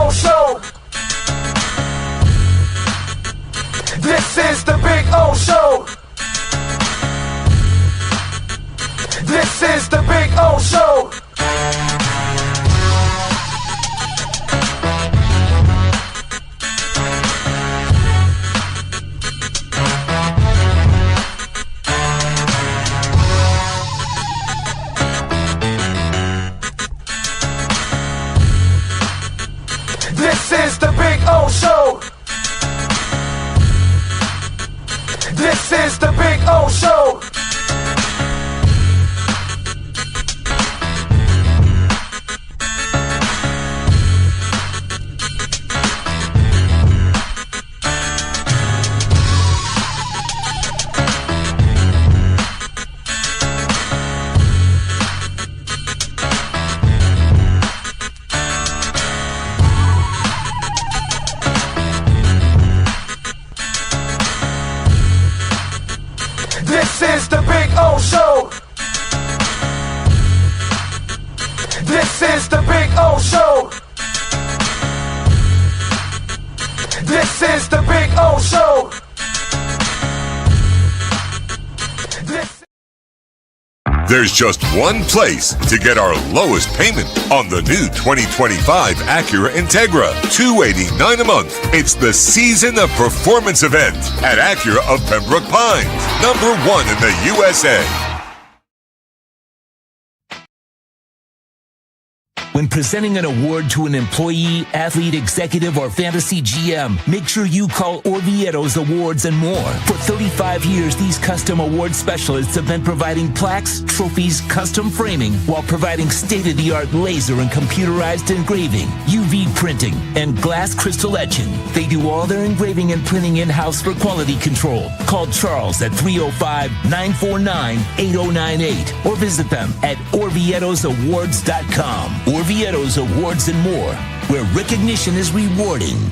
O Show. This is the Big O Show. This is the Big O Show. This is the Big O Show. This is the Big O Show. This is the Big O Show. This is the Big O Show. This is the Big O Show. There's just one place to get our lowest payment on the new 2025 Acura Integra. $289 a month. It's the Season of Performance event at Acura of Pembroke Pines. #1 in the USA. When presenting an award to an employee, athlete, executive, or fantasy GM, make sure you call Orvieto's Awards and More. For 35 years, these custom award specialists have been providing plaques, trophies, custom framing, while providing state-of-the-art laser and computerized engraving, UV printing, and glass crystal etching. They do all their engraving and printing in-house for quality control. Call Charles at 305-949-8098 or visit them at orvietosawards.com. Orvieto's Awards and More, where recognition is rewarding.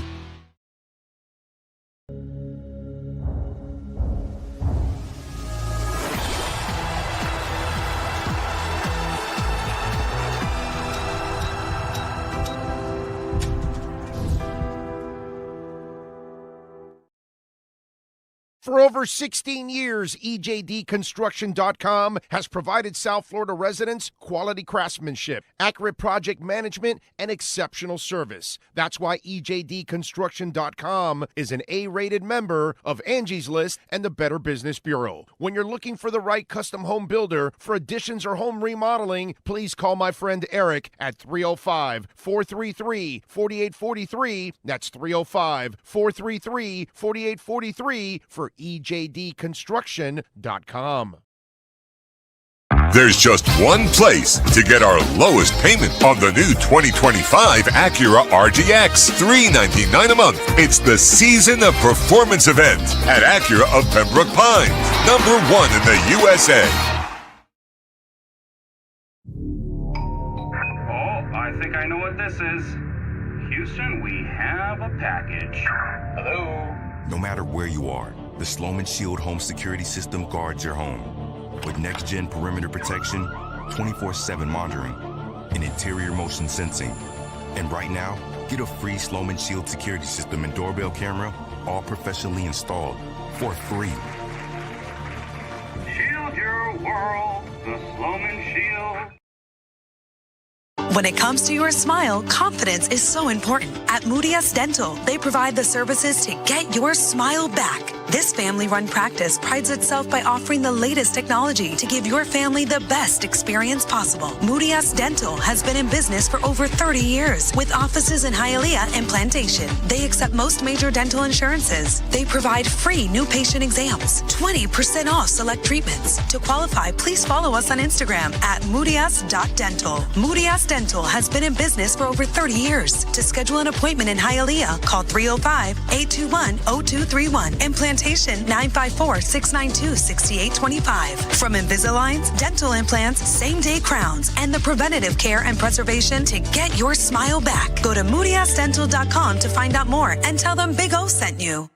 For over 16 years, EJDconstruction.com has provided South Florida residents quality craftsmanship, accurate project management, and exceptional service. That's why EJDconstruction.com is an A-rated member of Angie's List and the Better Business Bureau. When you're looking for the right custom home builder for additions or home remodeling, please call my friend Eric at 305-433-4843. That's 305-433-4843 for EJDconstruction.com. There's just one place to get our lowest payment on the new 2025 Acura RDX. $399 a month. It's the Season of Performance event at Acura of Pembroke Pines. #1 in the USA. Oh, I think I know what this is. Houston, we have a package. Hello? No matter where you are, the Sloman Shield home security system guards your home. With next-gen perimeter protection, 24/7 monitoring, and interior motion sensing. And right now, get a free Sloman Shield security system and doorbell camera, all professionally installed, for free. Shield your world, the Sloman Shield. When it comes to your smile, confidence is so important. At Moody S Dental, they provide the services to get your smile back. This family-run practice prides itself by offering the latest technology to give your family the best experience possible. Moody S Dental has been in business for over 30 years with offices in Hialeah and Plantation. They accept most major dental insurances. They provide free new patient exams, 20% off select treatments. To qualify, please follow us on Instagram at moodys.dental. Moody S Dental has been in business for over 30 years. To schedule an appointment in Hialeah, call 305-821-0231 and Plantation 954-692-6825. From Invisaligns, dental implants, same-day crowns, and the preventative care and preservation to get your smile back. Go to moodysdental.com to find out more and tell them Big O sent you.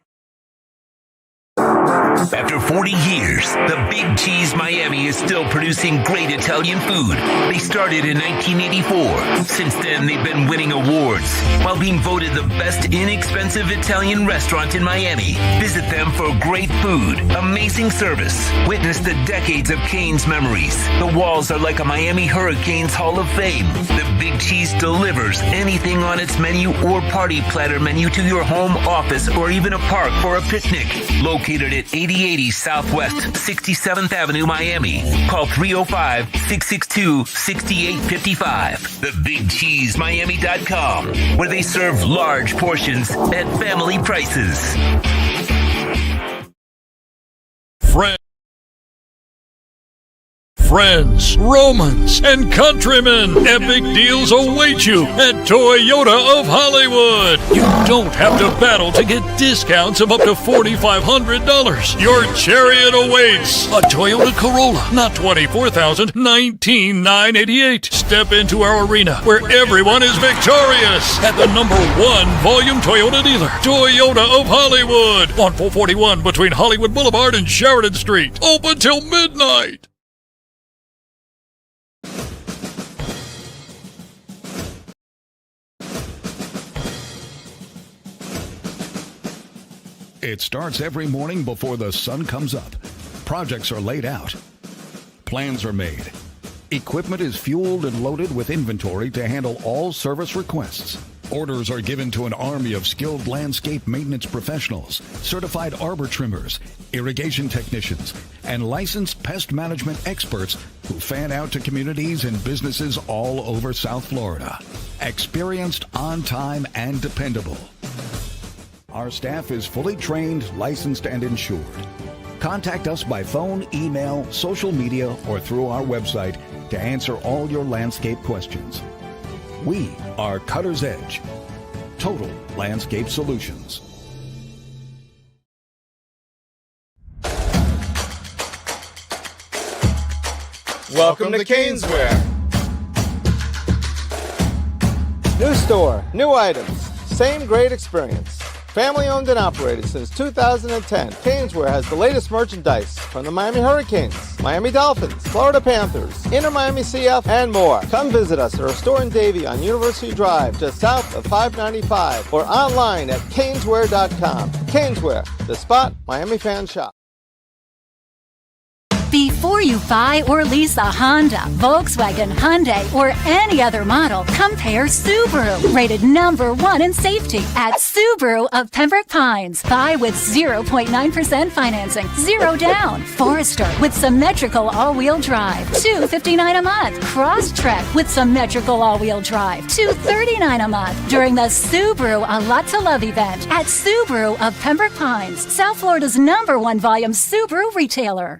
After 40 years, the Big Cheese Miami is still producing great Italian food. They started in 1984. Since then, they've been winning awards while being voted the best inexpensive Italian restaurant in Miami. Visit them for great food, amazing service. Witness the decades of Cane's memories. The walls are like a Miami Hurricanes Hall of Fame. The Big Cheese delivers anything on its menu or party platter menu to your home, office, or even a park for a picnic. Located at 8080 Southwest 67th Avenue, Miami. Call 305-662-6855. TheBigCheeseMiami.com, where they serve large portions at family prices. Friends, Romans, and countrymen, epic deals await you at Toyota of Hollywood. You don't have to battle to get discounts of up to $4,500. Your chariot awaits. A Toyota Corolla, not $24,000, $19,988. Step into our arena where everyone is victorious at the #1 volume Toyota dealer, Toyota of Hollywood, on 441 between Hollywood Boulevard and Sheridan Street. Open till midnight. It starts every morning before the sun comes up. Projects are laid out. Plans are made. Equipment is fueled and loaded with inventory to handle all service requests. Orders are given to an army of skilled landscape maintenance professionals, certified arbor trimmers, irrigation technicians, and licensed pest management experts who fan out to communities and businesses all over South Florida. Experienced, on time, and dependable. Our staff is fully trained, licensed, and insured. Contact us by phone, email, social media, or through our website to answer all your landscape questions. We are Cutter's Edge. Total Landscape Solutions. Welcome to Caneswear. New store, new items, same great experience. Family owned and operated since 2010, Caneswear has the latest merchandise from the Miami Hurricanes, Miami Dolphins, Florida Panthers, Inter Miami CF, and more. Come visit us at our store in Davie on University Drive, just south of 595, or online at caneswear.com. Caneswear, the spot Miami fans shop. Before you buy or lease a Honda, Volkswagen, Hyundai, or any other model, compare Subaru, rated #1 in safety at Subaru of Pembroke Pines. Buy with 0.9% financing, 0 down. Forester with symmetrical all-wheel drive, $259 a month. Crosstrek with symmetrical all-wheel drive, $239 a month. During the Subaru A Lot to Love event at Subaru of Pembroke Pines, South Florida's #1 volume Subaru retailer.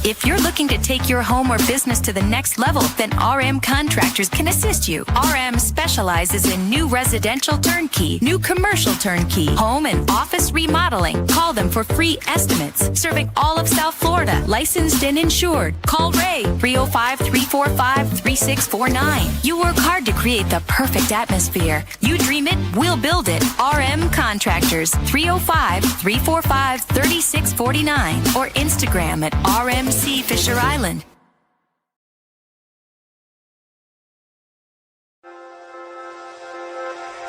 If you're looking to take your home or business to the next level, then RM Contractors can assist you. RM specializes in new residential turnkey, new commercial turnkey, home and office remodeling. Call them for free estimates. Serving all of South Florida, licensed and insured. Call Ray, 305-345-3649. You work hard to create the perfect atmosphere. You dream it, we'll build it. RM Contractors, 305-345-3649. Or Instagram at RMC Fisher Island.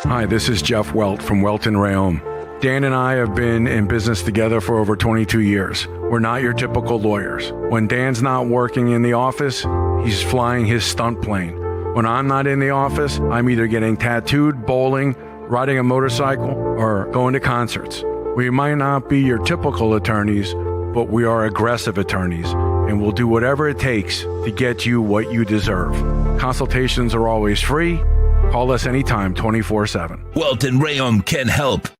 Hi, this is Jeff Welt from Welt & Rayom. Dan and I have been in business together for over 22 years. We're not your typical lawyers. When Dan's not working in the office, he's flying his stunt plane. When I'm not in the office, I'm either getting tattooed, bowling, riding a motorcycle, or going to concerts. We might not be your typical attorneys, but we are aggressive attorneys, and we'll do whatever it takes to get you what you deserve. Consultations are always free. Call us anytime, 24/7. Welt & Rayom can help.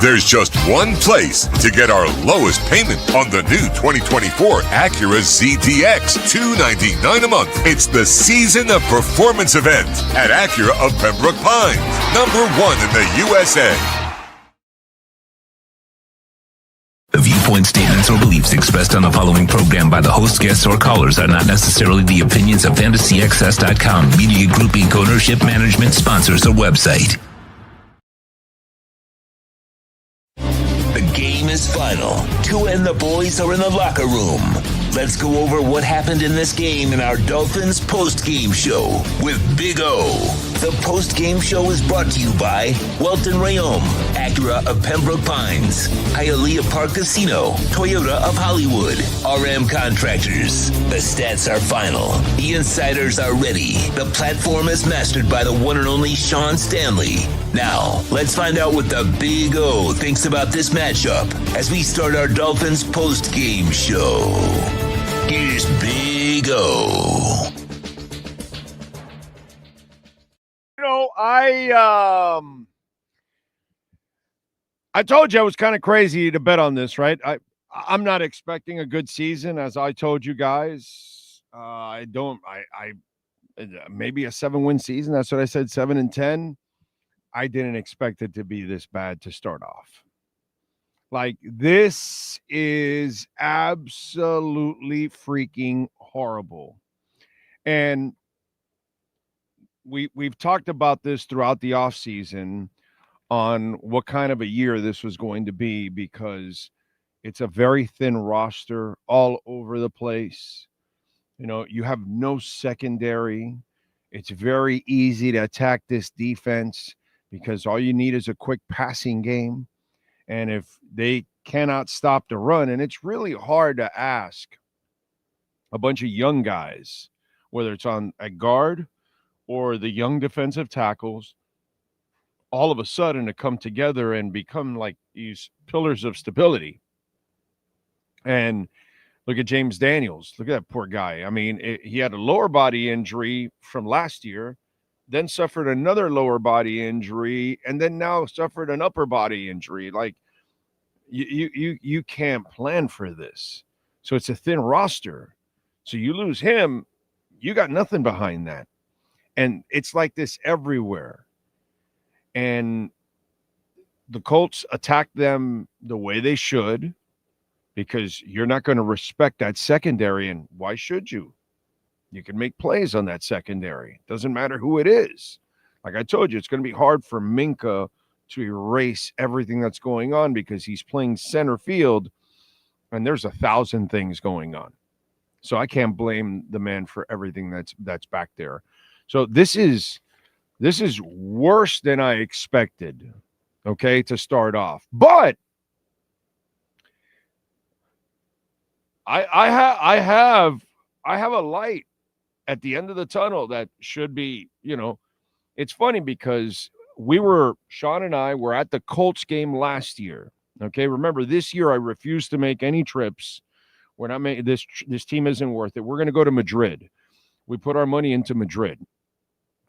There's just one place to get our lowest payment on the new 2024 Acura ZTX, $299 a month. It's the Season of Performance event at Acura of Pembroke Pines, #1 in the USA. The viewpoint statements or beliefs expressed on the following program by the host, guests, or callers are not necessarily the opinions of FantasyXS.com, Media Group Inc. ownership, management, sponsors, or website. is final. Tua and the boys are in the locker room. Let's go over what happened in this game in our Dolphins post-game show with Big O. The post-game show is brought to you by Welton Rayom, Acura of Pembroke Pines, Hialeah Park Casino, Toyota of Hollywood, RM Contractors. The stats are final. The insiders are ready. The platform is mastered by the one and only Sean Stanley. Now, let's find out what the Big O thinks about this matchup as we start our Dolphins post-game show. Here's Big O. You know, I told you I was kind of crazy to bet on this, right? I'm not expecting a good season, as I told you guys. Maybe a 7-win season. That's what I said, 7-10. I didn't expect it to be this bad to start off. Like, this is absolutely freaking horrible. And we've talked about this throughout the offseason on what kind of a year this was going to be, because it's a very thin roster all over the place. You know, you have no secondary. It's very easy to attack this defense because all you need is a quick passing game. And if they cannot stop the run, and it's really hard to ask a bunch of young guys, whether it's on a guard or the young defensive tackles, all of a sudden to come together and become like these pillars of stability. And look at James Daniels. Look at that poor guy. I mean, he had a lower body injury from last year, then suffered another lower body injury, and then now suffered an upper body injury. Like, you can't plan for this. So it's a thin roster. So you lose him, you got nothing behind that. And it's like this everywhere. And the Colts attack them the way they should, because you're not going to respect that secondary. And why should you? You can make plays on that secondary. Doesn't matter who it is. Like I told you, it's going to be hard for Minka to erase everything that's going on because he's playing center field and there's 1,000 things going on. So I can't blame the man for everything that's back there. So this is worse than I expected, okay, to start off. But I have a light at the end of the tunnel that should be, you know, it's funny because Sean and I were at the Colts game last year. Okay. Remember, this year I refused to make any trips. We're not making this team isn't worth it. We're going to go to Madrid. We put our money into Madrid.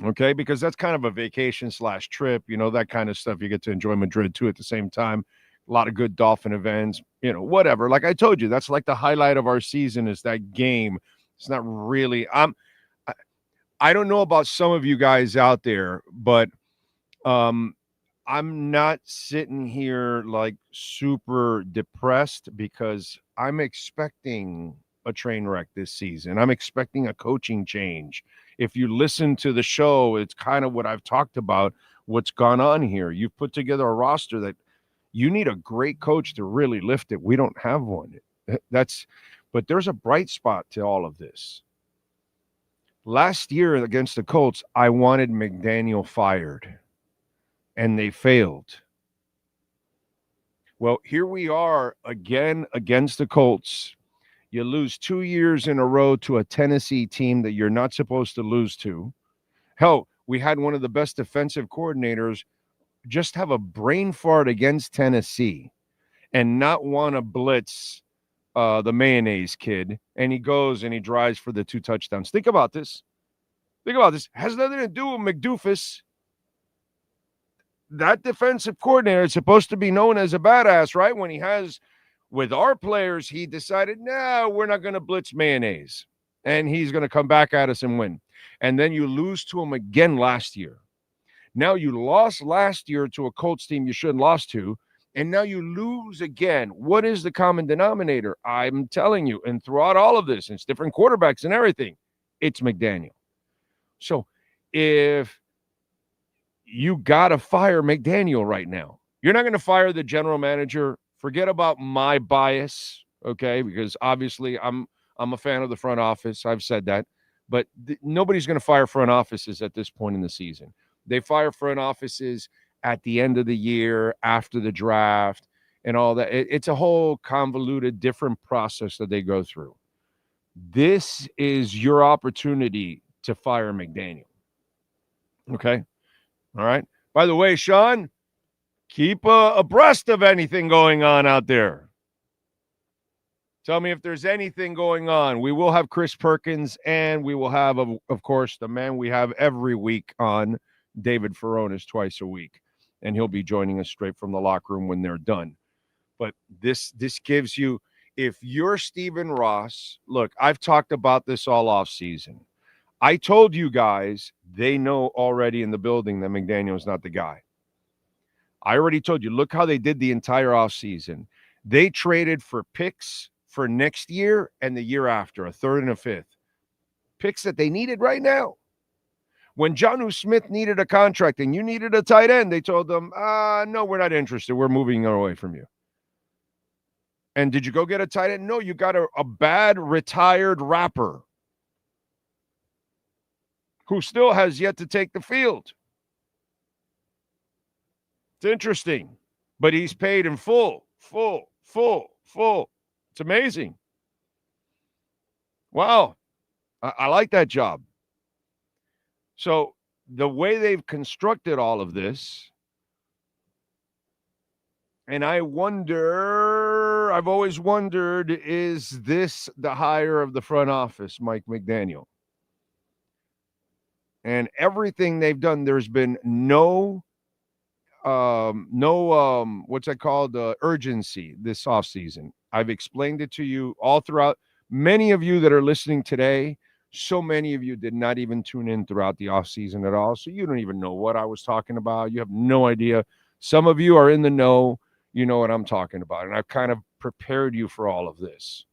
Okay. Because that's kind of a vacation / trip, you know, that kind of stuff. You get to enjoy Madrid too at the same time. A lot of good Dolphin events, you know, whatever. Like I told you, that's like the highlight of our season is that game. It's not really, I don't know about some of you guys out there, but I'm not sitting here like super depressed because I'm expecting a train wreck this season. I'm expecting a coaching change. If you listen to the show, it's kind of what I've talked about, what's gone on here. You've put together a roster that you need a great coach to really lift it. We don't have one. But there's a bright spot to all of this. Last year against the Colts, I wanted McDaniel fired, and they failed. Well, here we are again against the Colts. You lose 2 years in a row to a Tennessee team that you're not supposed to lose to. Hell, we had one of the best defensive coordinators just have a brain fart against Tennessee and not want to blitz the mayonnaise kid, and he goes and he drives for the 2 touchdowns. Think about this. Has nothing to do with McDoofus. That defensive coordinator is supposed to be known as a badass, right? When he has, with our players, he decided, no, we're not going to blitz mayonnaise, and he's going to come back at us and win. And then you lose to him again last year. Now you lost last year to a Colts team you shouldn't lost to, and now you lose again. What is the common denominator? I'm telling you, and throughout all of this, it's different quarterbacks and everything, it's McDaniel. So if you got to fire McDaniel right now, you're not going to fire the general manager Forget about my bias, okay? Because obviously I'm a fan of the front office. I've said that. But nobody's going to fire front offices at this point in the season. They fire front offices at the end of the year, after the draft, and all that. It's a whole convoluted, different process that they go through. This is your opportunity to fire McDaniel. Okay? All right? By the way, Sean, keep abreast of anything going on out there. Tell me if there's anything going on. We will have Chris Perkins, and we will have, of course, the man we have every week on, David Furones, twice a week. And he'll be joining us straight from the locker room when they're done. But this gives you, if you're Stephen Ross, look, I've talked about this all off season. I told you guys they know already in the building that McDaniel is not the guy. I already told you, look how they did the entire offseason. They traded for picks for next year and the year after, a third and a fifth. Picks that they needed right now. When Jonnu Smith needed a contract and you needed a tight end, they told them, no, we're not interested. We're moving away from you. And did you go get a tight end? No, you got a bad retired rapper who still has yet to take the field. It's interesting, but he's paid in full. It's amazing. Wow. I like that job. So the way they've constructed all of this, and I've always wondered, is this the hire of the front office, Mike McDaniel? And everything they've done, there's been no what's that called? Urgency this offseason. I've explained it to you all throughout. Many of you that are listening today, so many of you did not even tune in throughout the offseason at all. So you don't even know what I was talking about. You have no idea. Some of you are in the know. You know what I'm talking about. And I've kind of prepared you for all of this.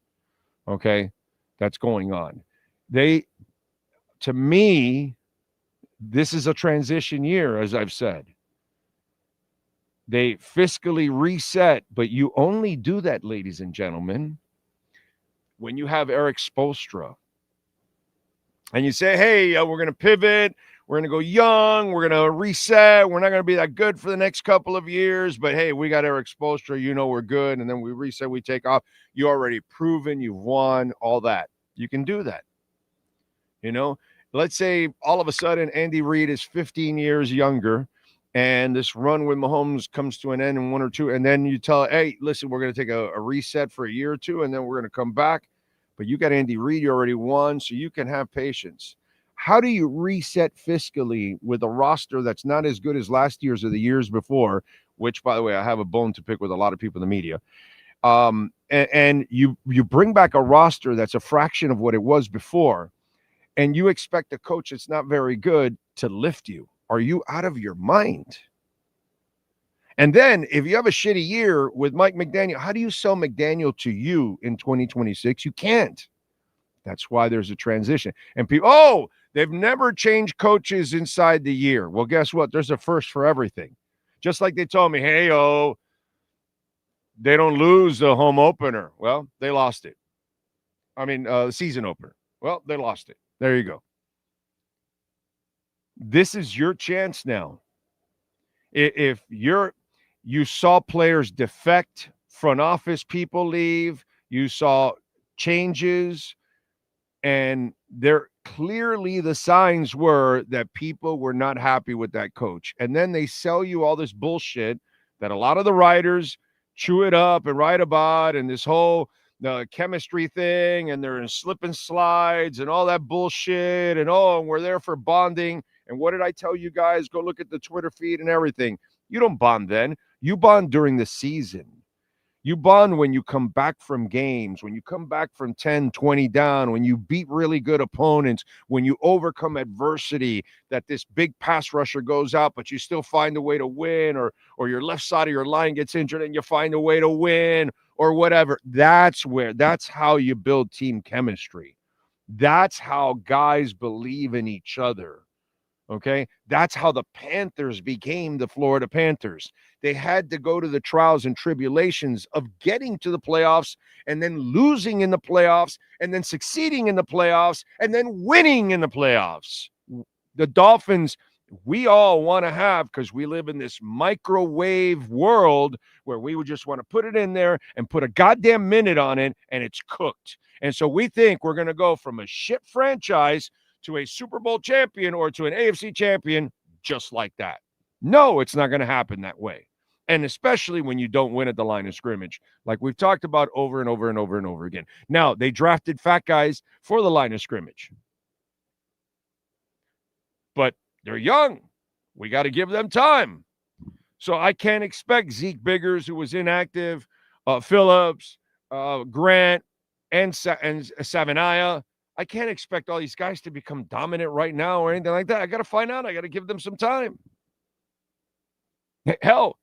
Okay? That's going on. To me, this is a transition year, as I've said. They fiscally reset, but you only do that, ladies and gentlemen, when you have Eric Spoelstra. And you say, hey, we're going to pivot. We're going to go young. We're going to reset. We're not going to be that good for the next couple of years. But, hey, we got Eric Spoelstra. You know we're good. And then we reset. We take off. You already proven. You've won. All that. You can do that. You know, let's say all of a sudden Andy Reid is 15 years younger. And this run with Mahomes comes to an end in 1 or 2. And then you tell, hey, listen, we're going to take a reset for a year or two. And then we're going to come back. But you got Andy Reid, you already won, so you can have patience. How do you reset fiscally with a roster that's not as good as last year's or the years before, which, by the way, I have a bone to pick with a lot of people in the media. And you bring back a roster that's a fraction of what it was before, and you expect a coach that's not very good to lift you. Are you out of your mind? And then if you have a shitty year with Mike McDaniel, how do you sell McDaniel to you in 2026? You can't. That's why there's a transition. And people, they've never changed coaches inside the year. Well, guess what? There's a first for everything. Just like they told me, hey, they don't lose the home opener. Well, they lost it. I mean, the season opener. Well, they lost it. There you go. This is your chance now. If you saw players defect, front office people leave, you saw changes, and there clearly the signs were that people were not happy with that coach. And then they sell you all this bullshit that a lot of the writers chew it up and write about, and this whole chemistry thing, and they're in slip and slides and all that bullshit, and we're there for bonding. And what did I tell you guys? Go look at the Twitter feed and everything. You don't bond then. You bond during the season. You bond when you come back from games, when you come back from 10, 20 down, when you beat really good opponents, when you overcome adversity, that this big pass rusher goes out, but you still find a way to win, or your left side of your line gets injured and you find a way to win, or whatever. That's how you build team chemistry. That's how guys believe in each other. Okay, that's how the Panthers became the Florida Panthers. They had to go to the trials and tribulations of getting to the playoffs and then losing in the playoffs and then succeeding in the playoffs and then winning in the playoffs. The Dolphins, we all want to have, because we live in this microwave world where we would just want to put it in there and put a goddamn minute on it and it's cooked. And so we think we're going to go from a shit franchise to a Super Bowl champion or to an AFC champion just like that. No, it's not going to happen that way. And especially when you don't win at the line of scrimmage, like we've talked about over and over and over and over again. Now, they drafted fat guys for the line of scrimmage. But they're young. We got to give them time. So I can't expect Zeke Biggers, who was inactive, Phillips, Grant, and Savania. I can't expect all these guys to become dominant right now or anything like that. I got to find out. I got to give them some time. Hell,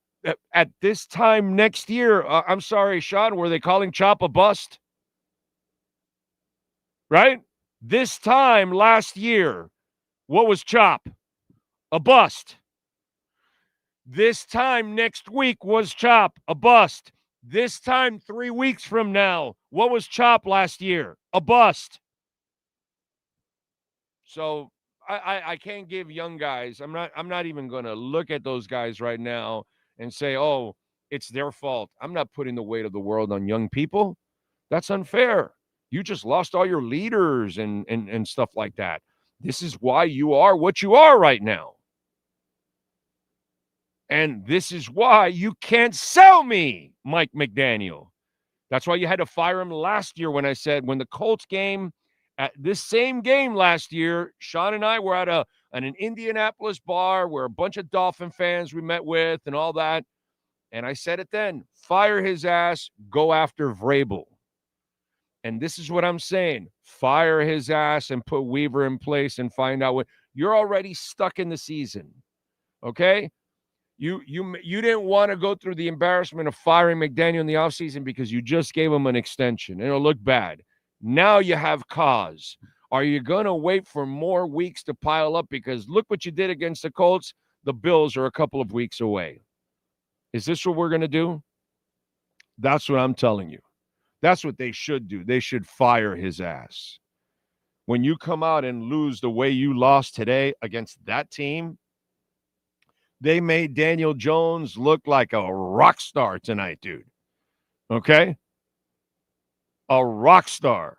at this time next year, I'm sorry, Sean, were they calling Chop a bust? Right? This time last year, what was Chop? A bust. This time next week was Chop, a bust. This time 3 weeks from now, what was Chop last year? A bust. So I can't give young guys. I'm not even going to look at those guys right now and say, oh, it's their fault. I'm not putting the weight of the world on young people. That's unfair. You just lost all your leaders and stuff like that. This is why you are what you are right now. And this is why you can't sell me, Mike McDaniel. That's why you had to fire him last year when I said, when the Colts game, at this same game last year, Sean and I were at an Indianapolis bar where a bunch of Dolphin fans we met with and all that. And I said it then, fire his ass, go after Vrabel. And this is what I'm saying. Fire his ass and put Weaver in place and find out what you're already stuck in the season. Okay? You didn't want to go through the embarrassment of firing McDaniel in the offseason because you just gave him an extension. It'll look bad. Now you have cause. Are you going to wait for more weeks to pile up? Because look what you did against the Colts. The Bills are a couple of weeks away. Is this what we're going to do? That's what I'm telling you. That's what they should do. They should fire his ass. When you come out and lose the way you lost today against that team, they made Daniel Jones look like a rock star tonight, dude. Okay? A rock star.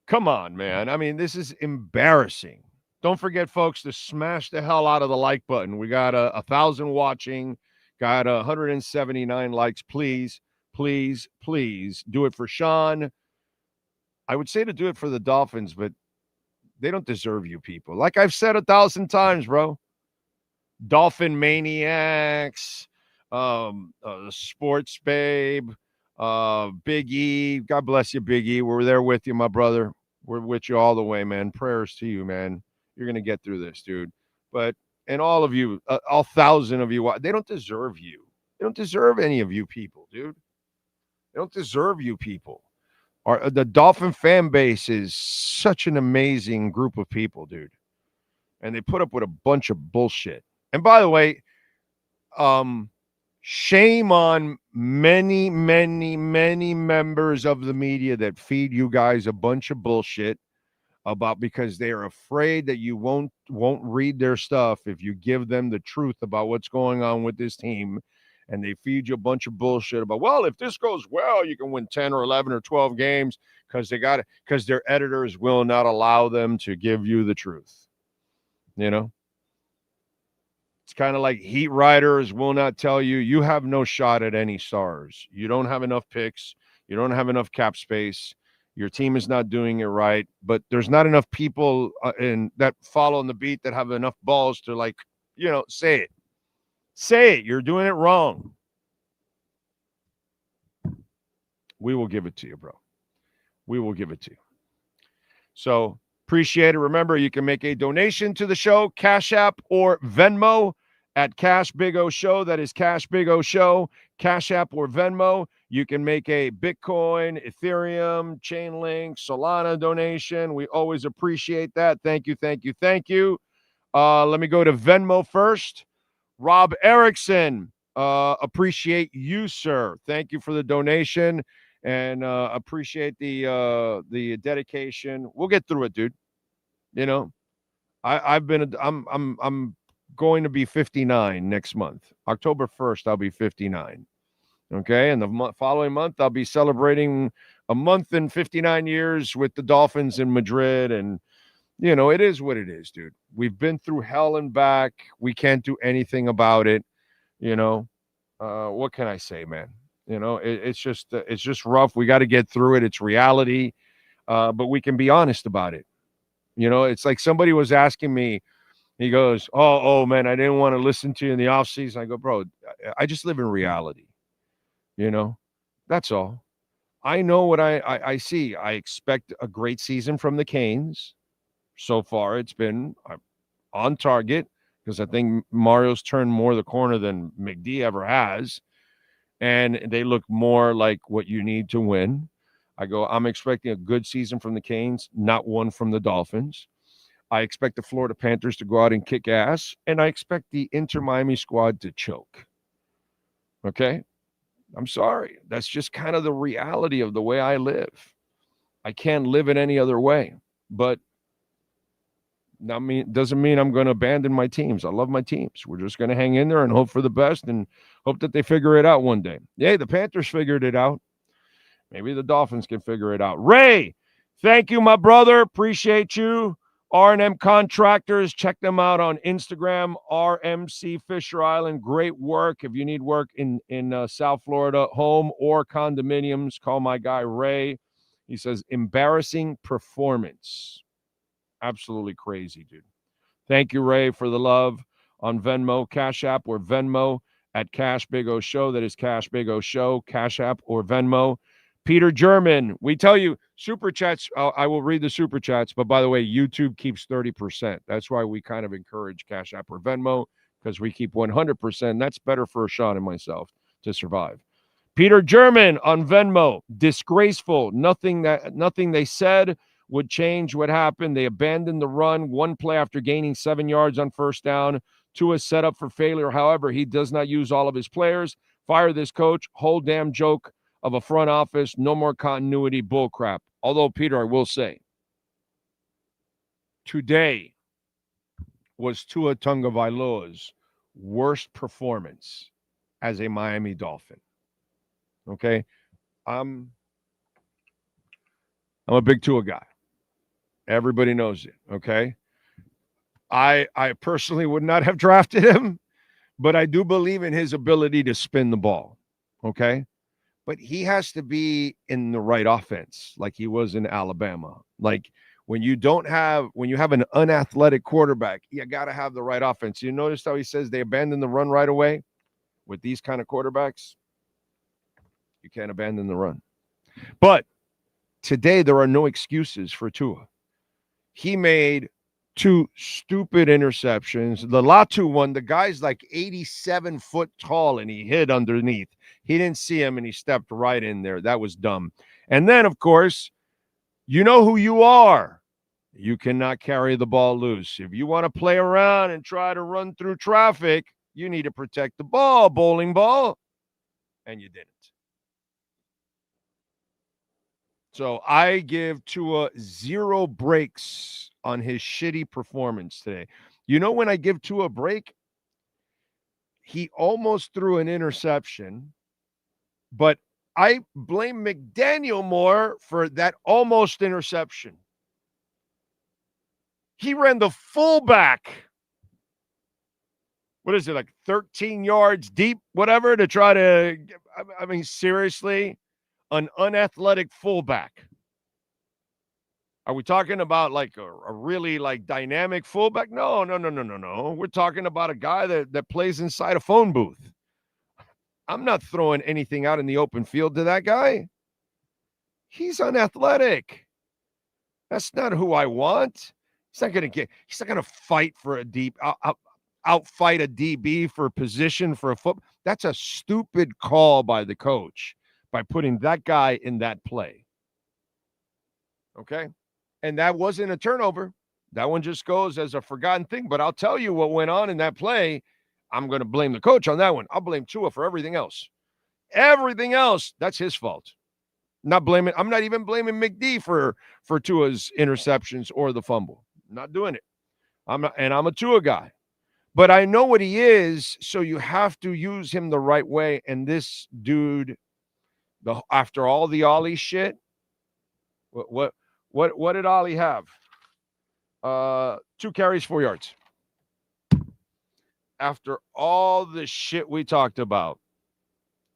Come on, man. I mean, this is embarrassing. Don't forget, folks, to smash the hell out of the like button. We got 1,000 watching, got 179 likes. Please, please, please do it for Sean. I would say to do it for the Dolphins, but they don't deserve you people. Like I've said 1,000 times, bro. Dolphin maniacs, sports babe, Big E. God bless you, Big E. We're there with you, my brother. We're with you all the way, man. Prayers to you, man. You're going to get through this, dude. But, and all of you, all 1,000 of you, they don't deserve you. They don't deserve any of you people, dude. They don't deserve you people. The Dolphin fan base is such an amazing group of people, dude. And they put up with a bunch of bullshit. And by the way, shame on many, many, many members of the media that feed you guys a bunch of bullshit about because they are afraid that you won't read their stuff if you give them the truth about what's going on with this team. And they feed you a bunch of bullshit about, well, if this goes well, you can win 10 or 11 or 12 games because their editors will not allow them to give you the truth. You know? It's kind of like Heat writers will not tell you, you have no shot at any stars. You don't have enough picks. You don't have enough cap space. Your team is not doing it right. But there's not enough people that follow on the beat that have enough balls to, say it. Say it. You're doing it wrong. We will give it to you, bro. We will give it to you. So appreciate it. Remember, you can make a donation to the show, Cash App or Venmo at Cash Big O Show. That is Cash Big O Show, Cash App or Venmo. You can make a Bitcoin, Ethereum, Chainlink, Solana donation. We always appreciate that. Thank you, thank you, thank you. Let me go to Venmo first. Rob Erickson, appreciate you, sir. Thank you for the donation and appreciate the dedication. We'll get through it, dude. You know, I'm going to be 59 next month. October 1st, I'll be 59. Okay, and the following month, I'll be celebrating a month and 59 years with the Dolphins in Madrid. And, you know, it is what it is, dude. We've been through hell and back. We can't do anything about it. You know, what can I say, man? You know, it's just rough. We got to get through it. It's reality, but we can be honest about it. You know, it's like somebody was asking me, he goes, oh, man, I didn't want to listen to you in the offseason. I go, bro, I just live in reality. You know, that's all. I know what I see. I expect a great season from the Canes. So far, it's been on target because I think Mario's turned more the corner than McD ever has. And they look more like what you need to win. I'm expecting a good season from the Canes, not one from the Dolphins. I expect the Florida Panthers to go out and kick ass, and I expect the Inter-Miami squad to choke. Okay? I'm sorry. That's just kind of the reality of the way I live. I can't live it any other way. But doesn't mean I'm going to abandon my teams. I love my teams. We're just going to hang in there and hope for the best and hope that they figure it out one day. Yay, the Panthers figured it out. Maybe the Dolphins can figure it out. Ray, thank you, my brother. Appreciate you. R&M Contractors. Check them out on Instagram, RMC Fisher Island. Great work. If you need work in South Florida, home or condominiums, call my guy Ray. He says, embarrassing performance. Absolutely crazy, dude. Thank you, Ray, for the love on Venmo, Cash App, or Venmo at Cash Big O Show. That is Cash Big O Show, Cash App, or Venmo. Peter German, we tell you, Super Chats, I will read the Super Chats, but by the way, YouTube keeps 30%. That's why we kind of encourage Cash App or Venmo, because we keep 100%. That's better for Sean and myself to survive. Peter German on Venmo, disgraceful. Nothing they said would change what happened. They abandoned the run one play after gaining 7 yards on first down. Tua set up for failure. However, he does not use all of his players. Fire this coach. Whole damn joke of a front office. No more continuity. Bullcrap. Although, Peter, I will say, today was Tua Tagovailoa's worst performance as a Miami Dolphin. Okay? I'm a big Tua guy. Everybody knows it, okay? I personally would not have drafted him, but I do believe in his ability to spin the ball, okay? But he has to be in the right offense like he was in Alabama. Like when you have an unathletic quarterback, you got to have the right offense. You notice how he says they abandon the run right away? With these kind of quarterbacks, you can't abandon the run. But today there are no excuses for Tua. He made 2 stupid interceptions. The Latu one, the guy's like 87 foot tall and he hid underneath. He didn't see him and he stepped right in there. That was dumb. And then, of course, you know who you are. You cannot carry the ball loose. If you want to play around and try to run through traffic, you need to protect the ball, bowling ball. And you didn't. So I give Tua 0 breaks on his shitty performance today. You know when I give Tua a break? He almost threw an interception, but I blame McDaniel more for that almost interception. He ran the fullback. What is it, like 13 yards deep, whatever, to try to, I mean, seriously? An unathletic fullback. Are we talking about like a really like dynamic fullback? No. We're talking about a guy that plays inside a phone booth. I'm not throwing anything out in the open field to that guy. He's unathletic. That's not who I want. He's not going to fight for a deep. outfight a DB for a position for a foot. That's a stupid call by the coach by putting that guy in that play. Okay? And that wasn't a turnover. That one just goes as a forgotten thing. But I'll tell you what went on in that play. I'm going to blame the coach on that one. I'll blame Tua for everything else. Everything else, that's his fault. I'm not even blaming McD for Tua's interceptions or the fumble. I'm not doing it. I'm a Tua guy. But I know what he is, so you have to use him the right way. And this dude, after all the Ollie shit, what did Ollie have? 2 carries, 4 yards. After all the shit we talked about,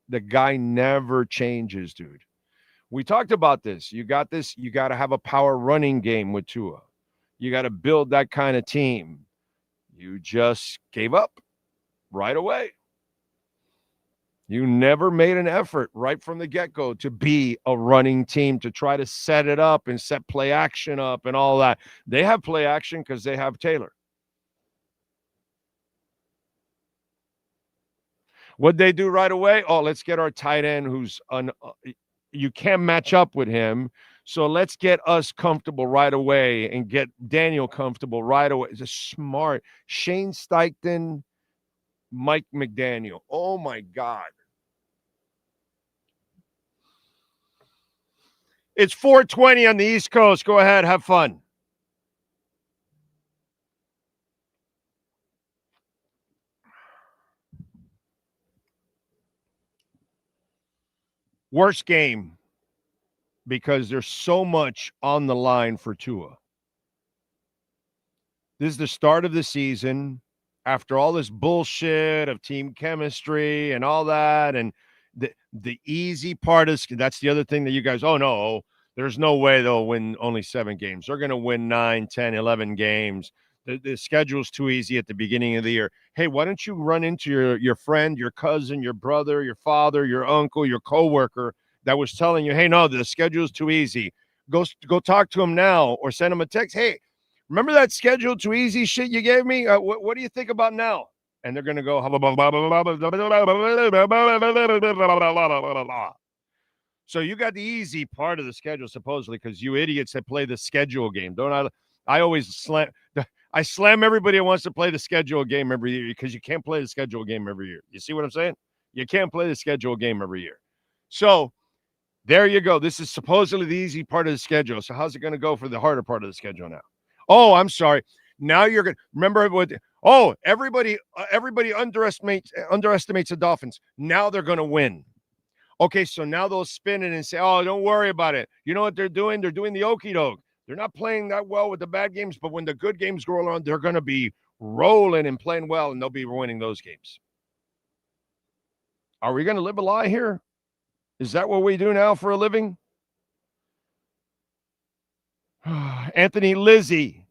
the guy never changes, dude. We talked about this. You got this. You got to have a power running game with Tua. You got to build that kind of team. You just gave up right away. You never made an effort right from the get-go to be a running team, to try to set it up and set play action up and all that. They have play action because they have Taylor. What'd they do right away? Oh, let's get our tight end who's you can't match up with him. So let's get us comfortable right away and get Daniel comfortable right away. It's a smart Shane Steichen, Mike McDaniel. Oh, my God. It's 4:20 on the East Coast. Go ahead. Have fun. Worst game because there's so much on the line for Tua. This is the start of the season. After all this bullshit of team chemistry and all that, and the easy part is that's the other thing that you guys, oh, no, there's no way they'll win only 7 games. They're going to win 9, 10, 11 games. The schedule's too easy at the beginning of the year. Hey, why don't you run into your friend, your cousin, your brother, your father, your uncle, your coworker that was telling you, hey, no, the schedule's too easy. Go talk to him now or send him a text. Hey, remember that schedule too easy shit you gave me? What do you think about now? And they're going to go, so you got the easy part of the schedule, supposedly, because you idiots that play the schedule game. I always slam everybody that wants to play the schedule game every year because you can't play the schedule game every year. You see what I'm saying? You can't play the schedule game every year. So there you go. This is supposedly the easy part of the schedule. So how's it going to go for the harder part of the schedule now? Oh, I'm sorry. Now you're going to remember what? Oh, everybody underestimates the Dolphins. Now they're going to win. Okay, so now they'll spin it and say, oh, don't worry about it. You know what they're doing? They're doing the okie doke. They're not playing that well with the bad games, but when the good games go along, they're going to be rolling and playing well, and they'll be winning those games. Are we going to live a lie here? Is that what we do now for a living? Anthony Lizzie.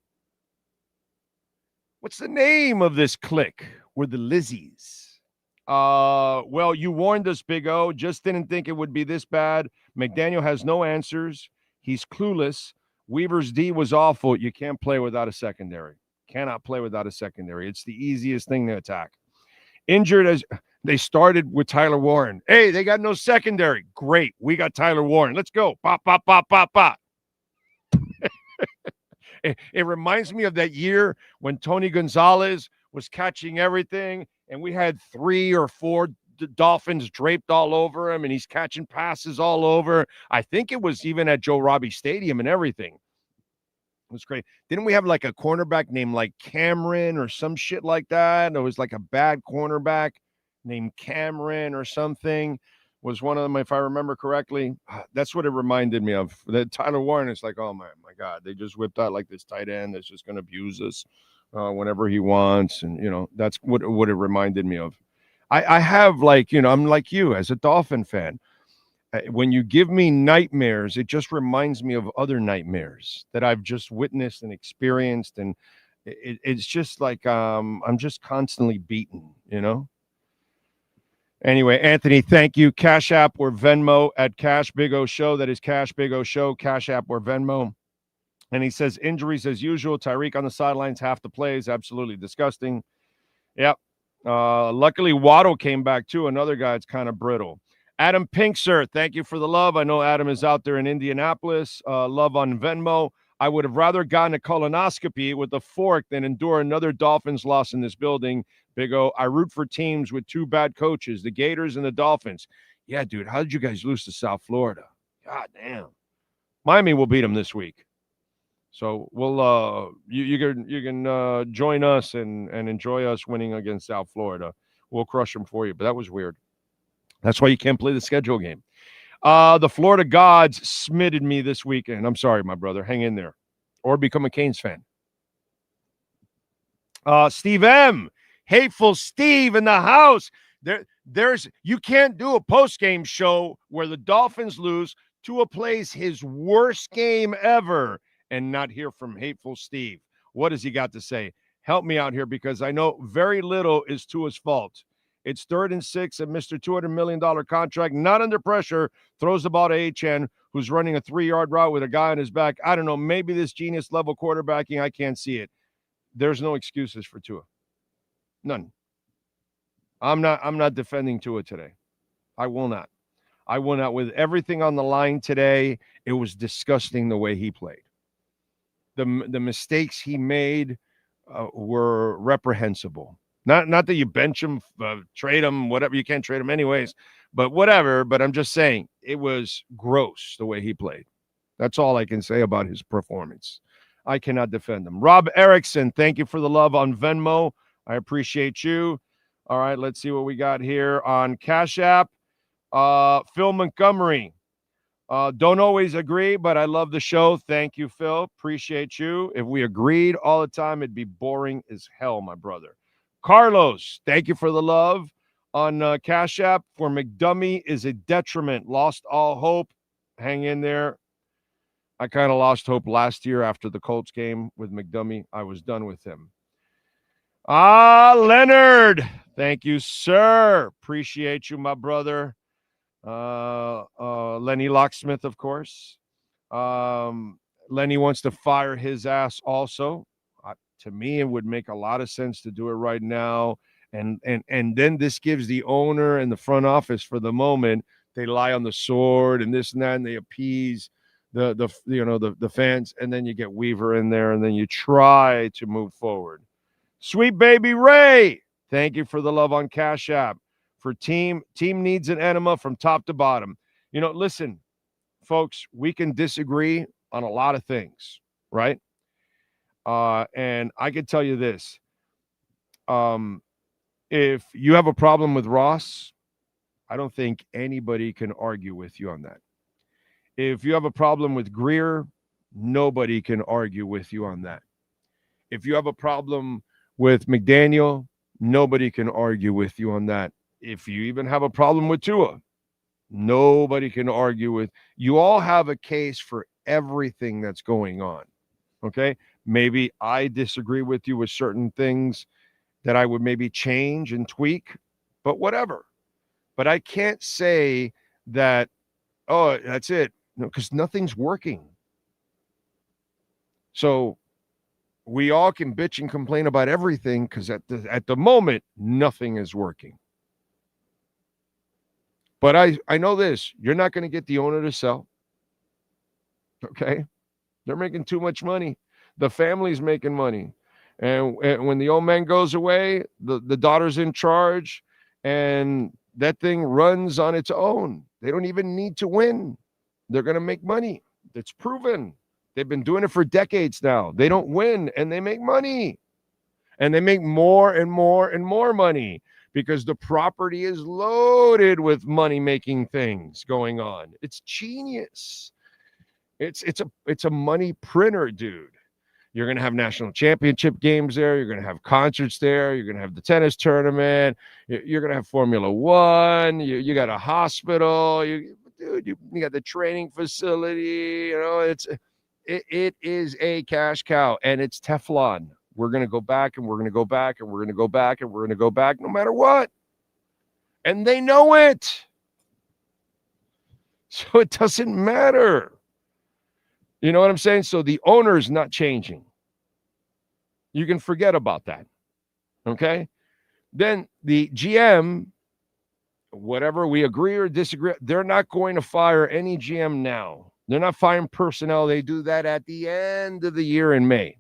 What's the name of this clique? We're the Lizzies. Well, you warned us, Big O. Just didn't think it would be this bad. McDaniel has no answers. He's clueless. Weaver's D was awful. You can't play without a secondary. Cannot play without a secondary. It's the easiest thing to attack. Injured as they started with Tyler Warren. Hey, they got no secondary. Great. We got Tyler Warren. Let's go. Pop, pop, pop, pop, pop. It reminds me of that year when Tony Gonzalez was catching everything, and we had 3 or 4 Dolphins draped all over him, and he's catching passes all over. I think it was even at Joe Robbie Stadium and everything. It was great. Didn't we have like a cornerback named like Cameron or some shit like that? It was like a bad cornerback named Cameron or something. Was one of them, if I remember correctly. That's what it reminded me of. That Tyler Warren is like, oh my God, they just whipped out like this tight end that's just going to abuse us whenever he wants. And, that's what it reminded me of. I have I'm like you as a Dolphin fan. When you give me nightmares, it just reminds me of other nightmares that I've just witnessed and experienced. And it's just like I'm just constantly beaten, Anyway, Anthony, thank you. Cash App or Venmo at Cash Big O Show. That is Cash Big O Show, Cash App or Venmo. And he says, injuries as usual. Tyreek on the sidelines, half the plays. Absolutely disgusting. Yep. Luckily, Waddle came back, too. Another guy that's kind of brittle. Adam Pinkser, thank you for the love. I know Adam is out there in Indianapolis. Love on Venmo. I would have rather gotten a colonoscopy with a fork than endure another Dolphins loss in this building. Big O, I root for teams with two bad coaches, the Gators and the Dolphins. Yeah, dude, how did you guys lose to South Florida? God damn. Miami will beat them this week. So we'll you can join us and enjoy us winning against South Florida. We'll crush them for you. But that was weird. That's why you can't play the schedule game. The Florida Gods smitted me this weekend. I'm sorry, my brother. Hang in there. Or become a Canes fan. Steve M. Hateful Steve in the house. There's you can't do a post-game show where the Dolphins lose to plays his worst game ever and not hear from Hateful Steve. What has he got to say? Help me out here because I know very little is Tua's fault. It's 3rd and 6, and Mr. $200 million contract, not under pressure, throws the ball to H.N., who's running a 3-yard route with a guy on his back. I don't know, maybe this genius-level quarterbacking, I can't see it. There's no excuses for Tua. None. I'm not defending Tua today. I will not. I will not. With everything on the line today, it was disgusting the way he played. The mistakes he made were reprehensible. Not that you bench him, trade him, whatever. You can't trade him anyways, but whatever. But I'm just saying it was gross the way he played. That's all I can say about his performance. I cannot defend him. Rob Erickson, thank you for the love on Venmo. I appreciate you. All right, let's see what we got here on Cash App. Phil Montgomery. Don't always agree, but I love the show. Thank you, Phil. Appreciate you. If we agreed all the time, it'd be boring as hell, my brother. Carlos, thank you for the love on Cash App. For McDummy is a detriment. Lost all hope. Hang in there. I kind of lost hope last year after the Colts game with McDummy. I was done with him. Leonard. Thank you, sir. Appreciate you, my brother. Lenny Locksmith, of course. Lenny wants to fire his ass also. To me, it would make a lot of sense to do it right now. And then this gives the owner and the front office for the moment, they lie on the sword and this and that, and they appease the fans, and then you get Weaver in there, and then you try to move forward. Sweet baby Ray, thank you for the love on Cash App. For team needs an enema from top to bottom. Listen, folks, we can disagree on a lot of things, right? And I can tell you this. If you have a problem with Ross, I don't think anybody can argue with you on that. If you have a problem with Greer, nobody can argue with you on that. If you have a problem with McDaniel, nobody can argue with you on that. If you even have a problem with Tua, nobody can argue with. You all have a case for everything that's going on, okay? Maybe I disagree with you with certain things that I would maybe change and tweak, but whatever. But I can't say that, oh, that's it. No, because nothing's working. So we all can bitch and complain about everything because at the moment, nothing is working. But I know this. You're not going to get the owner to sell. Okay? They're making too much money. The family's making money. And when the old man goes away, the daughter's in charge, and that thing runs on its own. They don't even need to win. They're going to make money. It's proven. They've been doing it for decades now. They don't win, and they make money. And they make more and more and more money because the property is loaded with money-making things going on. It's genius. It's a money printer, dude. You're going to have national championship games there. You're going to have concerts there. You're going to have the tennis tournament. You're going to have Formula One. You got a hospital. You got the training facility. It is a cash cow, and it's Teflon. We're going to go back, and we're going to go back, and we're going to go back, and we're going to go back no matter what. And they know it. So it doesn't matter. You know what I'm saying? So the owner is not changing. You can forget about that. Okay? Then the GM, whatever we agree or disagree, they're not going to fire any GM now. They're not firing personnel. They do that at the end of the year in May.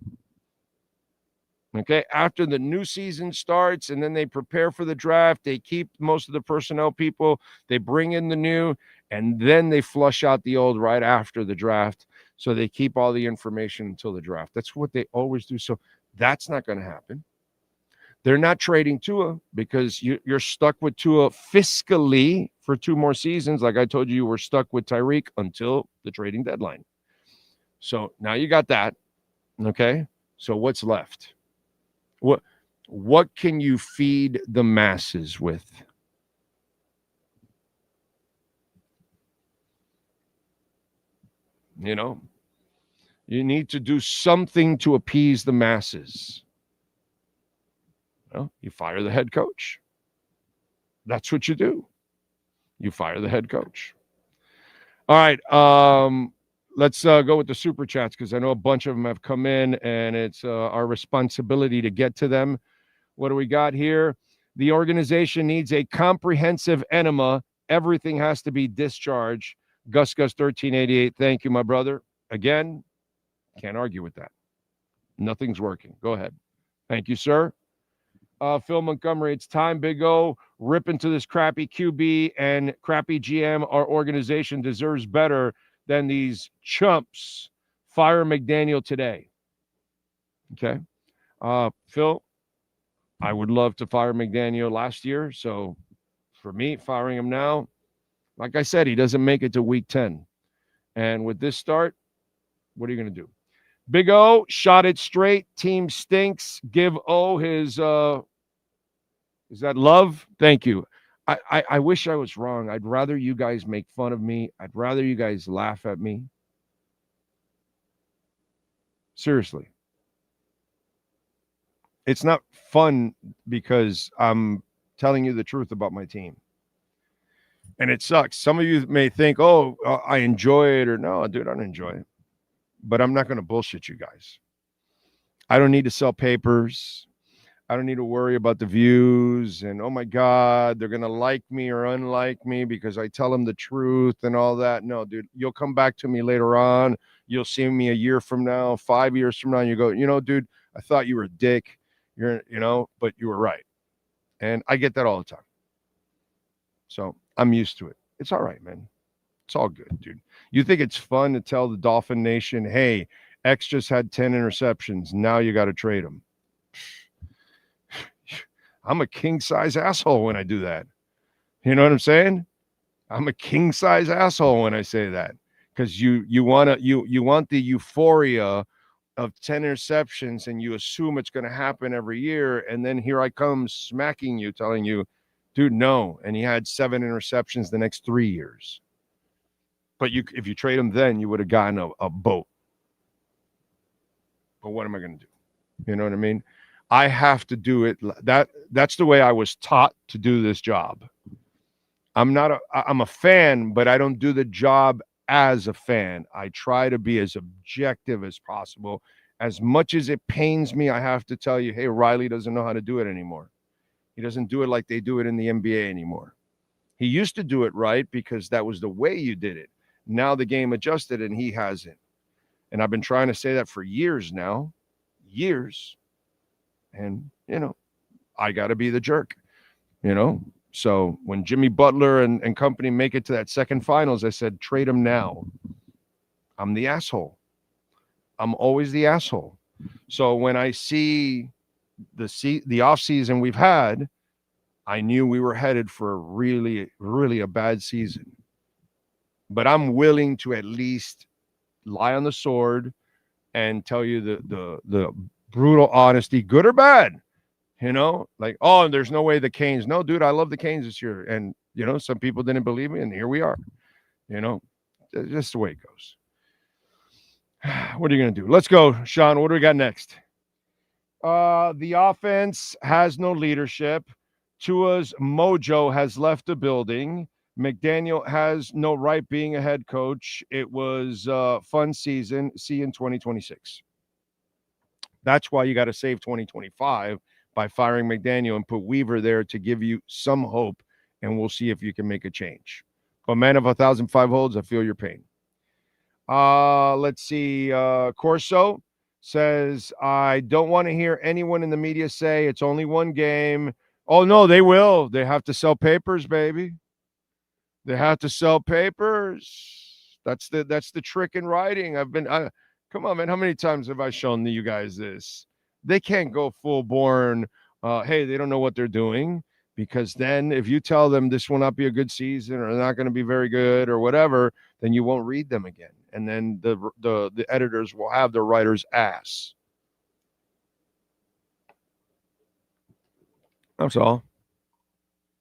Okay, after the new season starts and then they prepare for the draft, they keep most of the personnel people, they bring in the new, and then they flush out the old right after the draft. So they keep all the information until the draft. That's what they always do. So that's not going to happen. They're not trading Tua because you're stuck with Tua fiscally for 2 more seasons. Like I told you, you were stuck with Tyreek until the trading deadline. So now you got that. Okay, so what's left? What can you feed the masses with? You know, you need to do something to appease the masses. Well, you fire the head coach. That's what you do. You fire the head coach. All right. Let's go with the super chats because I know a bunch of them have come in and it's our responsibility to get to them. What do we got here? The organization needs a comprehensive enema. Everything has to be discharged. Gus 1388. Thank you, my brother. Again, can't argue with that. Nothing's working. Go ahead. Thank you, sir. Phil Montgomery, it's time, Big O. Rip into this crappy QB and crappy GM. Our organization deserves better than these chumps. Fire McDaniel today. Okay. Phil, I would love to fire McDaniel last year. So for me, firing him now, like I said, he doesn't make it to week 10. And with this start, what are you going to do? Big O shot it straight. Team stinks. Give O his, is that love? Thank you. I wish I was wrong. I'd rather you guys make fun of me. I'd rather you guys laugh at me. Seriously. It's not fun because I'm telling you the truth about my team. And it sucks. Some of you may think, oh, I enjoy it, or no, dude, I don't enjoy it. But I'm not going to bullshit you guys. I don't need to sell papers. I don't need to worry about the views and, oh, my God, they're going to like me or unlike me because I tell them the truth and all that. No, dude, you'll come back to me later on. You'll see me a year from now, 5 years from now. And you go, you know, dude, I thought you were a dick, but you were right. And I get that all the time. So I'm used to it. It's all right, man. It's all good, dude. You think it's fun to tell the Dolphin Nation, hey, X just had 10 interceptions. Now you got to trade him. I'm a king-size asshole when I do that. You know what I'm saying? I'm a king-size asshole when I say that because you want the euphoria of 10 interceptions and you assume it's going to happen every year, and then here I come smacking you, telling you, dude, no. And he had 7 interceptions the next 3 years. But if you trade him then, you would have gotten a boat. But what am I going to do? You know what I mean? I have to do it. That's the way I was taught to do this job. I'm a fan, but I don't do the job as a fan. I try to be as objective as possible. As much as it pains me, I have to tell you, hey, Riley doesn't know how to do it anymore. He doesn't do it like they do it in the NBA anymore. He used to do it right because that was the way you did it. Now the game adjusted and he hasn't. And I've been trying to say that for years now. Years. And, I got to be the jerk, So when Jimmy Butler and company make it to that second finals, I said, trade him now. I'm the asshole. I'm always the asshole. So when I see the offseason we've had, I knew we were headed for a really, really a bad season. But I'm willing to at least lie on the sword and tell you the brutal honesty, good or bad. Like, oh, there's no way the Canes. No, dude, I love the Canes this year. And, some people didn't believe me, and here we are. Just the way it goes. What are you going to do? Let's go, Sean. What do we got next? The offense has no leadership. Tua's mojo has left the building. McDaniel has no right being a head coach. It was a fun season. See you in 2026. That's why you got to save 2025 by firing McDaniel and put Weaver there to give you some hope, and we'll see if you can make a change. But man of 1,005 holds, I feel your pain. Let's see. Corso says, I don't want to hear anyone in the media say it's only one game. Oh, no, they will. They have to sell papers, baby. They have to sell papers. That's the trick in writing. Come on, man. How many times have I shown you guys this? They can't go full-born, hey, they don't know what they're doing, because then if you tell them this will not be a good season or they're not going to be very good or whatever, then you won't read them again. And then the editors will have the writer's ass. That's all.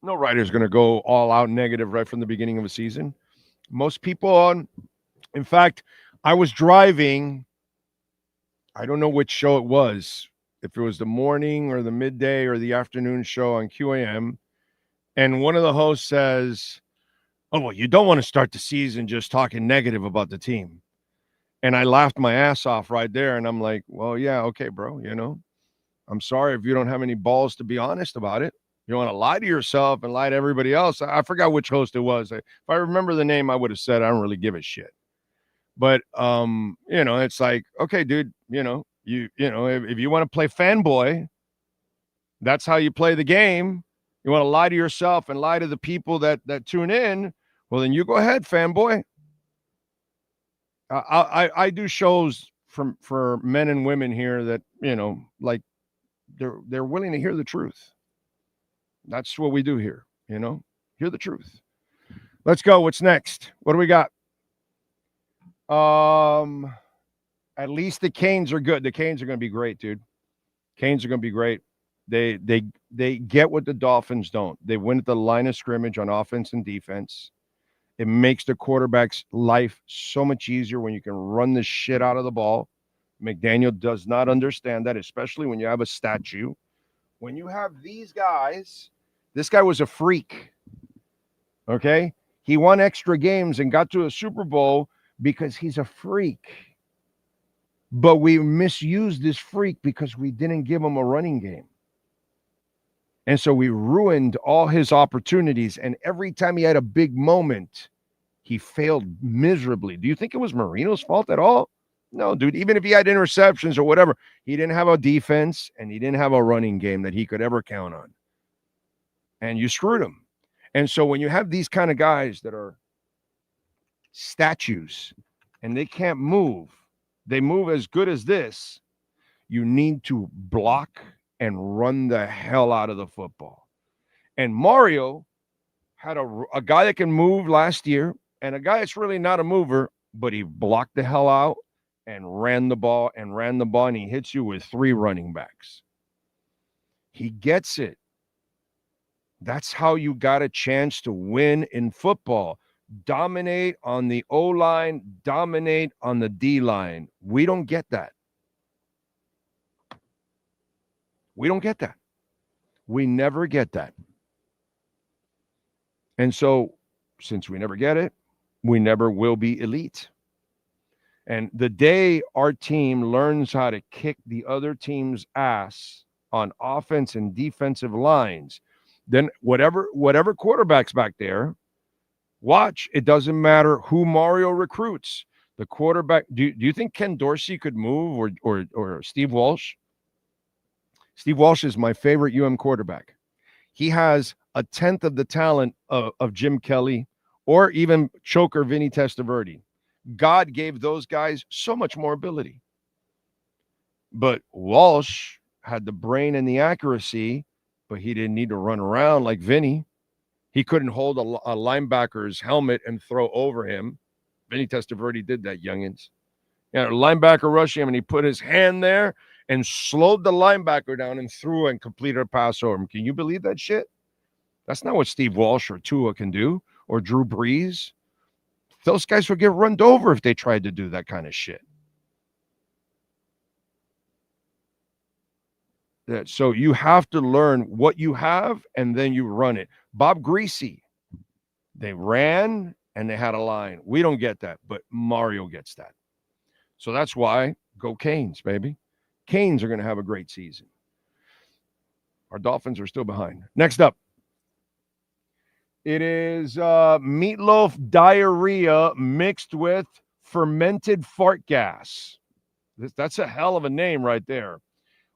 No writer's going to go all out negative right from the beginning of a season. Most people in fact, I was driving. I don't know which show it was, if it was the morning or the midday or the afternoon show on QAM. And one of the hosts says, oh, well, you don't want to start the season just talking negative about the team. And I laughed my ass off right there. And I'm like, well, yeah, okay, bro. I'm sorry if you don't have any balls to be honest about it. You want to lie to yourself and lie to everybody else. I forgot which host it was. If I remember the name, I would have said, I don't really give a shit. But, it's like, okay, dude, if you want to play fanboy, that's how you play the game. You want to lie to yourself and lie to the people that tune in. Well, then you go ahead, fanboy. I do shows for men and women here that, like they're willing to hear the truth. That's what we do here, hear the truth. Let's go. What's next? What do we got? At least the Canes are good. The Canes are going to be great, dude. Canes are going to be great. They get what the Dolphins don't. They win at the line of scrimmage on offense and defense. It makes the quarterback's life so much easier when you can run the shit out of the ball. McDaniel does not understand that, especially when you have a statue. When you have these guys, this guy was a freak. Okay? He won extra games and got to a Super Bowl because he's a freak. But we misused this freak because we didn't give him a running game. And so we ruined all his opportunities. And every time he had a big moment, he failed miserably. Do you think it was Marino's fault at all? No, dude. Even if he had interceptions or whatever, he didn't have a defense and he didn't have a running game that he could ever count on. And you screwed him. And so when you have these kind of guys that are statues and they can't move, they move as good as this, you need to block and run the hell out of the football. And Mario had a guy that can move last year and a guy that's really not a mover, but he blocked the hell out and ran the ball, and he hits you with 3 running backs. He gets it. That's how you got a chance to win in football. Dominate on the O-line, dominate on the D-line. We don't get that. We don't get that. We never get that. And so, since we never get it, we never will be elite. And the day our team learns how to kick the other team's ass on offense and defensive lines, then whatever quarterback's back there, watch, it doesn't matter who Mario recruits. The quarterback, do you think Ken Dorsey could move or Steve Walsh? Steve Walsh is my favorite quarterback. He has 1/10 of the talent of Jim Kelly or even choker Vinny Testaverde. God gave those guys so much more ability. But Walsh had the brain and the accuracy, but he didn't need to run around like Vinny. He couldn't hold a linebacker's helmet and throw over him. Vinny Testaverde did that, youngins. Linebacker rushed him, and he put his hand there and slowed the linebacker down and threw and completed a pass over him. Can you believe that shit? That's not what Steve Walsh or Tua can do, or Drew Brees. Those guys would get run over if they tried to do that kind of shit. So you have to learn what you have, and then you run it. Bob Greasy, they ran, and they had a line. We don't get that, but Mario gets that. So that's why go Canes, baby. Canes are going to have a great season. Our Dolphins are still behind. Next up, it is meatloaf diarrhea mixed with fermented fart gas. That's a hell of a name right there.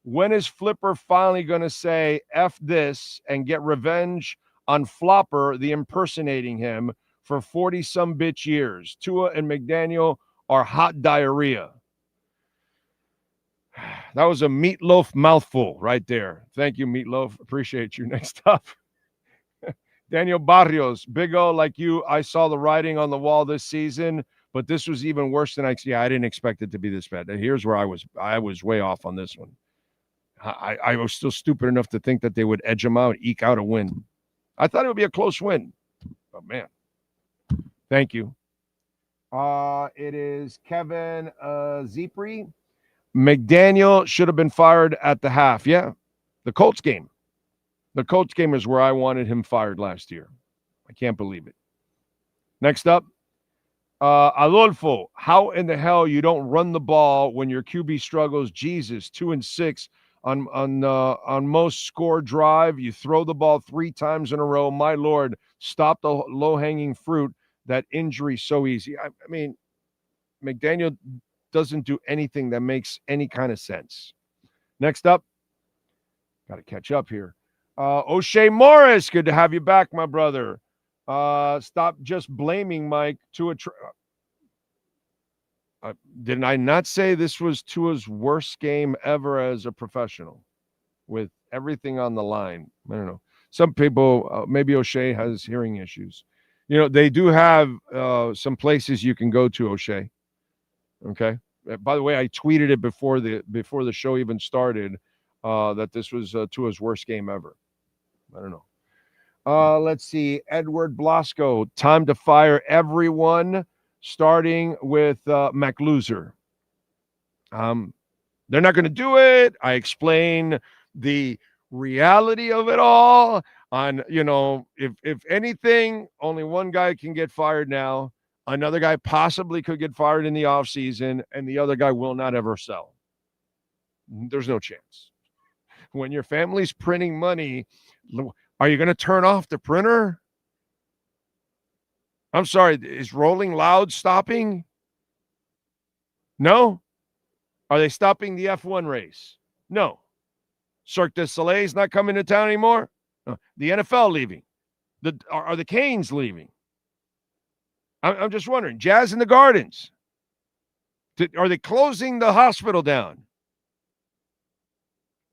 When is Flipper finally going to say F this and get revenge on Flopper, the impersonating him, for 40-some bitch years? Tua and McDaniel are hot diarrhea. That was a meatloaf mouthful right there. Thank you, Meatloaf. Appreciate you. Next up, Daniel Barrios. Big O, like you, I saw the writing on the wall this season, but this was even worse than I didn't expect it to be this bad. And here's where I was way off on this one. I was still stupid enough to think that they would edge them out, eke out a win. I thought it would be a close win. Oh, man. Thank you. It is Kevin Zipri. McDaniel should have been fired at the half. Yeah, the Colts game. The Colts game is where I wanted him fired last year. I can't believe it. Next up, Adolfo. How in the hell you don't run the ball when your QB struggles? Jesus, 2-6 on most score drive. You throw the ball 3 times in a row. My Lord, stop the low-hanging fruit. That injury so easy. I mean, McDaniel doesn't do anything that makes any kind of sense. Next up, got to catch up here. O'Shea Morris, good to have you back, my brother. Stop just blaming Mike. Did I not say this was Tua's worst game ever as a professional with everything on the line? I don't know. Some people, maybe O'Shea has hearing issues. You know, they do have some places you can go to, O'Shea. Okay. By the way, I tweeted it before the show even started that this was Tua's worst game ever. I don't know. Let's see. Edward Blasco. Time to fire everyone, starting with McLoser. They're not going to do it. I explain the reality of it all. On, you know, if anything, only one guy can get fired now. Another guy possibly could get fired in the offseason, and the other guy will not ever sell. There's no chance. When your family's printing money, are you going to turn off the printer? I'm sorry, is Rolling Loud stopping? No? Are they stopping the F1 race? No. Cirque du Soleil's not coming to town anymore? No. The NFL leaving? Are the Canes leaving? I'm just wondering. Jazz in the Gardens. Are they closing the hospital down?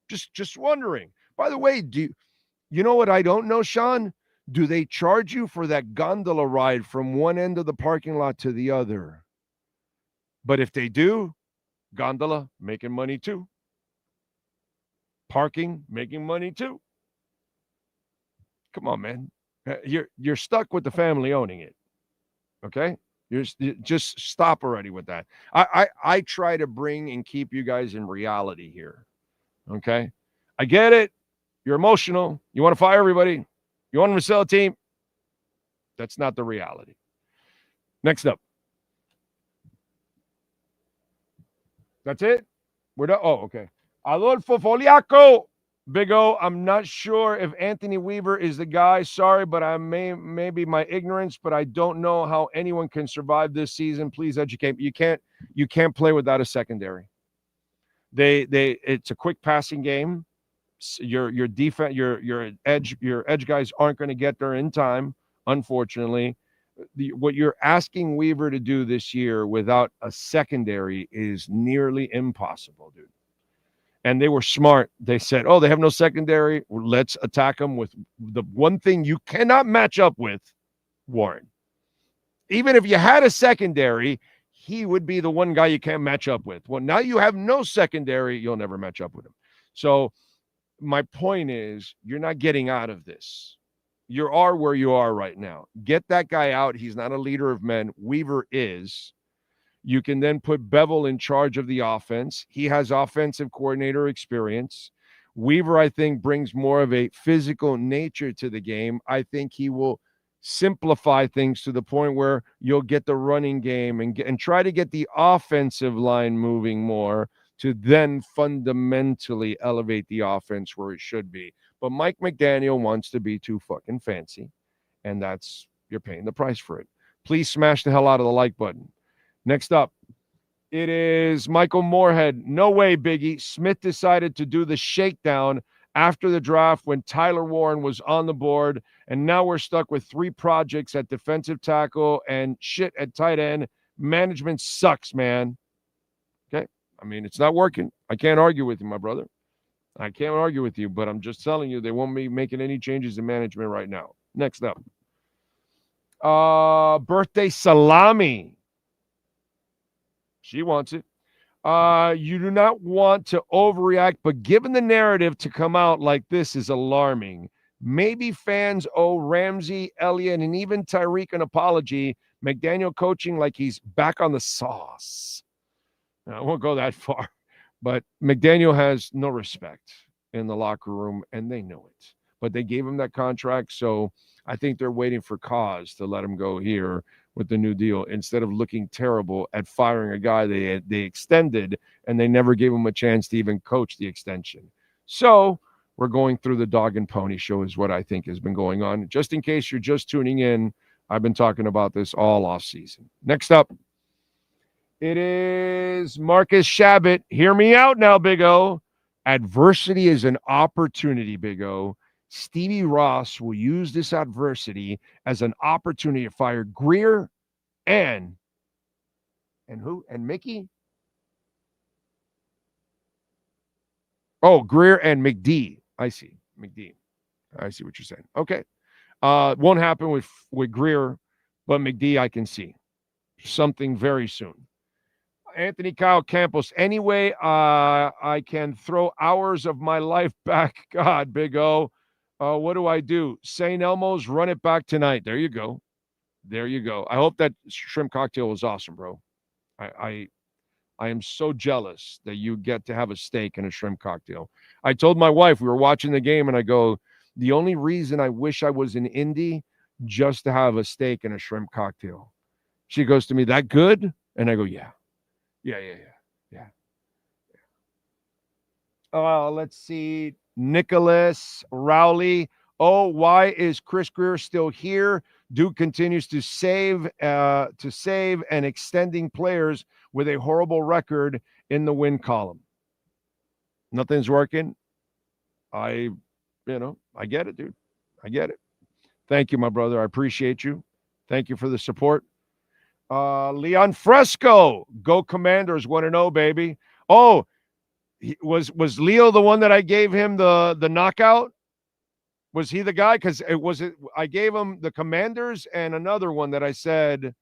Just wondering. By the way, you know what I don't know, Sean? Do they charge you for that gondola ride from one end of the parking lot to the other? But if they do, gondola making money too. Parking making money too. Come on, man. You're stuck with the family owning it. Okay? You just stop already with that. I try to bring and keep you guys in reality here. Okay? I get it. You're emotional. You want to fire everybody. You want them to sell a team. That's not the reality. Next up. That's it? We're done. Oh, okay. Adolfo Foliaco. Big O, I'm not sure if Anthony Weaver is the guy. Sorry, but I maybe my ignorance, but I don't know how anyone can survive this season. Please educate me. You can't play without a secondary. It's a quick passing game. Your defense, your edge guys aren't going to get there in time, unfortunately. What you're asking Weaver to do this year without a secondary is nearly impossible, dude. And they were smart. They said, oh, they have no secondary. Let's attack them with the one thing you cannot match up with, Warren. Even if you had a secondary, he would be the one guy you can't match up with. Well, now you have no secondary, you'll never match up with him. So my point is, you're not getting out of this. You are where you are right now. Get that guy out. He's not a leader of men. Weaver is. You can then put Bevel in charge of the offense. He has offensive coordinator experience. Weaver, I think, brings more of a physical nature to the game. I think he will simplify things to the point where you'll get the running game and try to get the offensive line moving more to then fundamentally elevate the offense where it should be. But Mike McDaniel wants to be too fucking fancy, and you're paying the price for it. Please smash the hell out of the like button. Next up, it is Michael Moorhead. No way, Biggie. Smith decided to do the shakedown after the draft when Tyler Warren was on the board, and now we're stuck with 3 projects at defensive tackle and shit at tight end. Management sucks, man. Okay? I mean, it's not working. I can't argue with you, my brother. I can't argue with you, but I'm just telling you they won't be making any changes in management right now. Next up. Birthday salami. She wants it. You do not want to overreact, but given the narrative to come out like this is alarming. Maybe fans owe Ramsey, Elliott, and even Tyreek an apology. McDaniel coaching like he's back on the sauce. Now, I won't go that far, but McDaniel has no respect in the locker room, and they know it. But they gave him that contract, so I think they're waiting for cause to let him go here with the new deal instead of looking terrible at firing a guy they extended, and they never gave him a chance to even coach the extension. So we're going through the dog and pony show is what I think has been going on. Just in case you're just tuning in, I've been talking about this all off season. Next up, it is Marcus Shabbat. Hear me out now, Big O. Adversity is an opportunity, Big O. Stevie Ross will use this adversity as an opportunity to fire Greer and who? And Mickey? Oh, Greer and McD. I see. McD. I see what you're saying. Okay. Won't happen with Greer, but McD I can see. Something very soon. Anthony Kyle Campos. Anyway, I can throw hours of my life back. God, Big O. What do I do? St. Elmo's, run it back tonight. There you go. There you go. I hope that shrimp cocktail was awesome, bro. I am so jealous that you get to have a steak and a shrimp cocktail. I told my wife, we were watching the game, and I go, the only reason I wish I was in Indy just to have a steak and a shrimp cocktail. She goes to me, that good? And I go, yeah. Let's see. Nicholas Rowley. Oh, why is Chris Greer still here? Duke continues to save and extending players with a horrible record in the win column. Nothing's working. I get it, dude. I get it. Thank you, my brother. I appreciate you. Thank you for the support. Leon Fresco. Go Commanders 1-0, baby. Oh, was Leo the one that I gave him the knockout? Was he the guy? Because I gave him the Commanders and another one that I said,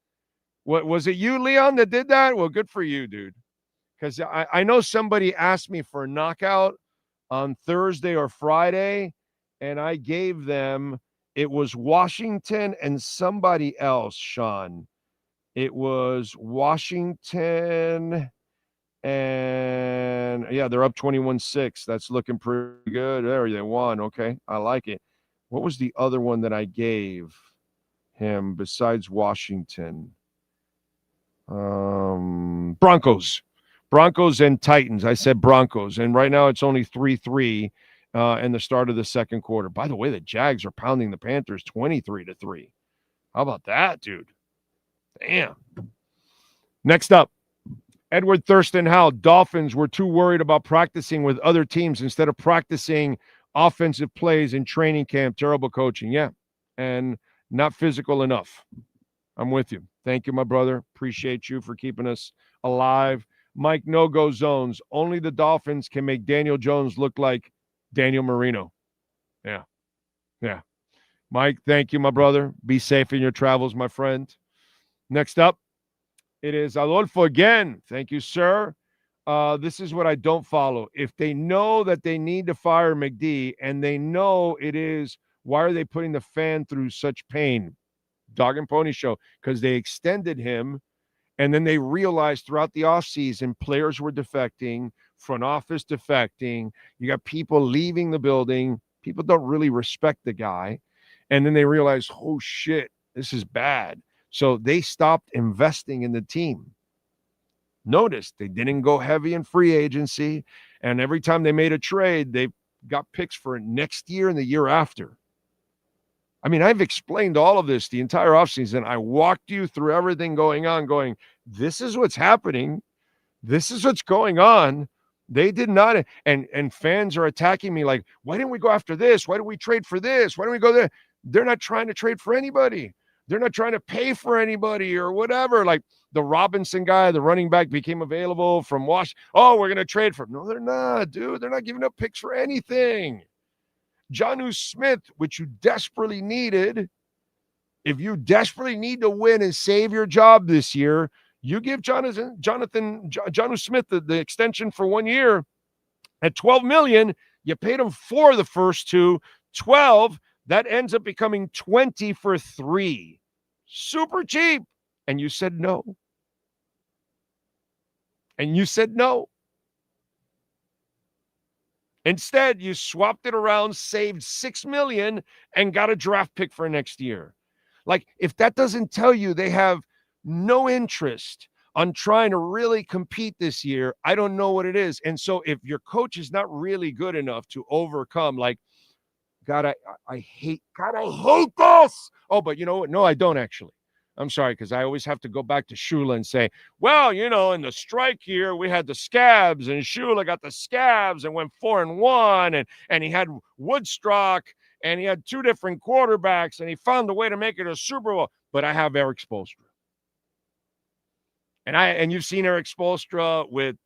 what was it you, Leon, that did that? Well, good for you, dude. Because I know somebody asked me for a knockout on Thursday or Friday, and I gave them, it was Washington and somebody else, Sean. It was Washington, and yeah, they're up 21-6. That's looking pretty good. There, they won. Okay, I like it. What was the other one that I gave him besides Washington? Broncos and Titans. I said Broncos, and right now it's only 3-3 in the start of the second quarter. By the way, the Jags are pounding the Panthers 23-3. How about that, dude? Damn. Next up, Edward Thurston Howe. Dolphins were too worried about practicing with other teams instead of practicing offensive plays in training camp. Terrible coaching. Yeah. And not physical enough. I'm with you. Thank you, my brother. Appreciate you for keeping us alive. Mike, no-go zones. Only the Dolphins can make Daniel Jones look like Daniel Marino. Yeah. Mike, thank you, my brother. Be safe in your travels, my friend. Next up, it is Adolfo again. Thank you, sir. This is what I don't follow. If they know that they need to fire McD and they know it is, why are they putting the fan through such pain? Dog and Pony Show, because they extended him, and then they realized throughout the offseason players were defecting, front office defecting. You got people leaving the building. People don't really respect the guy. And then they realized, oh, shit, this is bad. So they stopped investing in the team. Notice they didn't go heavy in free agency. And every time they made a trade, they got picks for next year and the year after. I mean, I've explained all of this the entire offseason. I walked you through everything going on, going, this is what's happening. This is what's going on. They did not, and fans are attacking me like, why didn't we go after this? Why did we trade for this? Why don't we go there? They're not trying to trade for anybody. They're not trying to pay for anybody or whatever. Like the Robinson guy, the running back, became available from Washington. Oh, we're going to trade for him. No, they're not, dude. They're not giving up picks for anything. Jonnu Smith, which you desperately needed, if you desperately need to win and save your job this year, you give Jonnu Smith the extension for 1 year at $12 million. You paid him for the first two, 12. That ends up becoming 20 for 3. Super cheap. And you said no. And you said no. Instead, you swapped it around, saved $6 million, and got a draft pick for next year. Like, if that doesn't tell you they have no interest on trying to really compete this year, I don't know what it is. And so if your coach is not really good enough to overcome, like, God, I hate this. Oh, but you know what? No, I don't actually. I'm sorry, because I always have to go back to Shula and say, well, you know, in the strike here, we had the scabs, and Shula got the scabs and went 4-1, and he had Woodstock, and he had 2 different quarterbacks, and he found a way to make it a Super Bowl. But I have Eric Spoelstra. And you've seen Eric Spoelstra with,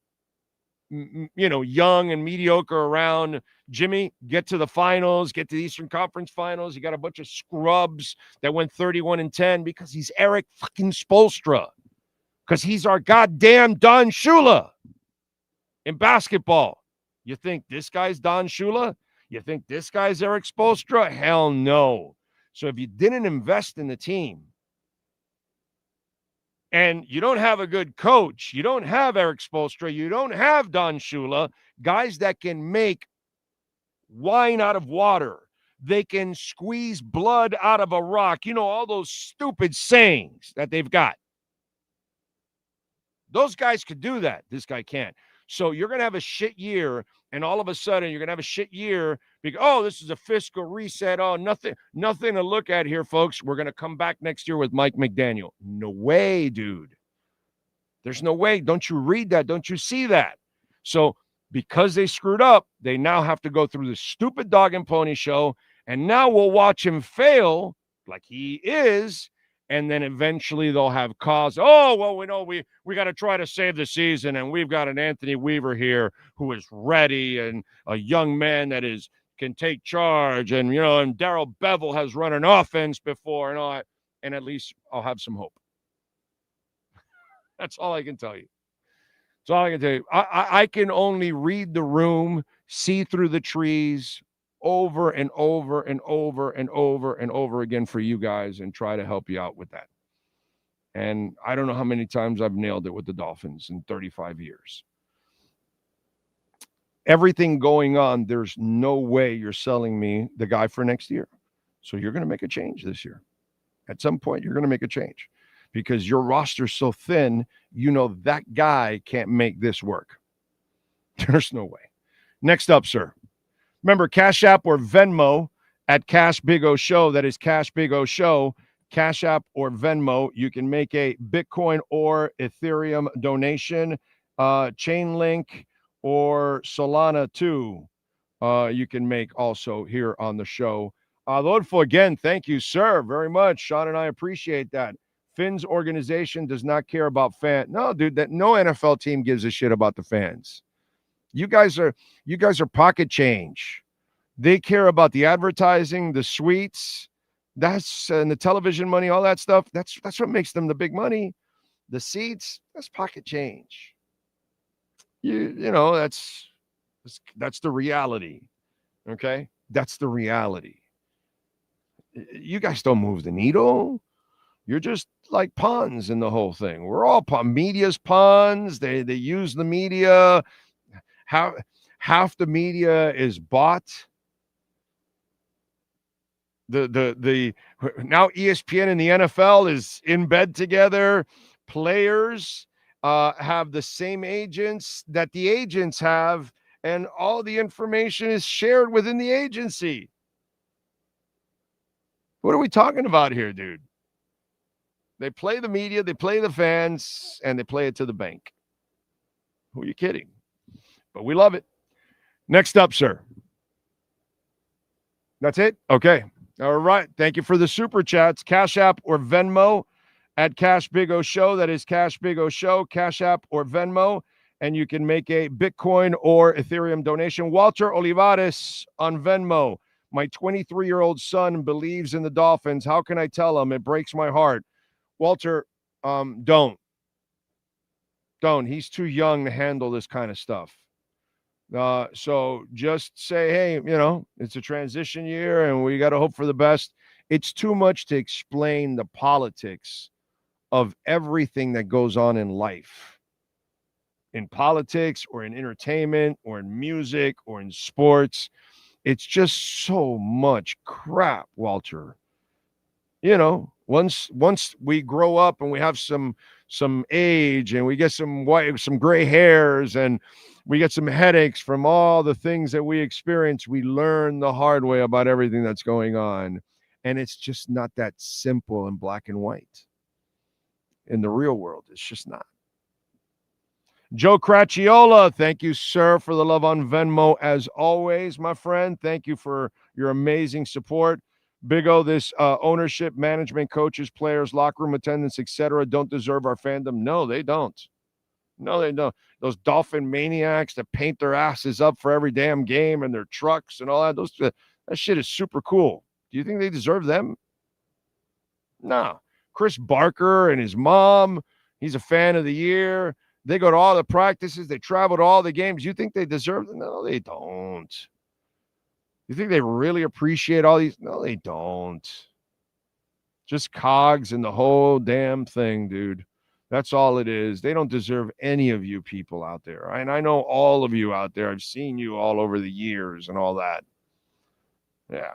you know, young and mediocre around. Jimmy, get to the finals, get to the Eastern Conference Finals. You got a bunch of scrubs that went 31-10 because he's Eric fucking Spoelstra. Because he's our goddamn Don Shula in basketball. You think this guy's Don Shula? You think this guy's Eric Spoelstra? Hell no. So if you didn't invest in the team, and you don't have a good coach, you don't have Eric Spoelstra, you don't have Don Shula, guys that can make wine out of water, they can squeeze blood out of a rock, you know, all those stupid sayings that they've got. Those guys could do that. This guy can't. So you're going to have a shit year, and all of a sudden you're going to have a shit year because, oh, this is a fiscal reset. Oh, nothing to look at here, folks. We're going to come back next year with Mike McDaniel. No way, dude. There's no way. Don't you read that? Don't you see that? So because they screwed up, they now have to go through the stupid dog and pony show, and now we'll watch him fail like he is, and then eventually they'll have cause. Oh, well, we know we got to try to save the season, and we've got an Anthony Weaver here who is ready and a young man that can take charge, and, you know, and Darrell Bevel has run an offense before and all that, and at least I'll have some hope. That's all I can tell you. That's all I can tell you. I can only read the room, see through the trees over and over and over and over and over again for you guys and try to help you out with that. And I don't know how many times I've nailed it with the Dolphins in 35 years. Everything going on, there's no way you're selling me the guy for next year. So you're going to make a change this year. At some point, you're going to make a change. Because your roster's so thin, you know that guy can't make this work. There's no way. Next up, sir. Remember, Cash App or Venmo at Cash Big O Show. That is Cash Big O Show. Cash App or Venmo. You can make a Bitcoin or Ethereum donation. Chainlink or Solana too. You can make also here on the show. Lordful, again, thank you, sir, very much. Sean and I appreciate that. Finn's organization does not care about fans. No, dude, that no NFL team gives a shit about the fans. You guys are pocket change. They care about the advertising, the suites, and the television money, all that stuff. That's what makes them the big money. The seats, that's pocket change. You know, that's the reality. Okay? That's the reality. You guys don't move the needle. You're just like pawns in the whole thing. We're all media's pawns. They use the media. Half the media is bought. The now ESPN and the NFL is in bed together. Players have the same agents that the agents have, and all the information is shared within the agency. What are we talking about here, dude? They play the media, they play the fans, and they play it to the bank. Who are you kidding? But we love it. Next up, sir. That's it? Okay. All right. Thank you for the super chats. Cash App or Venmo at Cash Big O Show. That is Cash Big O Show, Cash App or Venmo. And you can make a Bitcoin or Ethereum donation. Walter Olivares on Venmo. My 23-year-old son believes in the Dolphins. How can I tell him? It breaks my heart. Walter, don't. He's too young to handle this kind of stuff. So just say, hey, it's a transition year and we got to hope for the best. It's too much to explain the politics of everything that goes on in life. In politics or in entertainment or in music or in sports. It's just so much crap, Walter. Once we grow up and we have some age and we get some gray hairs and we get some headaches from all the things that we experience, we learn the hard way about everything that's going on. And it's just not that simple and black and white. In the real world, it's just not. Joe Cracciola, thank you, sir, for the love on Venmo as always, my friend. Thank you for your amazing support. Big O, this ownership, management, coaches, players, locker room attendants, etc., don't deserve our fandom. No, they don't. No, they don't. Those Dolphin maniacs that paint their asses up for every damn game and their trucks and all that, that shit is super cool. Do you think they deserve them? No. Chris Barker and his mom, he's a fan of the year. They go to all the practices. They travel to all the games. You think they deserve them? No, they don't. You think they really appreciate all these? No, they don't. Just cogs in the whole damn thing, dude. That's all it is. They don't deserve any of you people out there. And I know all of you out there. I've seen you all over the years and all that. Yeah.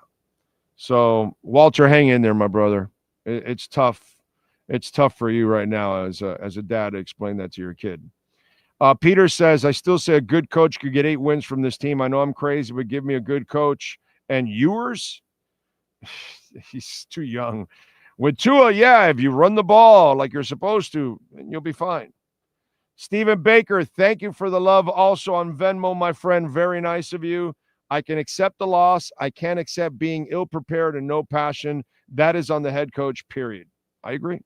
So, Walter, hang in there, my brother. It's tough. It's tough for you right now as a dad to explain that to your kid. Peter says, I still say a good coach could get 8 wins from this team. I know I'm crazy, but give me a good coach. And yours? He's too young. With Tua, yeah, if you run the ball like you're supposed to, then you'll be fine. Stephen Baker, thank you for the love also on Venmo, my friend. Very nice of you. I can accept the loss. I can't accept being ill-prepared and no passion. That is on the head coach, period. I agree.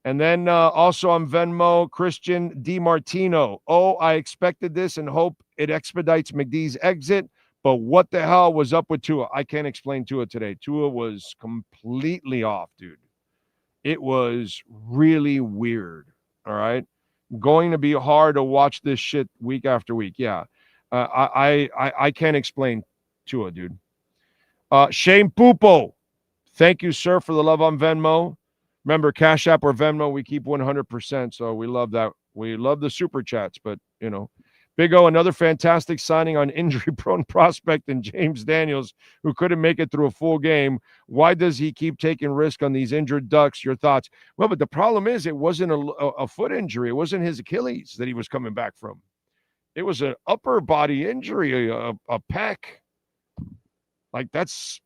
And then also on Venmo, Christian DiMartino. Oh, I expected this and hope it expedites McD's exit. But what the hell was up with Tua? I can't explain Tua today. Tua was completely off, dude. It was really weird. All right. Going to be hard to watch this shit week after week. Yeah. I can't explain Tua, dude. Shane Pupo. Thank you, sir, for the love on Venmo. Remember, Cash App or Venmo, we keep 100%, so we love that. We love the super chats, but, Big O, another fantastic signing on injury-prone prospect in James Daniels, who couldn't make it through a full game. Why does he keep taking risk on these injured Ducks? Your thoughts? Well, but the problem is it wasn't a foot injury. It wasn't his Achilles that he was coming back from. It was an upper body injury, a pec. Like, that's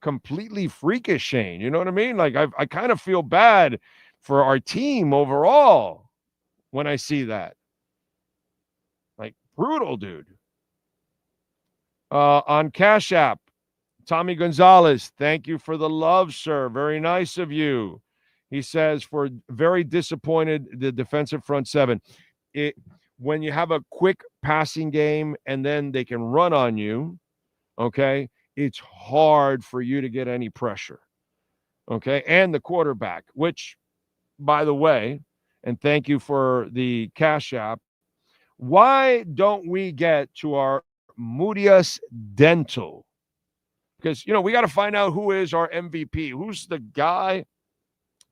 completely freakish, Shane. You know what I mean? Like, I kind of feel bad for our team overall when I see that. Like, brutal, dude. On Cash App, Tommy Gonzalez, thank you for the love, sir. Very nice of you. He says, for very disappointed, the defensive front seven. When you have a quick passing game and then they can run on you, okay, it's hard for you to get any pressure, okay? And the quarterback, which, by the way, and thank you for the Cash App, why don't we get to our Moody's Dental? Because, we got to find out who is our MVP. Who's the guy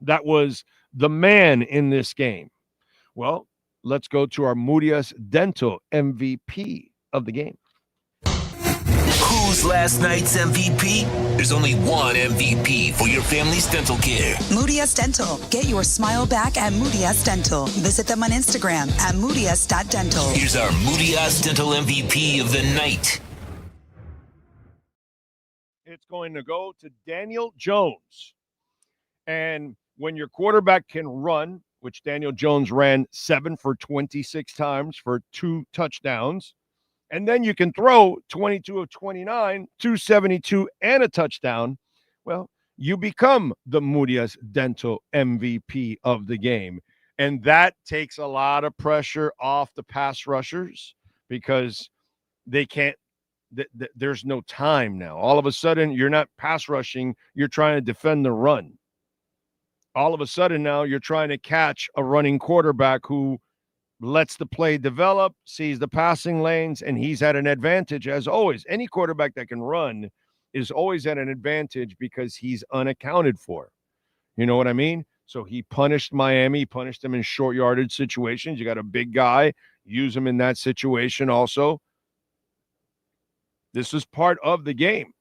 that was the man in this game? Well, let's go to our Moody's Dental MVP of the game. Who's last night's MVP? There's only one MVP for your family's dental care. Moody S Dental. Get your smile back at Moody S Dental. Visit them on Instagram at moodys.dental. Here's our Moody S Dental MVP of the night. It's going to go to Daniel Jones. And when your quarterback can run, which Daniel Jones ran 7 for 26 times for 2 touchdowns, and then you can throw 22 of 29, 272, and a touchdown, well, you become the Moody S Dental MVP of the game. And that takes a lot of pressure off the pass rushers because they can't, there's no time now. All of a sudden, you're not pass rushing, you're trying to defend the run. All of a sudden now, you're trying to catch a running quarterback who lets the play develop, sees the passing lanes, and he's at an advantage as always. Any quarterback that can run is always at an advantage because he's unaccounted for. You know what I mean? So he punished Miami, he punished them in short yardage situations. You got a big guy, use him in that situation also. This is part of the game.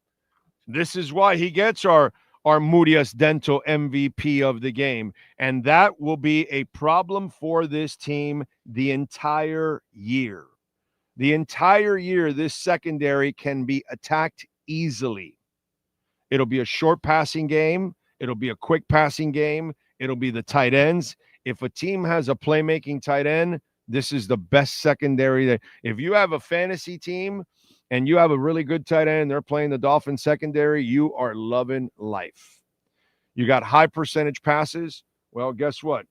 This is why he gets our Moody S Dental MVP of the game. And that will be a problem for this team the entire year. The entire year, this secondary can be attacked easily. It'll be a short passing game. It'll be a quick passing game. It'll be the tight ends. If a team has a playmaking tight end, this is the best secondary. If you have a fantasy team and you have a really good tight end, they're playing the Dolphins secondary, you are loving life. You got high percentage passes. Well, guess what?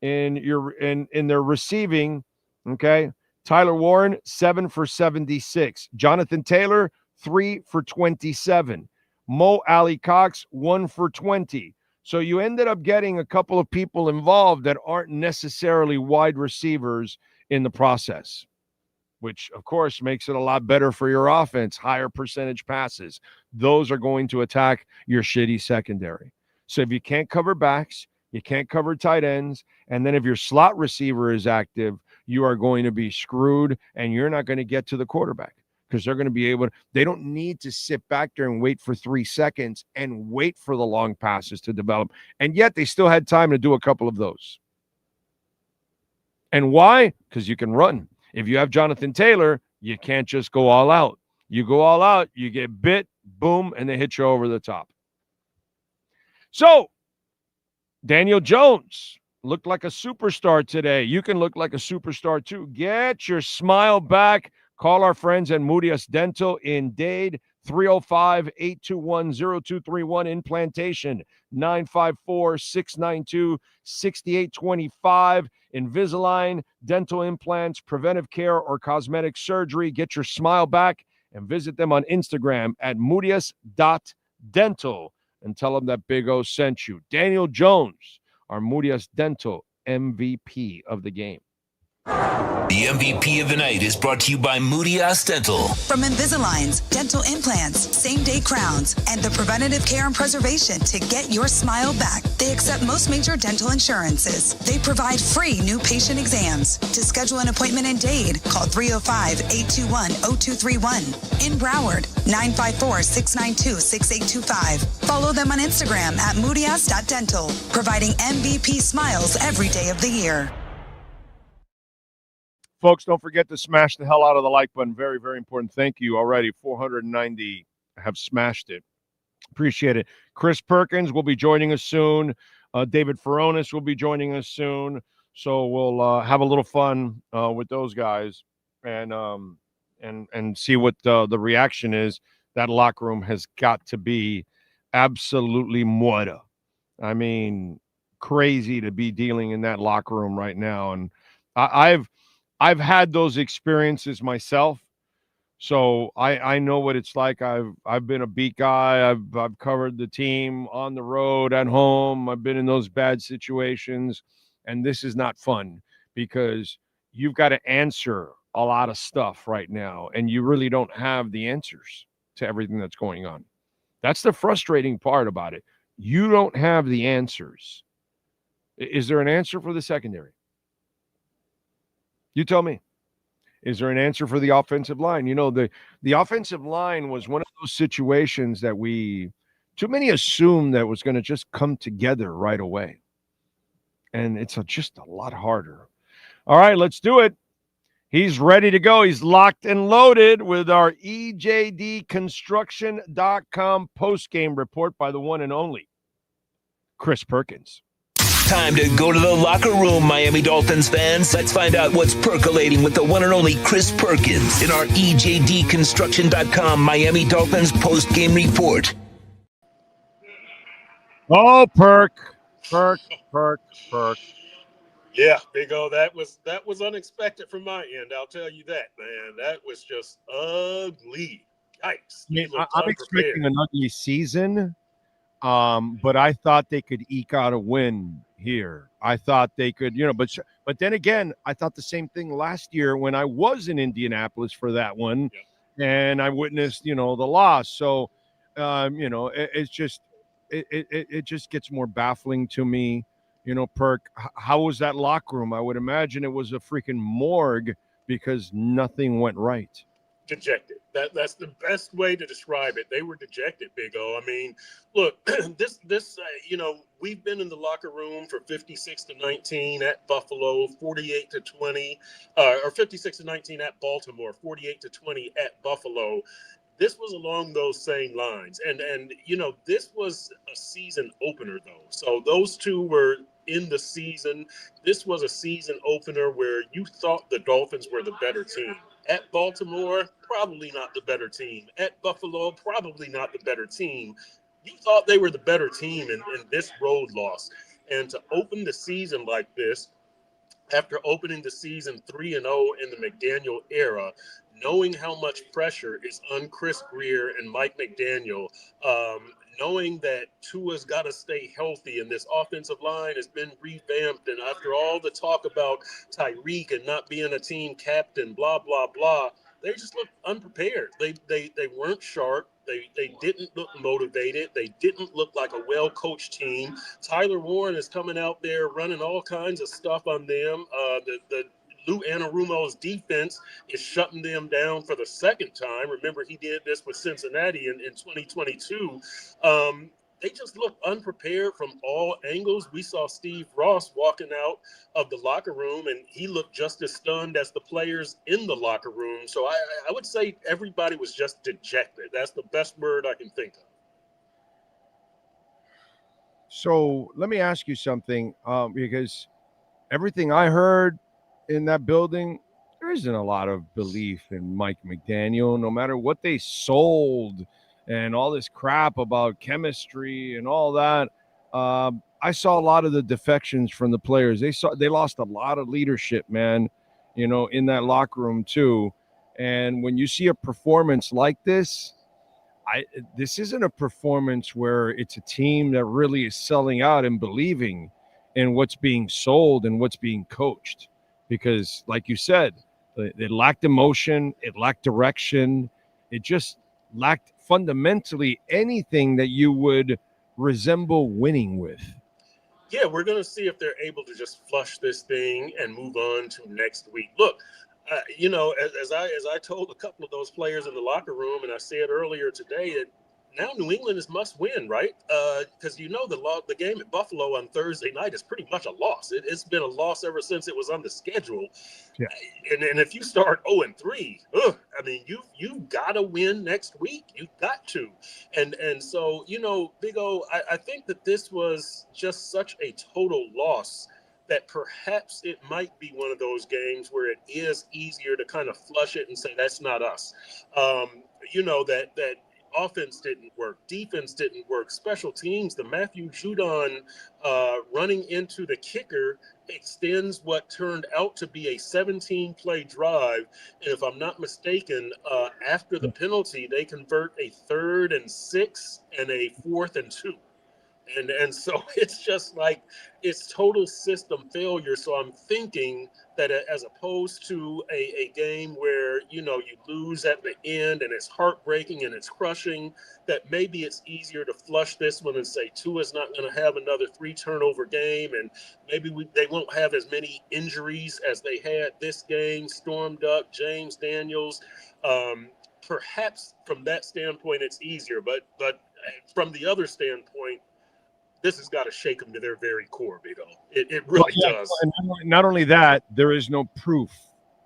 In their receiving, okay, Tyler Warren, 7 for 76. Jonathan Taylor, 3 for 27. Mo Ali Cox, 1 for 20. So you ended up getting a couple of people involved that aren't necessarily wide receivers in the process, which, of course, makes it a lot better for your offense. Higher percentage passes. Those are going to attack your shitty secondary. So if you can't cover backs, you can't cover tight ends, and then if your slot receiver is active, you are going to be screwed, and you're not going to get to the quarterback because they're going to be able to – they don't need to sit back there and wait for 3 seconds and wait for the long passes to develop. And yet they still had time to do a couple of those. And why? Because you can run. If you have Jonathan Taylor, you can't just go all out. You go all out, you get bit, boom, and they hit you over the top. So, Daniel Jones looked like a superstar today. You can look like a superstar too. Get your smile back. Call our friends at Moody S Dental in Dade, 305-821-0231 in Plantation, 954-692-6825. Invisalign, dental implants, preventive care, or cosmetic surgery. Get your smile back and visit them on Instagram at moodys.dental and tell them that Big O sent you. Daniel Jones, our Moody S Dental MVP of the game. The MVP of the night is brought to you by Moody S Dental. From Invisaligns, dental implants, same-day crowns, and the preventative care and preservation to get your smile back. They accept most major dental insurances. They provide free new patient exams. To schedule an appointment in Dade, call 305-821-0231. In Broward, 954-692-6825. Follow them on Instagram at moodys.dental, providing MVP smiles every day of the year. Folks, don't forget to smash the hell out of the like button. Very, very important. Thank you already. 490 have smashed it. Appreciate it. Chris Perkins will be joining us soon. David Furonis will be joining us soon. So we'll have a little fun with those guys and see what the reaction is. That locker room has got to be absolutely muerta. I mean, crazy to be dealing in that locker room right now. And I've had those experiences myself, so I know what it's like. I've been a beat guy. I've covered the team on the road, at home. I've been in those bad situations, and this is not fun because you've got to answer a lot of stuff right now, and you really don't have the answers to everything that's going on. That's the frustrating part about it. You don't have the answers. Is there an answer for the secondary? You tell me. Is there an answer for the offensive line? The offensive line was one of those situations that too many assumed that was going to just come together right away. And it's just a lot harder. All right, let's do it. He's ready to go. He's locked and loaded with our EJDconstruction.com postgame report by the one and only Chris Perkins. Time to go to the locker room, Miami Dolphins fans. Let's find out what's percolating with the one and only Chris Perkins in our EJDconstruction.com Miami Dolphins postgame report. Oh, Perk. Yeah, Big O, that was unexpected from my end. I'll tell you that, man. That was just ugly. Yikes. I'm expecting an ugly season, but I thought they could eke out a win here. I thought they could, but then again, I thought the same thing last year when I was in Indianapolis for that one, and I witnessed, the loss. So, it just gets more baffling to me. Perk, how was that locker room? I would imagine it was a freaking morgue because nothing went right. Dejected. That's the best way to describe it. They were dejected, Big O. I mean, look, we've been in the locker room for 56-19 at Buffalo, 48-20, or 56-19 at Baltimore, 48-20 at Buffalo. This was along those same lines. And this was a season opener, though. So those two were in the season. This was a season opener where you thought the Dolphins were the better team. At Baltimore, probably not the better team. At Buffalo, probably not the better team. You thought they were the better team in this road loss. And to open the season like this, after opening the season 3-0 in the McDaniel era, knowing how much pressure is on Chris Greer and Mike McDaniel, knowing that Tua's got to stay healthy and this offensive line has been revamped, and after all the talk about Tyreek and not being a team captain, blah, blah, blah, they just looked unprepared. They weren't sharp. They didn't look motivated. They didn't look like a well-coached team. Tyler Warren is coming out there running all kinds of stuff on them. The Lou Anarumo's defense is shutting them down for the second time. Remember, he did this with Cincinnati in 2022. They just look unprepared from all angles. We saw Steve Ross walking out of the locker room, and he looked just as stunned as the players in the locker room. So I would say everybody was just dejected. That's the best word I can think of. So let me ask you something, because everything I heard in that building, there isn't a lot of belief in Mike McDaniel, no matter what they sold and all this crap about chemistry and all that. I saw a lot of the defections from the players. They lost a lot of leadership, man, in that locker room too. And when you see a performance like this, this isn't a performance where it's a team that really is selling out and believing in what's being sold and what's being coached. Because, like you said, it lacked emotion, it lacked direction, it just lacked fundamentally anything that you would resemble winning with. Yeah, we're going to see if they're able to just flush this thing and move on to next week. Look, as I told a couple of those players in the locker room, and I said earlier today, that now New England is must win, right? Because the game at Buffalo on Thursday night is pretty much a loss. It's been a loss ever since it was on the schedule. Yeah. And if you start 0-3, you've got to win next week. You've got to. And so, Big O, I think that this was just such a total loss that perhaps it might be one of those games where it is easier to kind of flush it and say, that's not us. That offense didn't work, defense didn't work, special teams, the Matthew Judon running into the kicker extends what turned out to be a 17-play drive. And if I'm not mistaken, after the penalty, they convert a 3rd and 6 and a 4th and 2. And so it's just like it's total system failure. So I'm thinking that as opposed to a game where, you lose at the end and it's heartbreaking and it's crushing, that maybe it's easier to flush this one and say Tua's not going to have another 3-turnover game, and maybe they won't have as many injuries as they had this game. Storm Duck, James Daniels. Perhaps from that standpoint, it's easier. But from the other standpoint, this has got to shake them to their very core, Big O. It really does. And not only that, there is no proof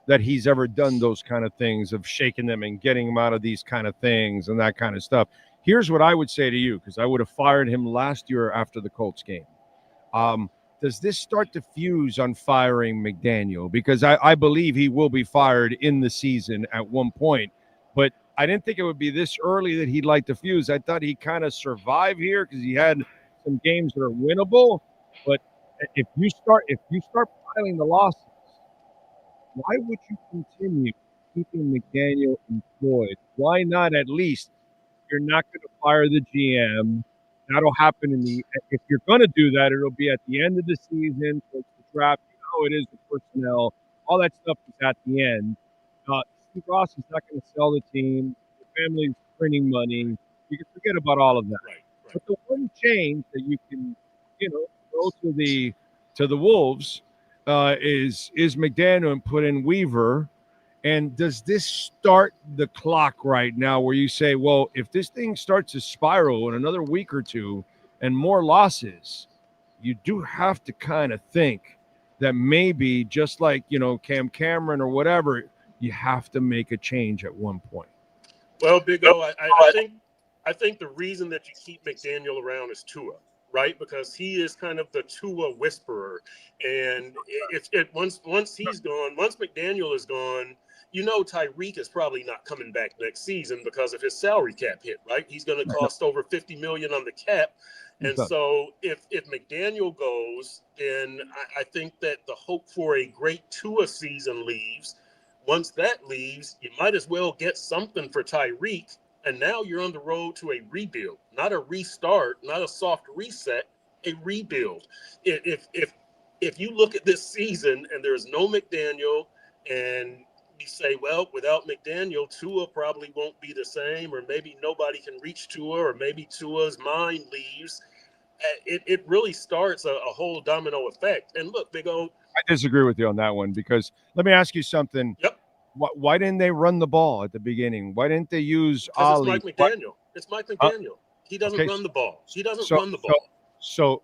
that he's ever done those kind of things of shaking them and getting them out of these kind of things and that kind of stuff. Here's what I would say to you, because I would have fired him last year after the Colts game. Does this start to fuse on firing McDaniel? Because I believe he will be fired in the season at one point. But I didn't think it would be this early that he'd like to fuse. I thought he'd kind of survive here because he had some games that are winnable. But if you start piling the losses, why would you continue keeping McDaniel employed? Why not at least? You're not going to fire the GM. That'll happen if you're going to do that, it'll be at the end of the season. So it's the draft. It is the personnel. All that stuff is at the end. Steve Ross is not going to sell the team. The family's printing money. You can forget about all of that. Right. But the one change that you can, go to the Wolves is McDaniel and put in Weaver. And does this start the clock right now where you say, well, if this thing starts to spiral in another week or two and more losses, you do have to kind of think that maybe just like, Cam Cameron or whatever, you have to make a change at one point. Well, Big O, I think the reason that you keep McDaniel around is Tua, right? Because he is kind of the Tua whisperer. And once he's gone, once McDaniel is gone, Tyreek is probably not coming back next season because of his salary cap hit, right? He's going to cost over $50 million on the cap. And so if McDaniel goes, then I think that the hope for a great Tua season leaves. Once that leaves, you might as well get something for Tyreek. And now you're on the road to a rebuild, not a restart, not a soft reset, a rebuild. If you look at this season and there's no McDaniel and you say, well, without McDaniel, Tua probably won't be the same, or maybe nobody can reach Tua, or maybe Tua's mind leaves. It really starts a whole domino effect. And look, Big O. I disagree with you on that one because let me ask you something. Yep. Why didn't they run the ball at the beginning? Why didn't they use Ali? It's Mike McDaniel. It's Mike McDaniel. He doesn't run the ball. He doesn't run the ball.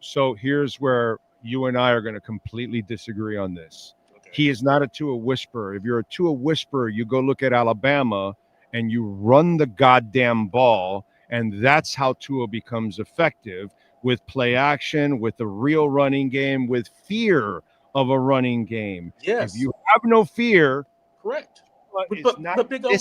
So here's where you and I are going to completely disagree on this. Okay. He is not a Tua whisperer. If you're a Tua whisperer, you go look at Alabama and you run the goddamn ball, and that's how Tua becomes effective with play action, with a real running game, with fear of a running game. Yes. If you have no fear, correct. But Big O,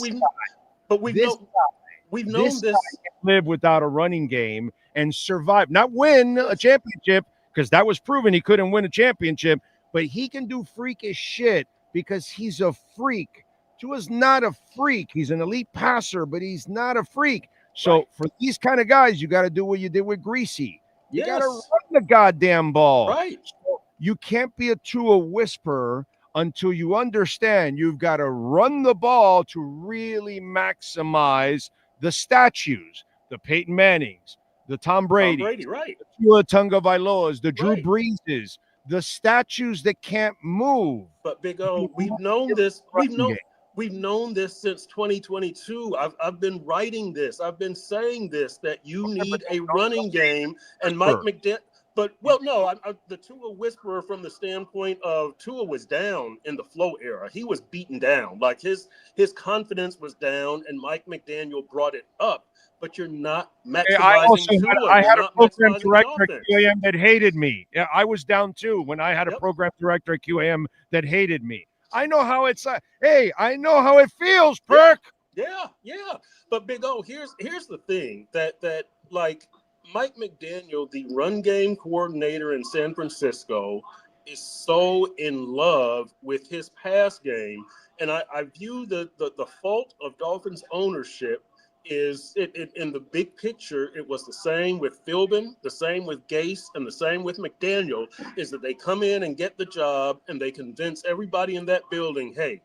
we've known this. Live without a running game and survive, not win a championship, because that was proven he couldn't win a championship, but he can do freakish shit because he's a freak. Tua's not a freak. He's an elite passer, but he's not a freak. So for these kind of guys, you got to do what you did with Greasy. You got to run the goddamn ball. Right. So you can't be a Tua whisperer until you understand you've got to run the ball to really maximize the statues, the Peyton Mannings, the Tom Brady, right. the Tua Tagovailoas, the Drew Breeses, the statues that can't move. But Big O, we've known this. We've known this since 2022. I've been writing this. I've been saying this, that you need a running game. And Mike McDaniel. But, the Tua whisperer from the standpoint of Tua was down in the flow era. He was beaten down. Like his confidence was down, and Mike McDaniel brought it up. But you're not maximizing Tua. I had a program director at QAM that hated me. Yeah, I was down too when I had a program director at QAM that hated me. I know how it's I know how it feels, Perk. Yeah. But Big O, here's the thing that like Mike McDaniel, the run game coordinator in San Francisco, is so in love with his pass game. And I view the fault of Dolphins ownership is in the big picture, it was the same with Philbin, the same with Gase, and the same with McDaniel, is that they come in and get the job and they convince everybody in that building, hey,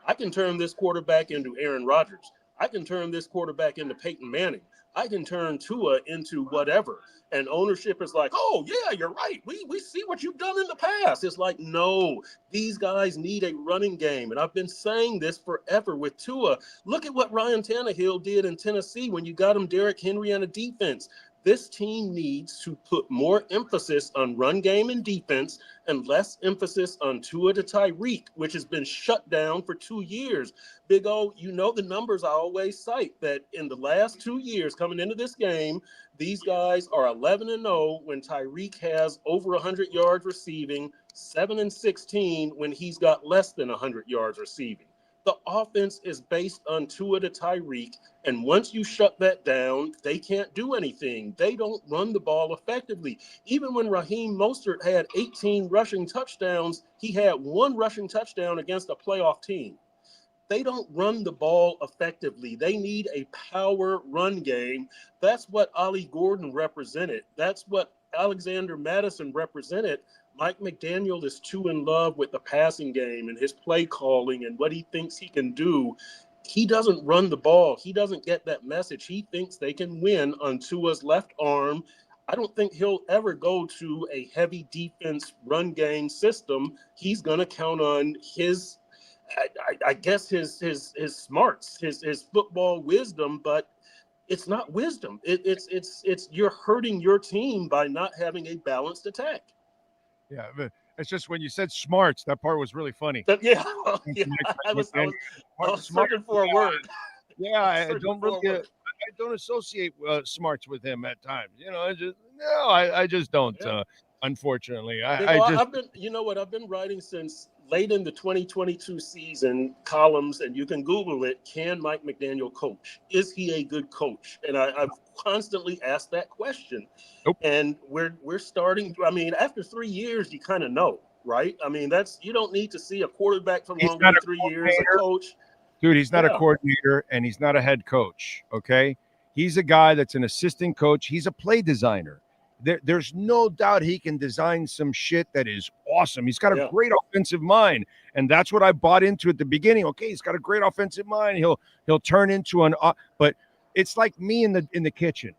I can turn this quarterback into Aaron Rodgers. I can turn this quarterback into Peyton Manning. I can turn Tua into whatever. And ownership is like, oh, yeah, you're right. We see what you've done in the past. It's like, no, these guys need a running game. And I've been saying this forever with Tua. Look at what Ryan Tannehill did in Tennessee when you got him Derrick Henry and a defense. This team needs to put more emphasis on run game and defense and less emphasis on Tua to Tyreek, which has been shut down for 2 years. Big O, you know the numbers I always cite, that in the last 2 years coming into this game, these guys are 11-0 when Tyreek has over 100 yards receiving, 7-16 when he's got less than 100 yards receiving. The offense is based on Tua to Tyreek, and once you shut that down, they can't do anything. They don't run the ball effectively. Even when Raheem Mostert had 18 rushing touchdowns, he had 1 rushing touchdown against a playoff team. They don't run the ball effectively. They need a power run game. That's what Ollie Gordon represented. That's what Alexander Madison represented. Mike McDaniel is too in love with the passing game and his play calling and what he thinks he can do. He doesn't run the ball. He doesn't get that message. He thinks they can win on Tua's left arm. I don't think he'll ever go to a heavy defense run game system. He's going to count on his, I guess, his smarts, his football wisdom, but it's not wisdom. It's you're hurting your team by not having a balanced attack. Yeah, but it's just when you said smarts, that part was really funny. I was searching for a word. Yeah, I don't associate smarts with him at times. You know, I just don't. Yeah. Unfortunately, I've been writing since late in the 2022 season columns, and you can Google it. Can Mike McDaniel coach? Is he a good coach? And I've constantly asked that question. Nope. And we're starting. I mean, after 3 years, you kind of know, right? I mean, you don't need to see a quarterback for longer than 3 years. A coach, dude. He's not a coordinator, and he's not a head coach. Okay, he's a guy that's an assistant coach. He's a play designer. There's no doubt he can design some shit that is awesome. He's got a great offensive mind, and that's what I bought into at the beginning. Okay, he's got a great offensive mind. He'll turn into but it's like me in the kitchen.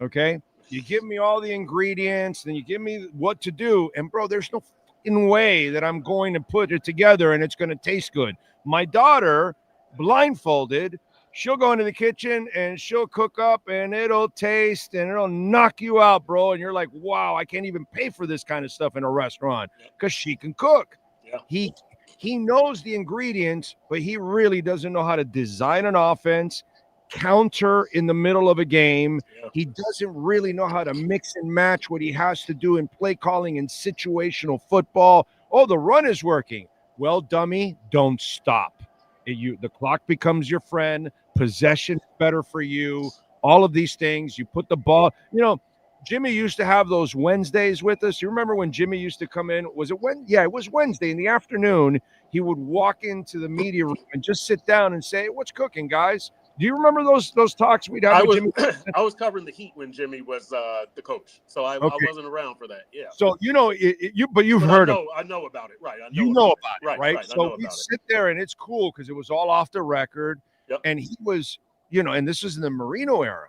Okay, you give me all the ingredients, then you give me what to do, and bro, there's no fucking way that I'm going to put it together and it's going to taste good. My daughter, blindfolded, she'll go into the kitchen and she'll cook up and it'll taste and it'll knock you out, bro. And you're like, wow, I can't even pay for this kind of stuff in a restaurant because she can cook. Yeah. He knows the ingredients, but he really doesn't know how to design an offense, counter in the middle of a game. Yeah. He doesn't really know how to mix and match what he has to do in play calling and situational football. Oh, the run is working. Well, dummy, don't stop. The clock becomes your friend. Possession better for you. All of these things. You put the ball. You know, Jimmy used to have those Wednesdays with us. You remember when Jimmy used to come in? Was it when? Yeah, it was Wednesday in the afternoon. He would walk into the media room and just sit down and say, "What's cooking, guys?" Do you remember those talks we'd have with Jimmy? I was covering the Heat when Jimmy was the coach, so I wasn't around for that. Yeah. So you've heard of it. I know about it, right? You know about it, right? So we sit there and it's cool because it was all off the record. Yep. And he was, and this was in the Marino era.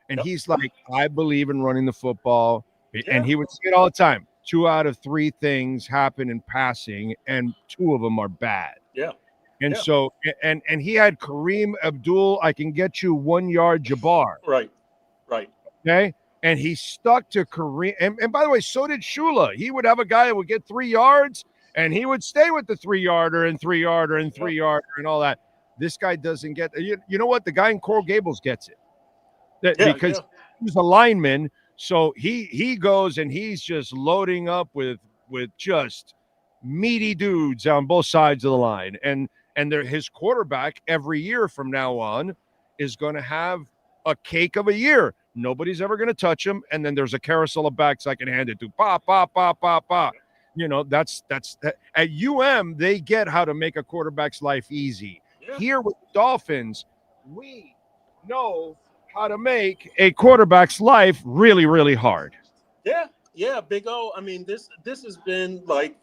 And he's like, I believe in running the football. Yeah. And he would say it all the time. 2 out of 3 things happen in passing, and 2 of them are bad. Yeah. And so, and he had Kareem Abdul, I can get you 1 yard Jabbar. Right. Okay. And he stuck to Kareem. And by the way, so did Shula. He would have a guy that would get 3 yards, and he would stay with the 3-yarder and 3-yarder and 3-yarder and all that. This guy doesn't get you know what? The guy in Coral Gables gets it. Because he's a lineman. So he goes and he's just loading up with just meaty dudes on both sides of the line. And his quarterback every year from now on is going to have a cake of a year. Nobody's ever going to touch him. And then there's a carousel of backs I can hand it to. Pa, pa, pa, pa, pa. That's at UM, they get how to make a quarterback's life easy. Yeah. Here with the Dolphins, we know how to make a quarterback's life really, really hard. Yeah, Big O. I mean, this has been like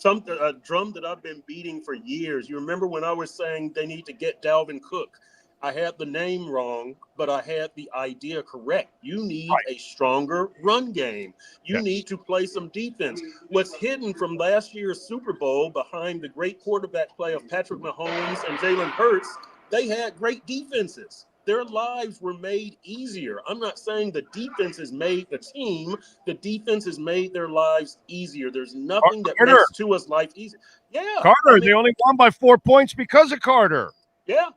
a drum that I've been beating for years. You remember when I was saying they need to get Dalvin Cook? I had the name wrong, but I had the idea correct. You need a stronger run game. You need to play some defense. What's hidden from last year's Super Bowl behind the great quarterback play of Patrick Mahomes and Jalen Hurts, they had great defenses. Their lives were made easier. I'm not saying the defense has made the team. The defense has made their lives easier. There's nothing that makes Tua's life easier. Yeah. Carter, they only won by 4 points because of Carter. Yeah.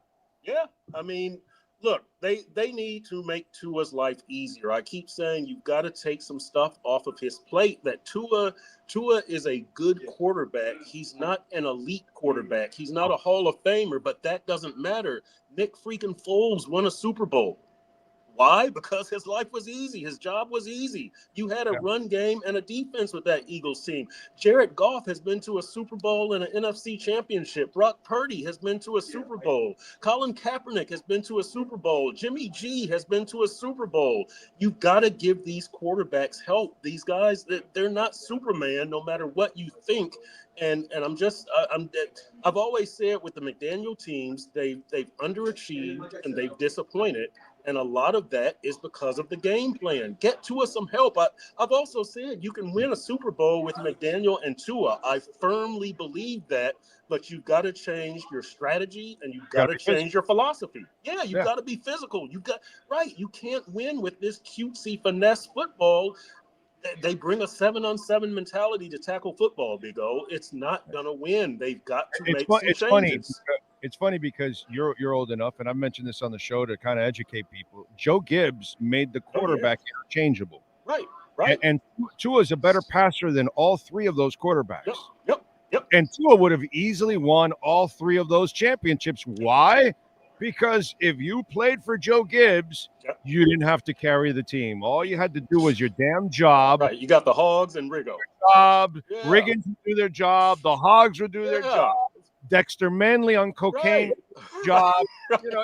I mean, look, they need to make Tua's life easier. I keep saying you've got to take some stuff off of his plate. That Tua is a good quarterback. He's not an elite quarterback. He's not a Hall of Famer, but that doesn't matter. Nick freaking Foles won a Super Bowl. Why? Because his life was easy. His job was easy. You had a run game and a defense with that Eagles team. Jared Goff has been to a Super Bowl and an NFC championship. Brock Purdy has been to a Super Bowl. Colin Kaepernick has been to a Super Bowl. Jimmy G has been to a Super Bowl. You've got to give these quarterbacks help. These guys, they're not Superman, no matter what you think. And I've always said with the McDaniel teams, they've underachieved and they've disappointed. And a lot of that is because of the game plan. Get Tua some help. I've also said you can win a Super Bowl with McDaniel and Tua. I firmly believe that, but you've got to change your strategy and you've got to change your philosophy. Yeah, you've got to be physical. You can't win with this cutesy finesse football. They bring a 7-on-7 mentality to tackle football, Big O. It's not going to win. They've got to make some changes. It's funny because you're old enough, and I've mentioned this on the show to kind of educate people. Joe Gibbs made the quarterback interchangeable. Right. And Tua is a better passer than all three of those quarterbacks. Yep. And Tua would have easily won all three of those championships. Why? Because if you played for Joe Gibbs, you didn't have to carry the team. All you had to do was your damn job. Right. You got the Hogs and Riggo. Riggins would do their job. The Hogs would do their job. Dexter Manley on cocaine job.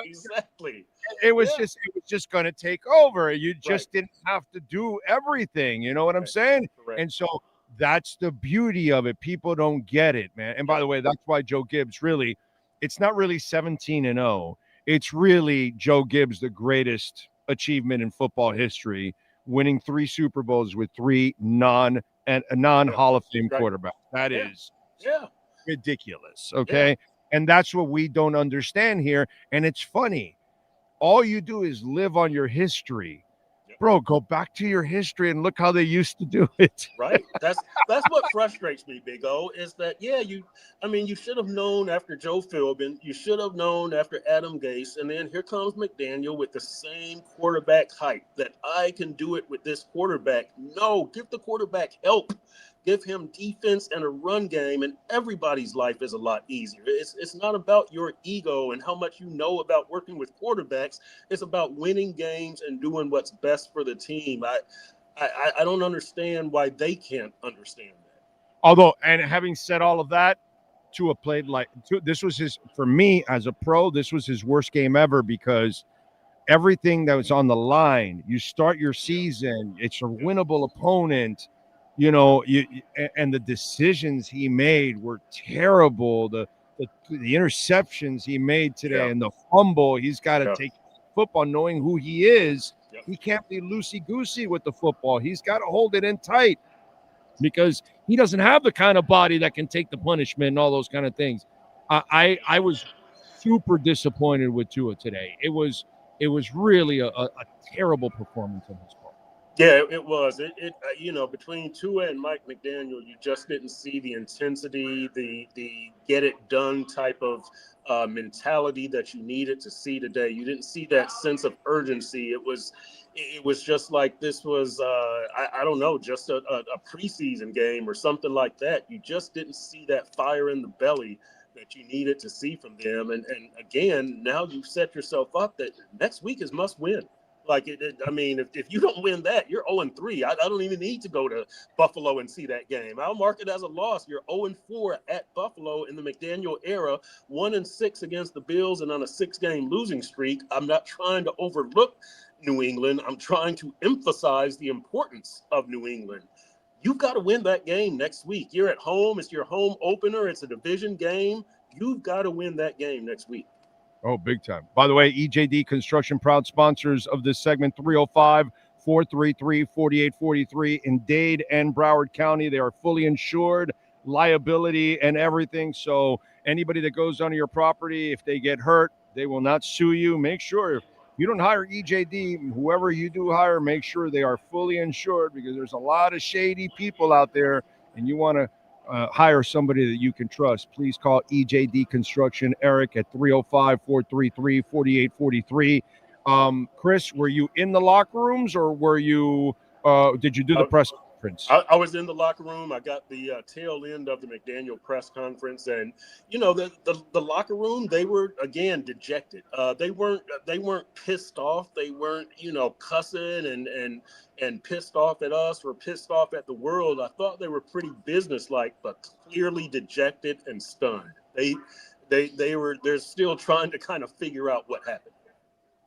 Exactly. It was just going to take over. You just didn't have to do everything. You know what I'm saying? Correct. And so that's the beauty of it. People don't get it, man. And by the way, that's why Joe Gibbs really, it's not really 17-0. It's really Joe Gibbs, the greatest achievement in football history, winning 3 Super Bowls with 3 non-Hall of Fame quarterbacks. That is ridiculous, okay? And that's what we don't understand here. And it's funny. All you do is live on your history. Bro, go back to your history and look how they used to do it. Right. That's what frustrates me, Big O, is that, you should have known after Joe Philbin. You should have known after Adam Gase. And then here comes McDaniel with the same quarterback hype that I can do it with this quarterback. No, give the quarterback help. Give him defense and a run game, and everybody's life is a lot easier. It's not about your ego and how much you know about working with quarterbacks. It's about winning games and doing what's best for the team. I don't understand why they can't understand that. Although, and having said all of that, Tua played this was for me as a pro, this was his worst game ever because everything that was on the line, you start your season, it's a winnable opponent. And the decisions he made were terrible. The interceptions he made today and the fumble, he's got to take football knowing who he is. He can't be loosey-goosey with the football. He's got to hold it in tight because he doesn't have the kind of body that can take the punishment and all those kind of things. I was super disappointed with Tua today. It was really a terrible performance on his part. Yeah, it was. Between Tua and Mike McDaniel, you just didn't see the intensity, the get it done type of mentality that you needed to see today. You didn't see that sense of urgency. It was just like this was, I don't know, just a preseason game or something like that. You just didn't see that fire in the belly that you needed to see from them. And again, now you've set yourself up that next week is must win. Like, I mean, if you don't win that, you're 0-3. I don't even need to go to Buffalo and see that game. I'll mark it as a loss. You're 0-4 at Buffalo in the McDaniel era, 1-6 against the Bills and on a 6-game losing streak. I'm not trying to overlook New England. I'm trying to emphasize the importance of New England. You've got to win that game next week. You're at home. It's your home opener. It's a division game. You've got to win that game next week. Oh, big time. By the way, EJD Construction, proud sponsors of this segment, 305-433-4843 in Dade and Broward County. They are fully insured, liability and everything. So anybody that goes onto your property, if they get hurt, they will not sue you. Make sure if you don't hire EJD, whoever you do hire, make sure they are fully insured, because there's a lot of shady people out there, and you want to hire somebody that you can trust. Please call EJD Construction, Eric, at 305-433-4843. Chris, were you in the locker rooms, or were you did you do the press conference? I was in the locker room. I got the tail end of the McDaniel press conference, and the locker room, they were again dejected. They weren't pissed off. They weren't cussing and pissed off at us or pissed off at the world. I thought they were pretty businesslike, but clearly dejected and stunned. They're still trying to kind of figure out what happened.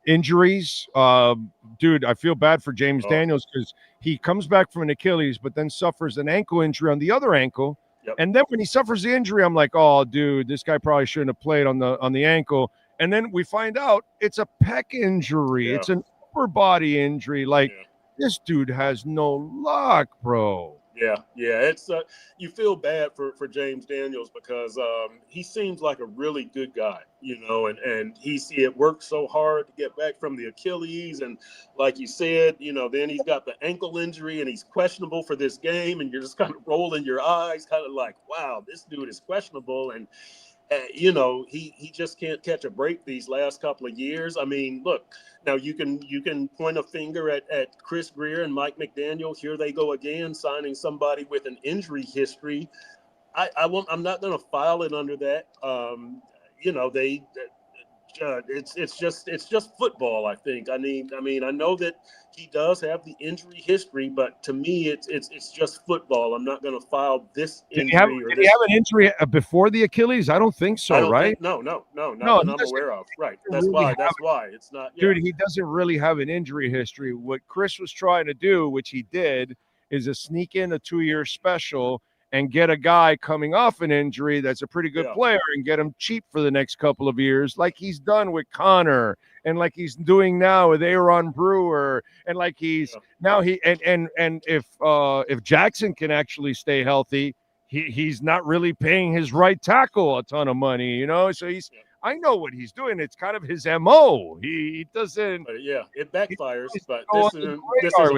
Injuries, dude, I feel bad for James Daniels, because he comes back from an Achilles, but then suffers an ankle injury on the other ankle. Yep. And then when he suffers the injury, I'm like, oh, dude, this guy probably shouldn't have played on the ankle. And then we find out it's a pec injury. Yeah. It's an upper body injury. Like, this dude has no luck, bro. Yeah. It's you feel bad for James Daniels, because he seems like a really good guy, and he worked so hard to get back from the Achilles, and like you said, then he's got the ankle injury and he's questionable for this game, and you're just kind of rolling your eyes, kind of like, wow, this dude is questionable, and he just can't catch a break these last couple of years. I mean, look, now you can point a finger at Chris Greer and Mike McDaniel. Here they go again, signing somebody with an injury history. I'm not going to file it under that. It's just football, I think. I mean, I know that he does have the injury history, but to me, it's just football. I'm not going to file this injury. Did he have an injury before the Achilles? I don't think so, right? No, not that I'm aware of. Right. That's why it's not. Yeah. Dude, he doesn't really have an injury history. What Chris was trying to do, which he did, is a sneak in a 2-year special and get a guy coming off an injury that's a pretty good player and get him cheap for the next couple of years, like he's done with Connor and like he's doing now with Aaron Brewer, and like he's now if Jackson can actually stay healthy, he's not really paying his right tackle a ton of money, so he's I know what he's doing. It's kind of his MO. He doesn't. But it backfires. But this isn't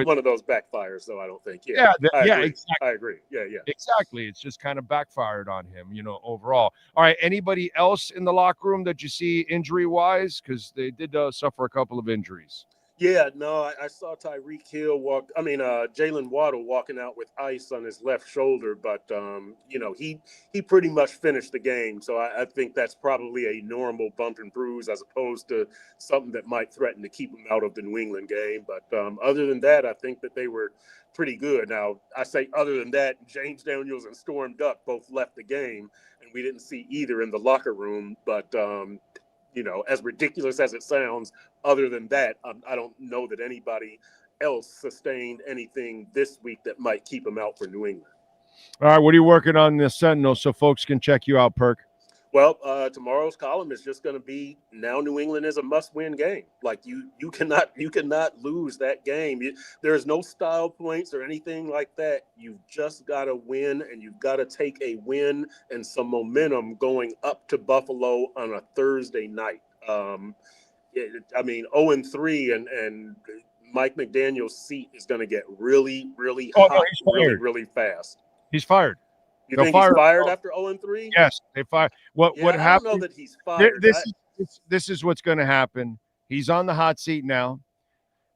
one of those backfires, though. I don't think. Exactly. I agree. Yeah. Exactly. It's just kind of backfired on him, overall. All right. Anybody else in the locker room that you see injury wise? Because they did suffer a couple of injuries. Yeah, no, I saw Tyreek Hill Jalen Waddle walking out with ice on his left shoulder, but he pretty much finished the game. So I think that's probably a normal bump and bruise, as opposed to something that might threaten to keep him out of the New England game. But other than that, I think that they were pretty good. Now, I say other than that, James Daniels and Storm Duck both left the game, and we didn't see either in the locker room. But as ridiculous as it sounds, other than that, I don't know that anybody else sustained anything this week that might keep them out for New England. All right, what are you working on in the Sentinel so folks can check you out, Perk? Well, tomorrow's column is just going to be, now New England is a must-win game. Like you cannot lose that game. There's no style points or anything like that. You've just got to win, and you've got to take a win and some momentum going up to Buffalo on a Thursday night. 0-3 and Mike McDaniel's seat is going to get really, really hot, really fast. He's fired. You think he's fired after 0-3? Yes, they fired. What happened? I don't know that he's fired. This is what's going to happen. He's on the hot seat now.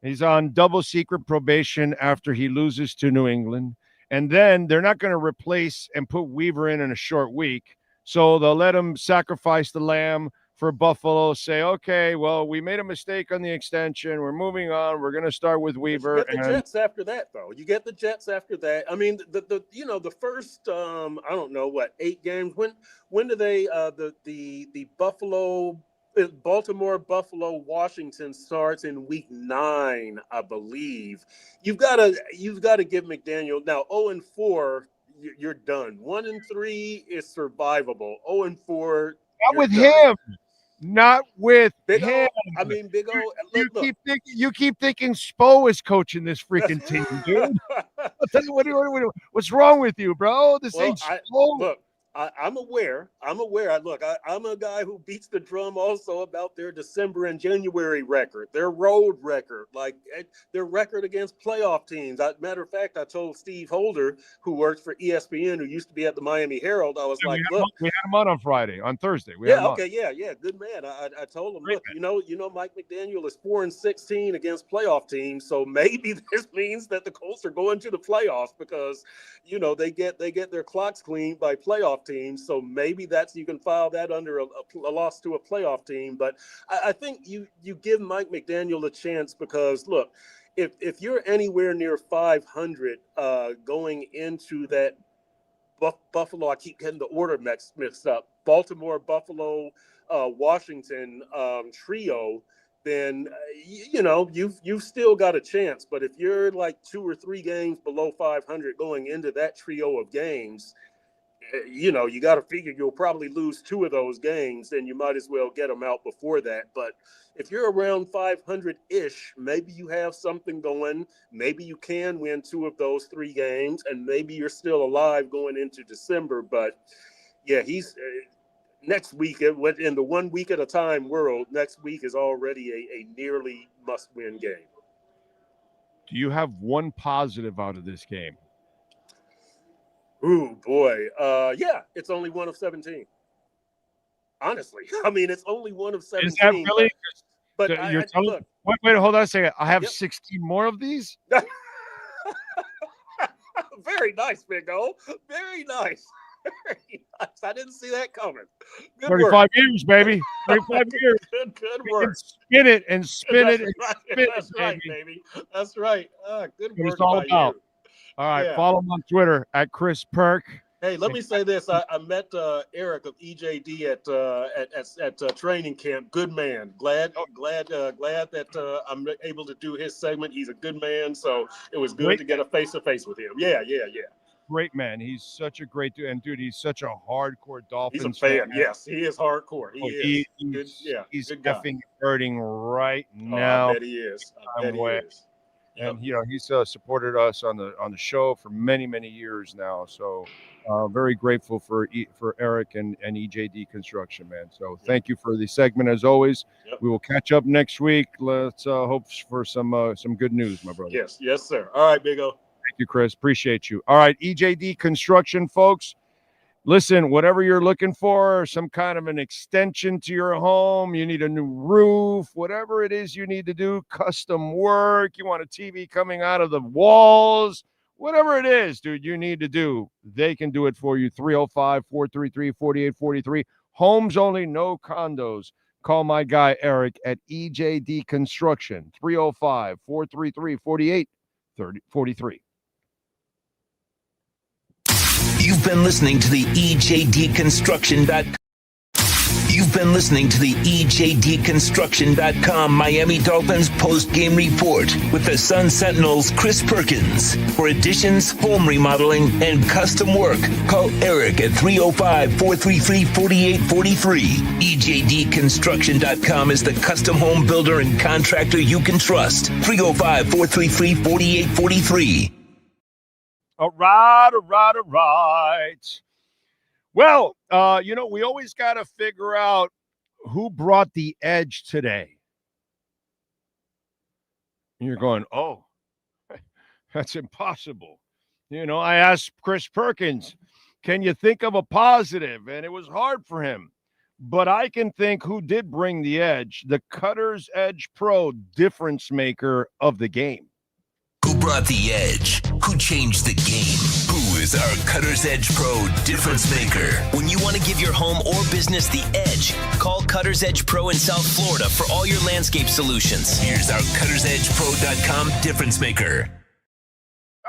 He's on double secret probation after he loses to New England. And then they're not going to replace and put Weaver in a short week. So they'll let him sacrifice the lamb for Buffalo say, okay, well, we made a mistake on the extension. We're moving on. We're going to start with Weaver. You get the Jets after that, though. You get the Jets after that. I mean, the first I don't know what 8 games. When do they the Baltimore, Buffalo, Washington starts in week 9, I believe. You've got to give McDaniel now 0-4. You're done. 1-3 is survivable. 0-4. Not with him. Not with Big him. O, I mean, Big O. You keep thinking Spo is coaching this freaking team, dude. I'll tell you what's wrong with you, bro? This ain't Spo. Look, I'm aware. I'm a guy who beats the drum also about their December and January record, their road record, like their record against playoff teams. Matter of fact, I told Steve Holder, who works for ESPN, who used to be at the Miami Herald, I was we had him on Thursday. Good man. I told him, look, you know, Mike McDaniel is 4-16 against playoff teams, so maybe this means that the Colts are going to the playoffs because, you know, they get their clocks cleaned by playoff teams, so maybe you can file that under a loss to a playoff team. But I think you give Mike McDaniel a chance because look, if you're anywhere near 500 going into that Buffalo, I keep getting the order mixed up, Baltimore, Buffalo, Washington trio, then you know you've still got a chance. But if you're like 2 or 3 games below 500 going into that trio of games, you know, you got to figure you'll probably lose 2 of those games, and you might as well get them out before that. But if you're around 500-ish, maybe you have something going. Maybe you can win 2 of those 3 games, and maybe you're still alive going into December. But yeah, he's next week in the 1 week at a time world. Next week is already a nearly must-win game. Do you have one positive out of this game? Ooh, boy. Yeah, it's only 1 of 17. Honestly. I mean, it's only 1 of 17. Is that really? But look. Wait, hold on a second. I have 16 more of these? Very nice, Big O. Very nice. Very nice. I didn't see that coming. Good 35 work. years, baby. 35 years. Good work. Spin it and spin it. That's right, baby. That's right. Good work. It's all about. You. All right, Yeah. follow him on Twitter at Chris Perk. Hey, let me say this. I met Eric of EJD at training camp. Good man. Glad that I'm able to do his segment. He's a good man, so it was good to get a face-to-face with him. Yeah. Great man. He's such a great dude. And, dude, he's such a hardcore Dolphins He's a fan. Yes, he is hardcore. He's good guy. effing hurting right now. I bet he is. And he's supported us on the show for many, many years now. So very grateful for Eric and EJD Construction, man. So thank you for the segment as always. Yep. We will catch up next week. Let's hope for some good news, my brother. Yes, sir. All right, Big O. Thank you, Chris. Appreciate you. All right, EJD Construction, folks. Listen, whatever you're looking for, some kind of an extension to your home, you need a new roof, whatever it is you need to do, custom work, you want a TV coming out of the walls, whatever it is, dude, you need to do, they can do it for you. 305-433-4843. Homes only, no condos. Call my guy Eric at EJD Construction, 305-433-4843. You've been listening to the EJDconstruction.com. You've been listening to the EJDconstruction.com Miami Dolphins post-game report with the Sun Sentinel's Chris Perkins. For additions, home remodeling, and custom work, call Eric at 305-433-4843. EJDconstruction.com is the custom home builder and contractor you can trust. 305-433-4843. All right. Well, we always got to figure out who brought the edge today. And you're going, oh, that's impossible. I asked Chris Perkins, can you think of a positive? And it was hard for him. But I can think who did bring the edge, the Cutter's Edge Pro difference maker of the game. Who brought the edge? Who changed the game? Who is our Cutter's Edge Pro difference maker. When you want to give your home or business the edge, call Cutter's Edge Pro in South Florida for all your landscape solutions. Here's our Cutter'sEdgePro.com difference maker.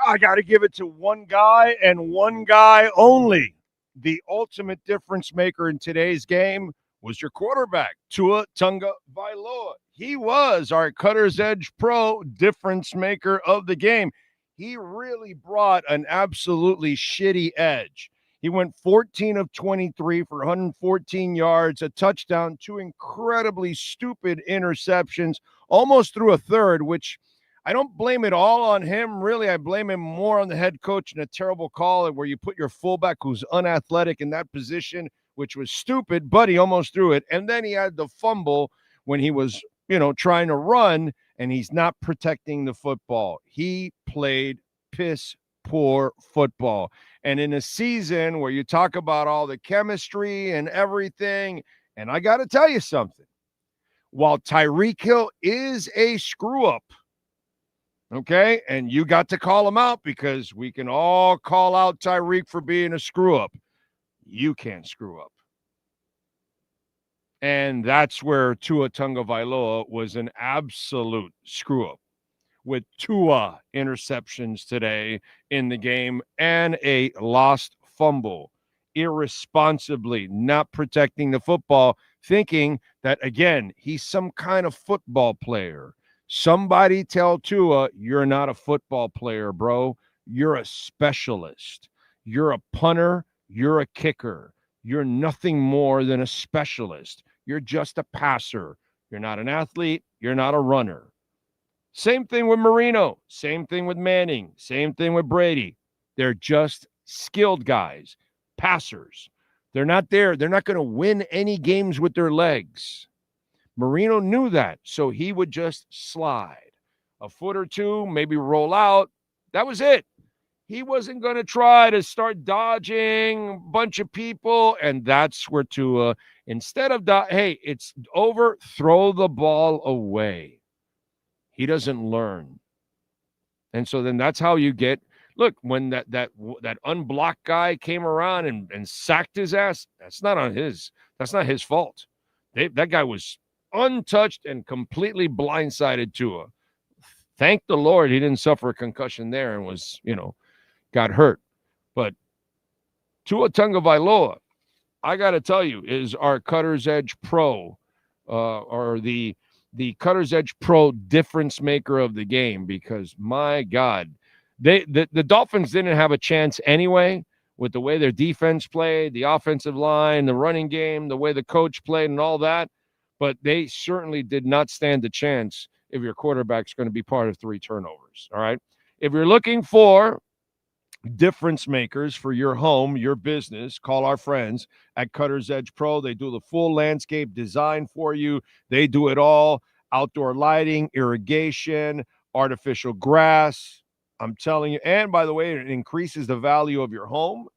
I got to give it to one guy and one guy only. The ultimate difference maker in today's game was your quarterback, Tua Tagovailoa. He was our Cutter's Edge Pro difference maker of the game. He really brought an absolutely shitty edge. He went 14 of 23 for 114 yards, a touchdown, 2 incredibly stupid interceptions, almost threw a third, which I don't blame it all on him. Really, I blame him more on the head coach and a terrible call where you put your fullback who's unathletic in that position, which was stupid, but he almost threw it. And then he had the fumble when he was, trying to run, and he's not protecting the football. He played piss poor football. And in a season where you talk about all the chemistry and everything, and I got to tell you something, while Tyreek Hill is a screw-up, okay, and you got to call him out because we can all call out Tyreek for being a screw-up, you can't screw up. And that's where Tua Tagovailoa was an absolute screw-up, with 2 interceptions today in the game and a lost fumble, irresponsibly not protecting the football, thinking that, again, he's some kind of football player. Somebody tell Tua, you're not a football player, bro. You're a specialist. You're a punter. You're a kicker. You're nothing more than a specialist. You're just a passer. You're not an athlete. You're not a runner. Same thing with Marino. Same thing with Manning. Same thing with Brady. They're just skilled guys, passers. They're not there. They're not going to win any games with their legs. Marino knew that, so he would just slide a foot or two, maybe roll out. That was it. He wasn't going to try to start dodging a bunch of people, and that's where Tua, instead of, hey, it's over, throw the ball away. He doesn't learn. And so then that's how you get, look, when that unblocked guy came around and sacked his ass, that's not his fault. That guy was untouched and completely blindsided Tua. Thank the Lord he didn't suffer a concussion there and was, got hurt. But Tua Tagovailoa, I got to tell you, is our Cutter's Edge Pro, or the Cutter's Edge Pro difference maker of the game, because my God, the Dolphins didn't have a chance anyway with the way their defense played, the offensive line, the running game, the way the coach played and all that. But they certainly did not stand a chance if your quarterback's going to be part of 3 turnovers, all right? If you're looking for difference makers for your home, your business, call our friends at Cutter's Edge Pro. They do the full landscape design for you. They do it all, outdoor lighting, irrigation, artificial grass. I'm telling you, and by the way, it increases the value of your home.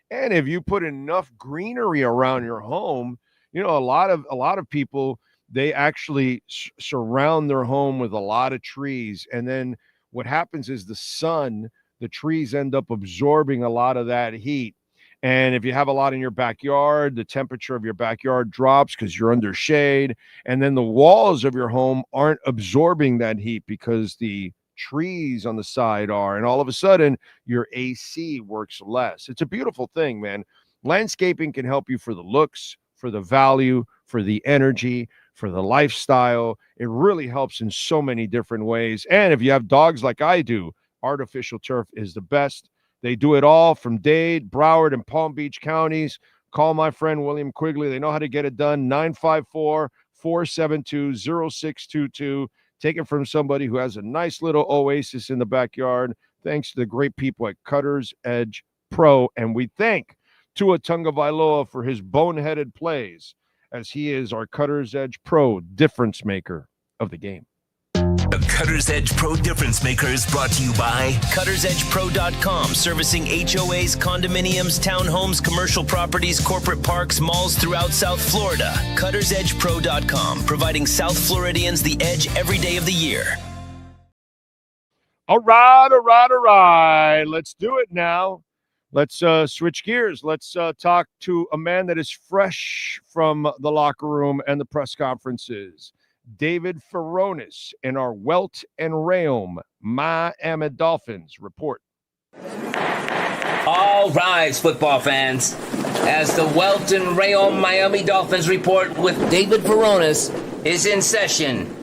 And if you put enough greenery around your home, a lot of people, they actually surround their home with a lot of trees. And then what happens is the trees end up absorbing a lot of that heat. And if you have a lot in your backyard, the temperature of your backyard drops because you're under shade. And then the walls of your home aren't absorbing that heat because the trees on the side are. And all of a sudden, your AC works less. It's a beautiful thing, man. Landscaping can help you for the looks, for the value, for the energy, for the lifestyle. It really helps in so many different ways. And if you have dogs like I do, artificial turf is the best. They do it all from Dade, Broward, and Palm Beach counties. Call my friend William Quigley. They know how to get it done. 954-472-0622. Take it from somebody who has a nice little oasis in the backyard, thanks to the great people at Cutter's Edge Pro. And we thank Tua Tagovailoa for his boneheaded plays, as he is our Cutter's Edge Pro difference maker of the game. The Cutter's Edge Pro difference maker is brought to you by Cutter'sEdgePro.com, servicing HOAs, condominiums, townhomes, commercial properties, corporate parks, malls throughout South Florida. Cutter'sEdgePro.com, providing South Floridians the edge every day of the year. All right. Let's do it now. Let's switch gears. Let's talk to a man that is fresh from the locker room and the press conferences. David Furones in our Welt and Rheaume Miami Dolphins report. All rise, football fans, as the Welt and Rheaume Miami Dolphins report with David Furones is in session.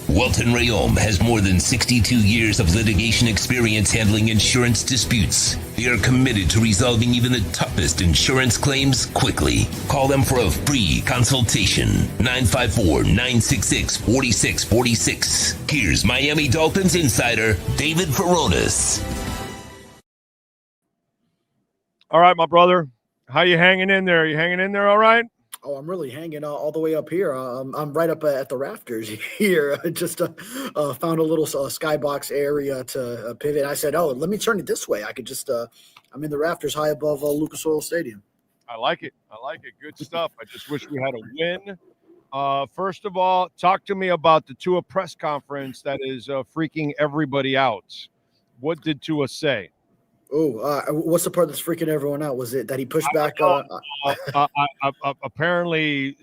Welt and Rheaume has more than 62 years of litigation experience handling insurance disputes. They are committed to resolving even the toughest insurance claims quickly. Call them for a free consultation. 954-966-4646. Here's Miami Dolphins insider David Furones. All right, my brother. How you hanging in there? You hanging in there all right? Oh, I'm really hanging all the way up here. I'm right up at the rafters here. I just found a little skybox area to pivot. I said, oh, let me turn it this way. I could just I'm in the rafters high above Lucas Oil Stadium. I like it. Good stuff. I just wish we had a win. First of all, talk to me about the Tua press conference that is freaking everybody out. What did Tua say? Oh, what's the part that's freaking everyone out? Was it that he pushed back? Apparently,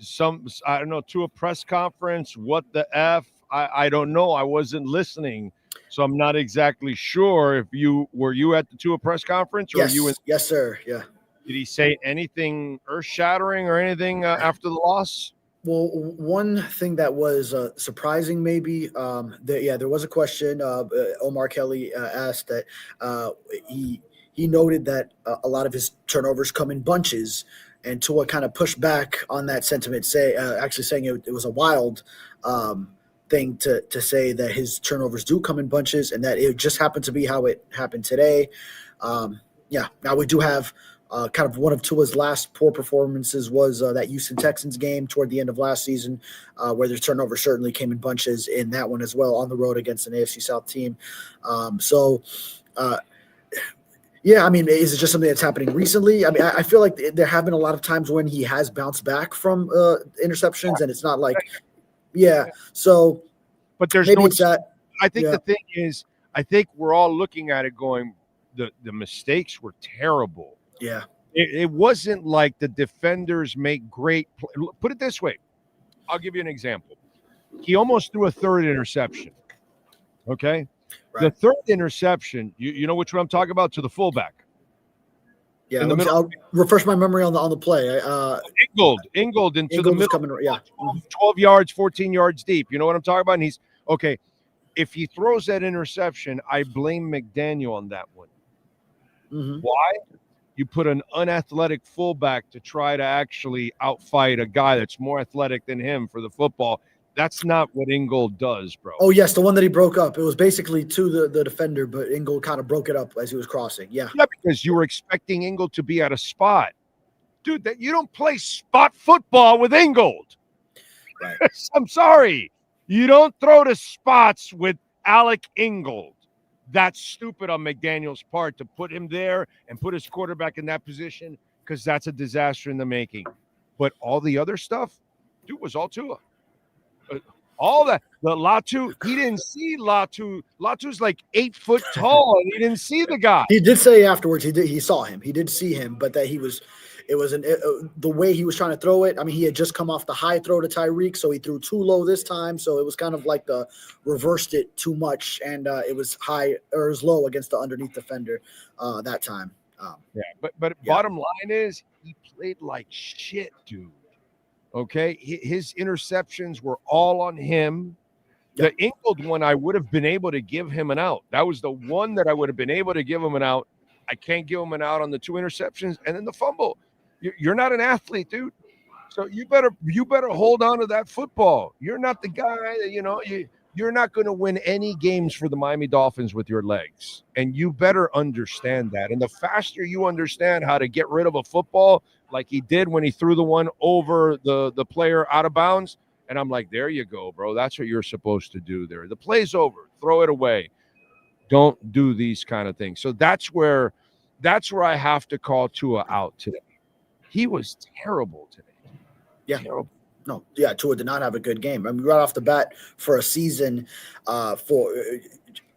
I don't know, to a press conference. What the F? I don't know. I wasn't listening, so I'm not exactly sure if were you at the Tua press conference? Or Yes, were you yes, sir. Yeah. Did he say anything earth-shattering or anything after the loss? Well, one thing that was surprising, maybe, there was a question. Omar Kelly asked that he noted that a lot of his turnovers come in bunches, and Tua kind of pushed back on that sentiment, actually saying it was a wild thing to say that his turnovers do come in bunches, and that it just happened to be how it happened today. Now we do have. Kind of one of Tua's last poor performances was that Houston Texans game toward the end of last season, where their turnover certainly came in bunches in that one as well on the road against an AFC South team. I mean, is it just something that's happening recently? I mean, I feel like there have been a lot of times when he has bounced back from interceptions, and it's not like, So, but there's maybe no. it's that. I think the thing is, I think we're all looking at it going, the mistakes were terrible. Yeah. It wasn't like the defenders make great put it this way. I'll give you an example. He almost threw a third interception. Okay? Right. The third interception, you know which one I'm talking about, to the fullback. Yeah, I'll refresh my memory on the play. Ingold into the middle. Coming, 12 yards, 14 yards deep. You know what I'm talking about? And he's okay. If he throws that interception, I blame McDaniel on that one. Mm-hmm. Why? You put an unathletic fullback to try to actually outfight a guy that's more athletic than him for the football. That's not what Ingold does, bro. Oh, yes, the one that he broke up. It was basically to the defender, but Ingold kind of broke it up as he was crossing. Yeah, because you were expecting Ingold to be at a spot. Dude, that you don't play spot football with Ingold. Right. I'm sorry. You don't throw to spots with Alec Ingold. That's stupid on McDaniel's part to put him there and put his quarterback in that position, because that's a disaster in the making. But all the other stuff, dude, was all Tua. All that. The Latu, he didn't see Latu. Latu's like 8 foot tall, and he didn't see the guy. He did say afterwards he saw him. He did see him, but that the way he was trying to throw it. I mean, he had just come off the high throw to Tyreek, so he threw too low this time. So it was kind of like reversed it too much, and it was high or it was low against the underneath defender that time. But bottom line is he played like shit, dude. Okay, his interceptions were all on him. The Ingold one, I would have been able to give him an out. That was the one that I would have been able to give him an out. I can't give him an out on the 2 interceptions, and then the fumble. You're not an athlete, dude. So you better hold on to that football. You're not the guy that, you're not going to win any games for the Miami Dolphins with your legs. And you better understand that. And the faster you understand how to get rid of a football, like he did when he threw the one over the player out of bounds, and I'm like, there you go, bro. That's what you're supposed to do there. The play's over. Throw it away. Don't do these kind of things. So that's where I have to call Tua out today. He was terrible today. Yeah. Terrible. No, yeah, Tua did not have a good game. I mean, right off the bat for a season, for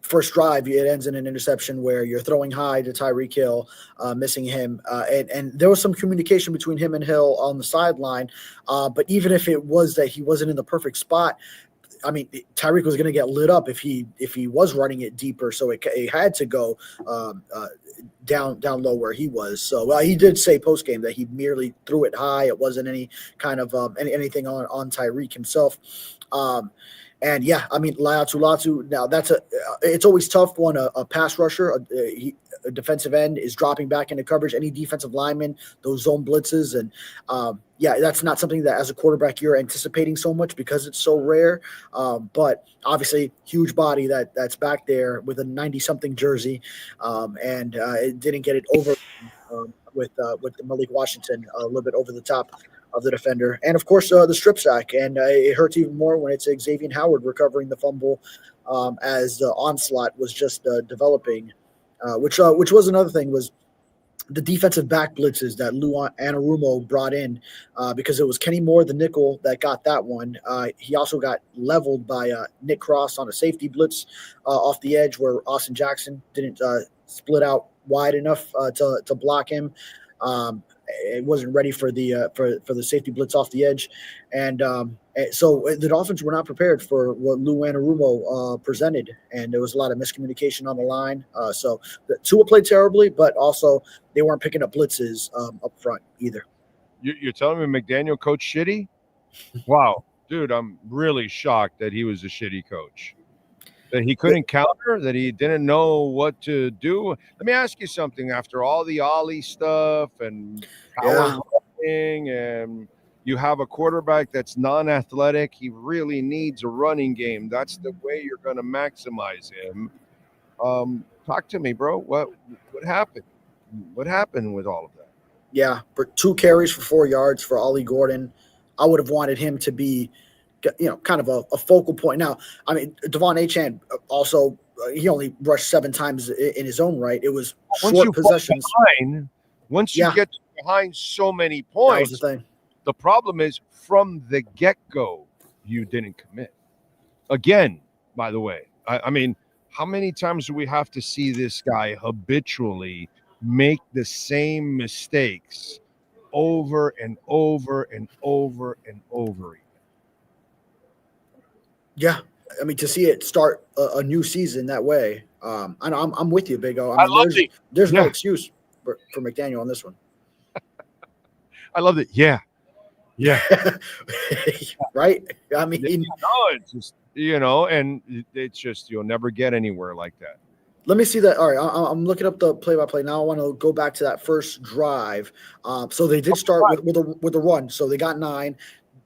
first drive, it ends in an interception where you're throwing high to Tyreek Hill, missing him. And there was some communication between him and Hill on the sideline. But even if it was that he wasn't in the perfect spot, I mean, Tyreek was going to get lit up if he was running it deeper. So it had to go down low where he was. So he did say post game that he merely threw it high. It wasn't any kind of anything on Tyreek himself. And yeah, I mean, Latu. Now it's always tough when a pass rusher, a defensive end is dropping back into coverage. Any defensive lineman, those zone blitzes, and that's not something that as a quarterback you're anticipating so much because it's so rare. But obviously, huge body that's back there with a 90-something jersey, and it didn't get it over with Malik Washington a little bit over the top of the defender, and of course the strip sack, and it hurts even more when it's Xavier Howard recovering the fumble as the onslaught was just developing, which was another thing was the defensive back blitzes that Lou Anarumo brought in because it was Kenny Moore, the nickel, that got that one. He also got leveled by Nick Cross on a safety blitz off the edge where Austin Jackson didn't split out wide enough to block him. It wasn't ready for the safety blitz off the edge, and so the Dolphins were not prepared for what Lou Anarumo presented, and there was a lot of miscommunication on the line. So the Tua played terribly, but also they weren't picking up blitzes up front either. You're telling me McDaniel coached shitty? Wow, dude, I'm really shocked that he was a shitty coach. That he couldn't counter, that he didn't know what to do. Let me ask you something. After all the Ollie stuff and power running, and you have a quarterback that's non-athletic, he really needs a running game. That's the way you're going to maximize him. Talk to me, bro. What happened? What happened with all of that? Yeah, for 2 carries for 4 yards for Ollie Gordon. I would have wanted him to be kind of a focal point. Now, I mean, Devon Achane also, he only rushed 7 times in his own right. It was short possessions. Once you get behind so many points, that was the thing. The problem is from the get-go, you didn't commit. Again, by the way, I mean, how many times do we have to see this guy habitually make the same mistakes over and over and over and over again? Yeah, I mean, to see it start a new season that way, I'm with you, Big O. I mean, there's no excuse for McDaniel on this one. I love it. Yeah. Right? I mean, it's just, and it's just you'll never get anywhere like that. Let me see that. All right, I'm looking up the play-by-play now. I want to go back to that first drive. So they did start with a run. So they got 9.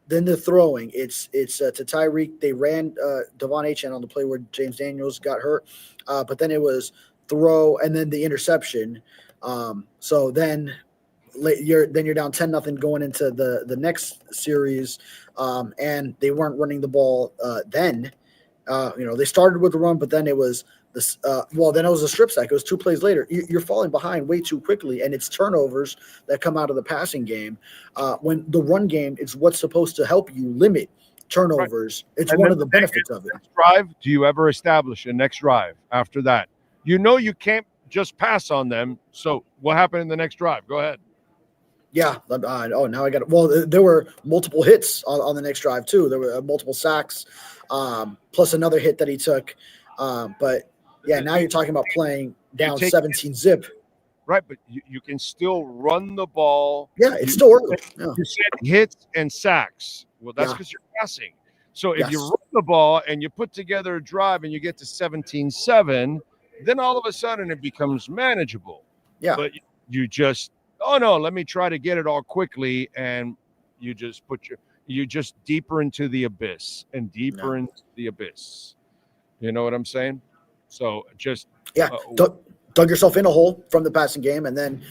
Then the throwing, it's to Tyreek. They ran Devon Achane on the play where James Daniels got hurt, but then it was throw and then the interception. So then you're down 10-0 going into the next series, and they weren't running the ball then. They started with the run, but then it was then it was a strip sack. It was 2 plays later. You're falling behind way too quickly, and it's turnovers that come out of the passing game. When the run game is what's supposed to help you limit turnovers. Right. It's one of the benefits of it. Next drive, do you ever establish a next drive after that? You can't just pass on them. So what happened in the next drive? Go ahead. Yeah. Now I got it. Well, there were multiple hits on the next drive too. There were multiple sacks, plus another hit that he took. But yeah, now you're talking about playing down 17 zip. Right, but you can still run the ball. Yeah, it's still early. Yeah. You said hits and sacks. Well, that's because you're passing. So if you run the ball and you put together a drive and you get to 17-7, then all of a sudden it becomes manageable. Yeah. But you just, let me try to get it all quickly, and you just you're just deeper into the abyss and deeper into the abyss. You know what I'm saying? So just dug yourself in a hole from the passing game, and then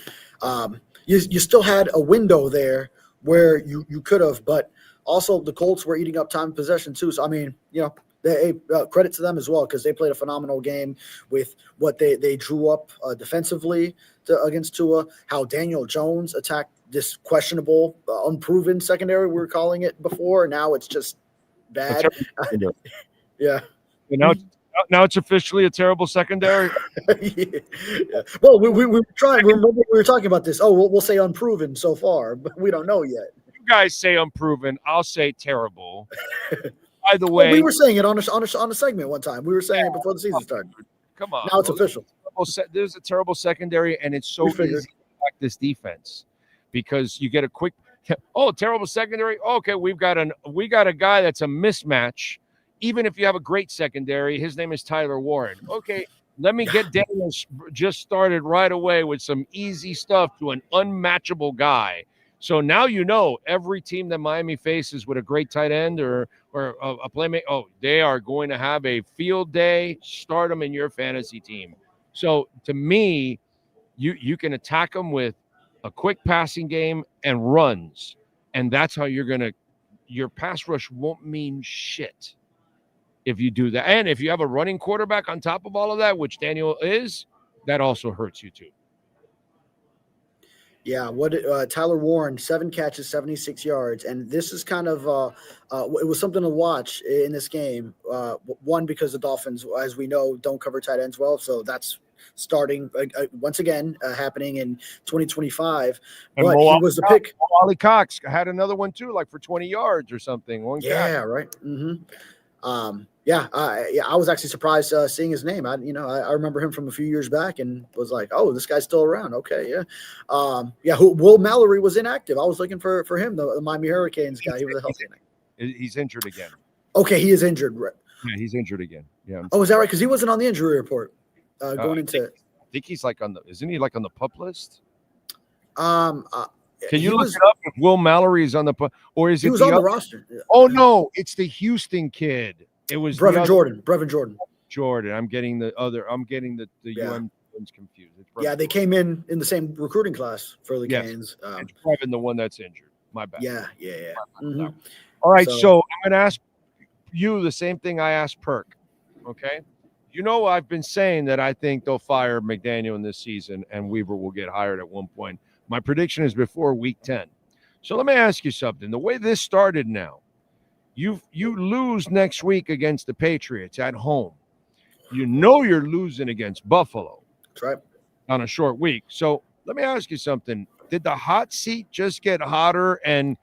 you still had a window there where you could have, but also the Colts were eating up time and possession too. So I mean, they credit to them as well, because they played a phenomenal game with what they drew up defensively against Tua. How Daniel Jones attacked this questionable, unproven secondary, we were calling it before. Now it's just bad. Yeah. Now Now it's officially a terrible secondary. Yeah. Well, we were trying. Remember, we were talking about this. Oh, we'll say unproven so far, but we don't know yet. You guys say unproven. I'll say terrible. By the way, we were saying it on a segment one time. We were saying it before the season started. Come on. Now it's official. There's a terrible secondary, and it's so easy to attack this defense because you get a quick. Oh, terrible secondary. Okay, we got a guy that's a mismatch. Even if you have a great secondary, his name is Tyler Warren. Okay, let me get Daniel just started right away with some easy stuff to an unmatchable guy. So now you know every team that Miami faces with a great tight end or a playmaker, they are going to have a field day. Start them in your fantasy team. So to me, you can attack them with a quick passing game and runs, and that's how your pass rush won't mean shit if you do that. And if you have a running quarterback on top of all of that, which Daniel is, that also hurts you too. Yeah, Tyler Warren, 7 catches, 76 yards, and this is kind of it was something to watch in this game. One, because the Dolphins, as we know, don't cover tight ends well, so that's starting once again happening in 2025. And but he was the pick. Ollie Cox had another one too, like for 20 yards or something. Right. Mm-hmm. I was actually surprised seeing his name. I remember him from a few years back and was like, oh, this guy's still around. Okay, yeah. Will Mallory was inactive. I was looking for him, the Miami Hurricanes guy. He was a healthy. He's injured again. Okay, he is injured. Right. Yeah, he's injured again. Yeah. Oh, is that right? Because he wasn't on the injury report going into. I think he's isn't he like on the PUP list? Can you look it up if Will Mallory is on the PUP, or is it? He was on the roster. Oh no, it's the Houston kid. It was Brevin Jordan. Jordan. I'm getting the UM ones confused. Yeah, they came in the same recruiting class for the Canes. It's Brevin, the one that's injured. My bad. Yeah. Mm-hmm. All right, so I'm going to ask you the same thing I asked Perk. Okay, I've been saying that I think they'll fire McDaniel in this season, and Weaver will get hired at one point. My prediction is before Week 10. So let me ask you something. The way this started now. You lose next week against the Patriots at home. You're losing against Buffalo. That's right. On a short week. So let me ask you something. Did the hot seat just get hotter? And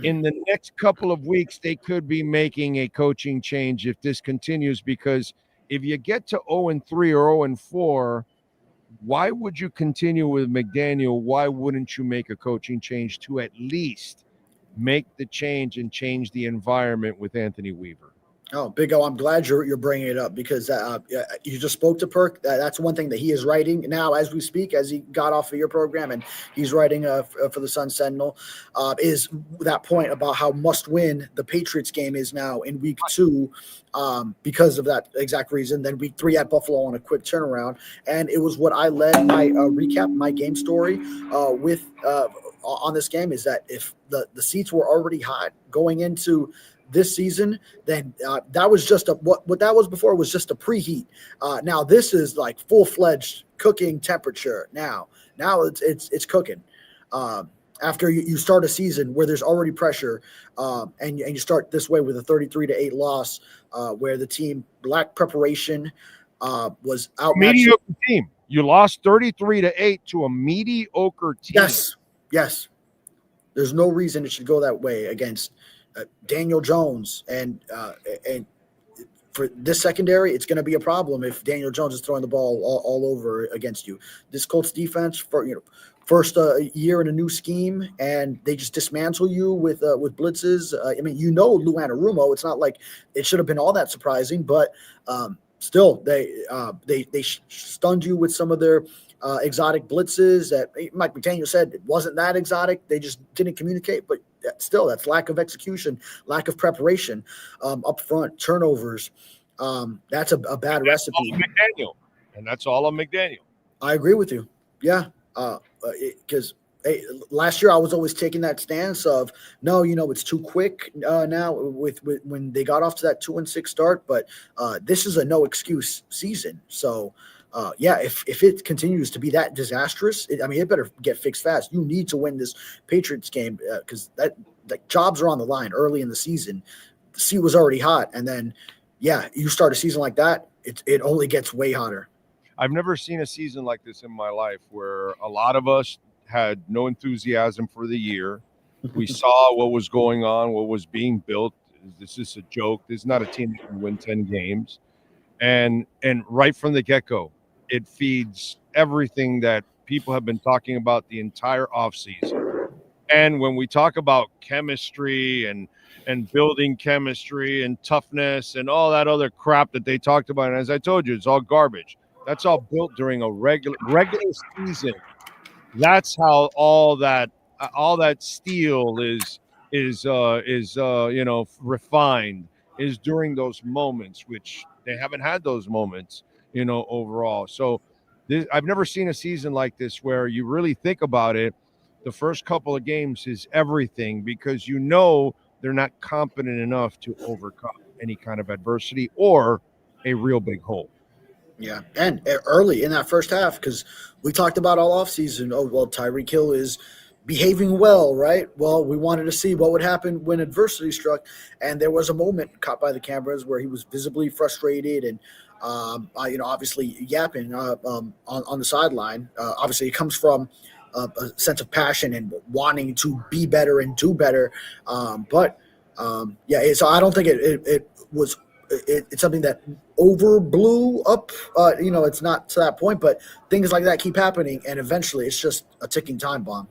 in the next couple of weeks, they could be making a coaching change if this continues. Because if you get to 0-3 or 0-4, why would you continue with McDaniel? Why wouldn't you make a coaching change to at least make the change and change the environment with Anthony Weaver? Oh, Big O, I'm glad you're bringing it up because you just spoke to Perk. That's one thing that he is writing now as we speak, as he got off of your program, and he's writing for the Sun Sentinel, is that point about how must-win the Patriots game is now in Week 2 because of that exact reason. Then Week 3 at Buffalo on a quick turnaround. And it was what I led my recap, my game story with on this game is that if the seats were already hot going into this season, then that was just what that was before was just a preheat. Now this is like full-fledged cooking temperature. Now it's cooking. After you start a season where there's already pressure, and you start this way with a 33-8 loss, where the team lacked preparation, was outmatched. Mediocre team. You lost 33-8 to a mediocre team. Yes. There's no reason it should go that way against Daniel Jones, and for this secondary, it's going to be a problem if Daniel Jones is throwing the ball all over against you. This Colts defense, first year in a new scheme, and they just dismantle you with blitzes. Lou Anarumo. It's not like it should have been all that surprising, but still, they stunned you with some of their exotic blitzes that Mike McDaniel said it wasn't that exotic. They just didn't communicate, but still, that's lack of execution, lack of preparation up front, turnovers. That's a bad recipe. McDaniel, and that's all on McDaniel. I agree with you. Yeah, because last year I was always taking that stance of no, it's too quick now with when they got off to that 2-6 start. But this is a no excuse season, so. If it continues to be that disastrous, it better get fixed fast. You need to win this Patriots game because jobs are on the line early in the season. The seat was already hot, and then you start a season like that. it only gets way hotter. I've never seen a season like this in my life where a lot of us had no enthusiasm for the year. We saw what was going on, what was being built. This is a joke. This is not a team that can win 10 games. And right from the get-go, it feeds everything that people have been talking about the entire offseason. And when we talk about chemistry and building chemistry and toughness and all that other crap that they talked about, and as I told you, it's all garbage. That's all built during a regular season. That's how all that steel is refined, is during those moments, which they haven't had those moments, overall. So I've never seen a season like this where you really think about it. The first couple of games is everything, because they're not competent enough to overcome any kind of adversity or a real big hole. Yeah, and early in that first half, because we talked about all offseason, Tyreek Hill is behaving well, right? Well, we wanted to see what would happen when adversity struck, and there was a moment caught by the cameras where he was visibly frustrated and, obviously yapping on the sideline. Obviously, it comes from a sense of passion and wanting to be better and do better. So I don't think it was. It's something that over blew up. It's not to that point, but things like that keep happening, and eventually, it's just a ticking time bomb.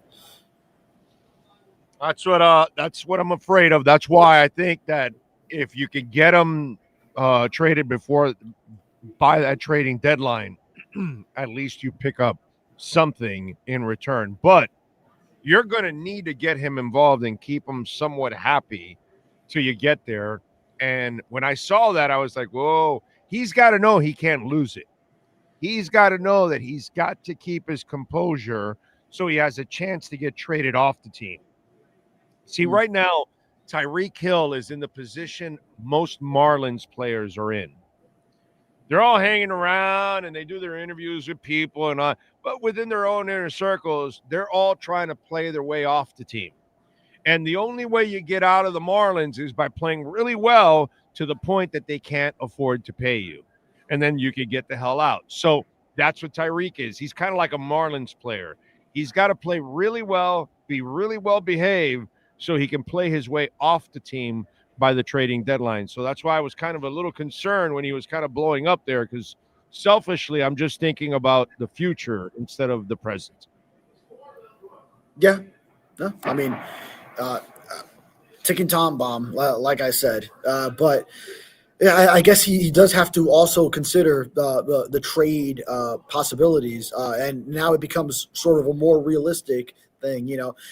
That's what I'm afraid of. That's why I think that if you could get them traded by that trading deadline, at least you pick up something in return. But you're going to need to get him involved and keep him somewhat happy till you get there. And when I saw that, I was like, whoa, he's got to know he can't lose it. He's got to know that he's got to keep his composure so he has a chance to get traded off the team. See, right now, Tyreek Hill is in the position most Marlins players are in. They're all hanging around and they do their interviews with people and all, but within their own inner circles, they're all trying to play their way off the team. And the only way you get out of the Marlins is by playing really well to the point that they can't afford to pay you. And then you can get the hell out. So that's what Tyreek is. He's kind of like a Marlins player. He's got to play really well, be really well behaved, so he can play his way off the team by the trading deadline. So that's why I was kind of a little concerned when he was kind of blowing up there, because selfishly, I'm just thinking about the future instead of the present. Yeah. No, I mean, ticking time bomb, like I said. But yeah, I guess he does have to also consider the trade possibilities. And now it becomes sort of a more realistic thing.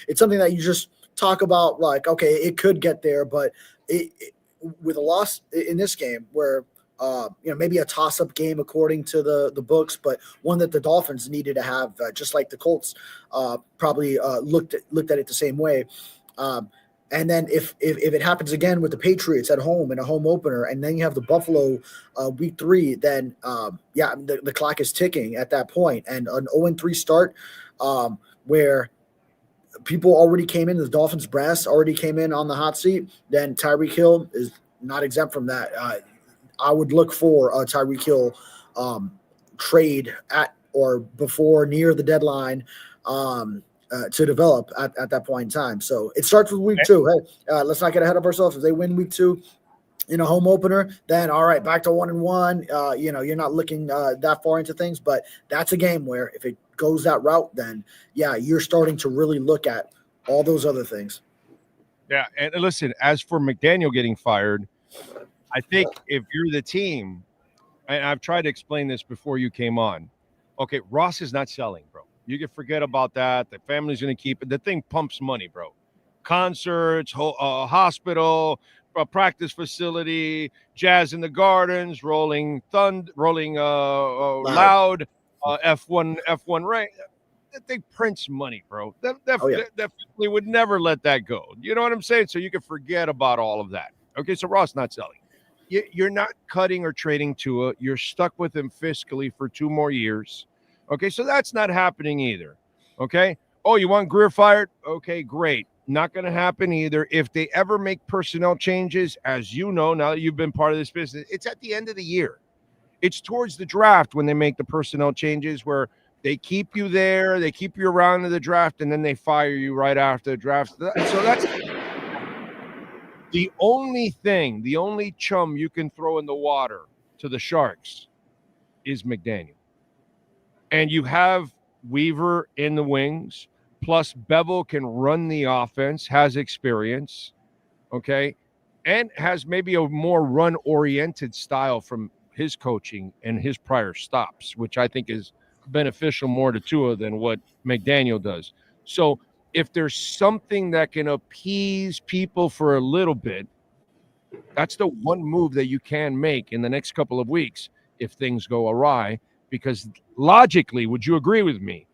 It's something that you just talk about, like, okay, it could get there, but with a loss in this game where maybe a toss-up game according to the books, but one that the Dolphins needed to have, just like the Colts probably looked at it the same way. And then if it happens again with the Patriots at home in a home opener, and then you have the Buffalo week 3, then the clock is ticking at that point. And an 0-3 start where people already came in, the Dolphins brass already came in on the hot seat, then Tyreek Hill is not exempt from that. I would look for a Tyreek Hill trade at or before near the deadline to develop at that point in time. So it starts with week 2. Hey, let's not get ahead of ourselves. If they win week 2 in a home opener, then all right, back to 1-1. You're not looking that far into things, but that's a game where if it goes that route, then you're starting to really look at all those other things. Yeah, and listen, as for McDaniel getting fired, I think if you're the team, and I've tried to explain this before you came on, okay, Ross is not selling, bro. You can forget about that. The family's going to keep it. The thing pumps money, bro. Concerts, hospital, practice facility, Jazz in the Gardens, Rolling Loud, F1 Ray. That thing prints money, bro. That family would never let that go. You know what I'm saying? So you can forget about all of that. Okay, so Ross not selling. You're not cutting or trading Tua. You're stuck with him fiscally for 2 more years. Okay, so that's not happening either. Okay? Oh, you want Greer fired? Okay, great. Not going to happen either. If they ever make personnel changes, as you know, now that you've been part of this business, it's at the end of the year. It's towards the draft when they make the personnel changes where they keep you there, they keep you around to the draft, and then they fire you right after the draft. So that's the only chum you can throw in the water to the Sharks is McDaniel. And you have Weaver in the wings, plus Bevel can run the offense, has experience, okay, and has maybe a more run-oriented style from his coaching and his prior stops, which I think is beneficial more to Tua than what McDaniel does. So if there's something that can appease people for a little bit, that's the one move that you can make in the next couple of weeks if things go awry, because logically, would you agree with me?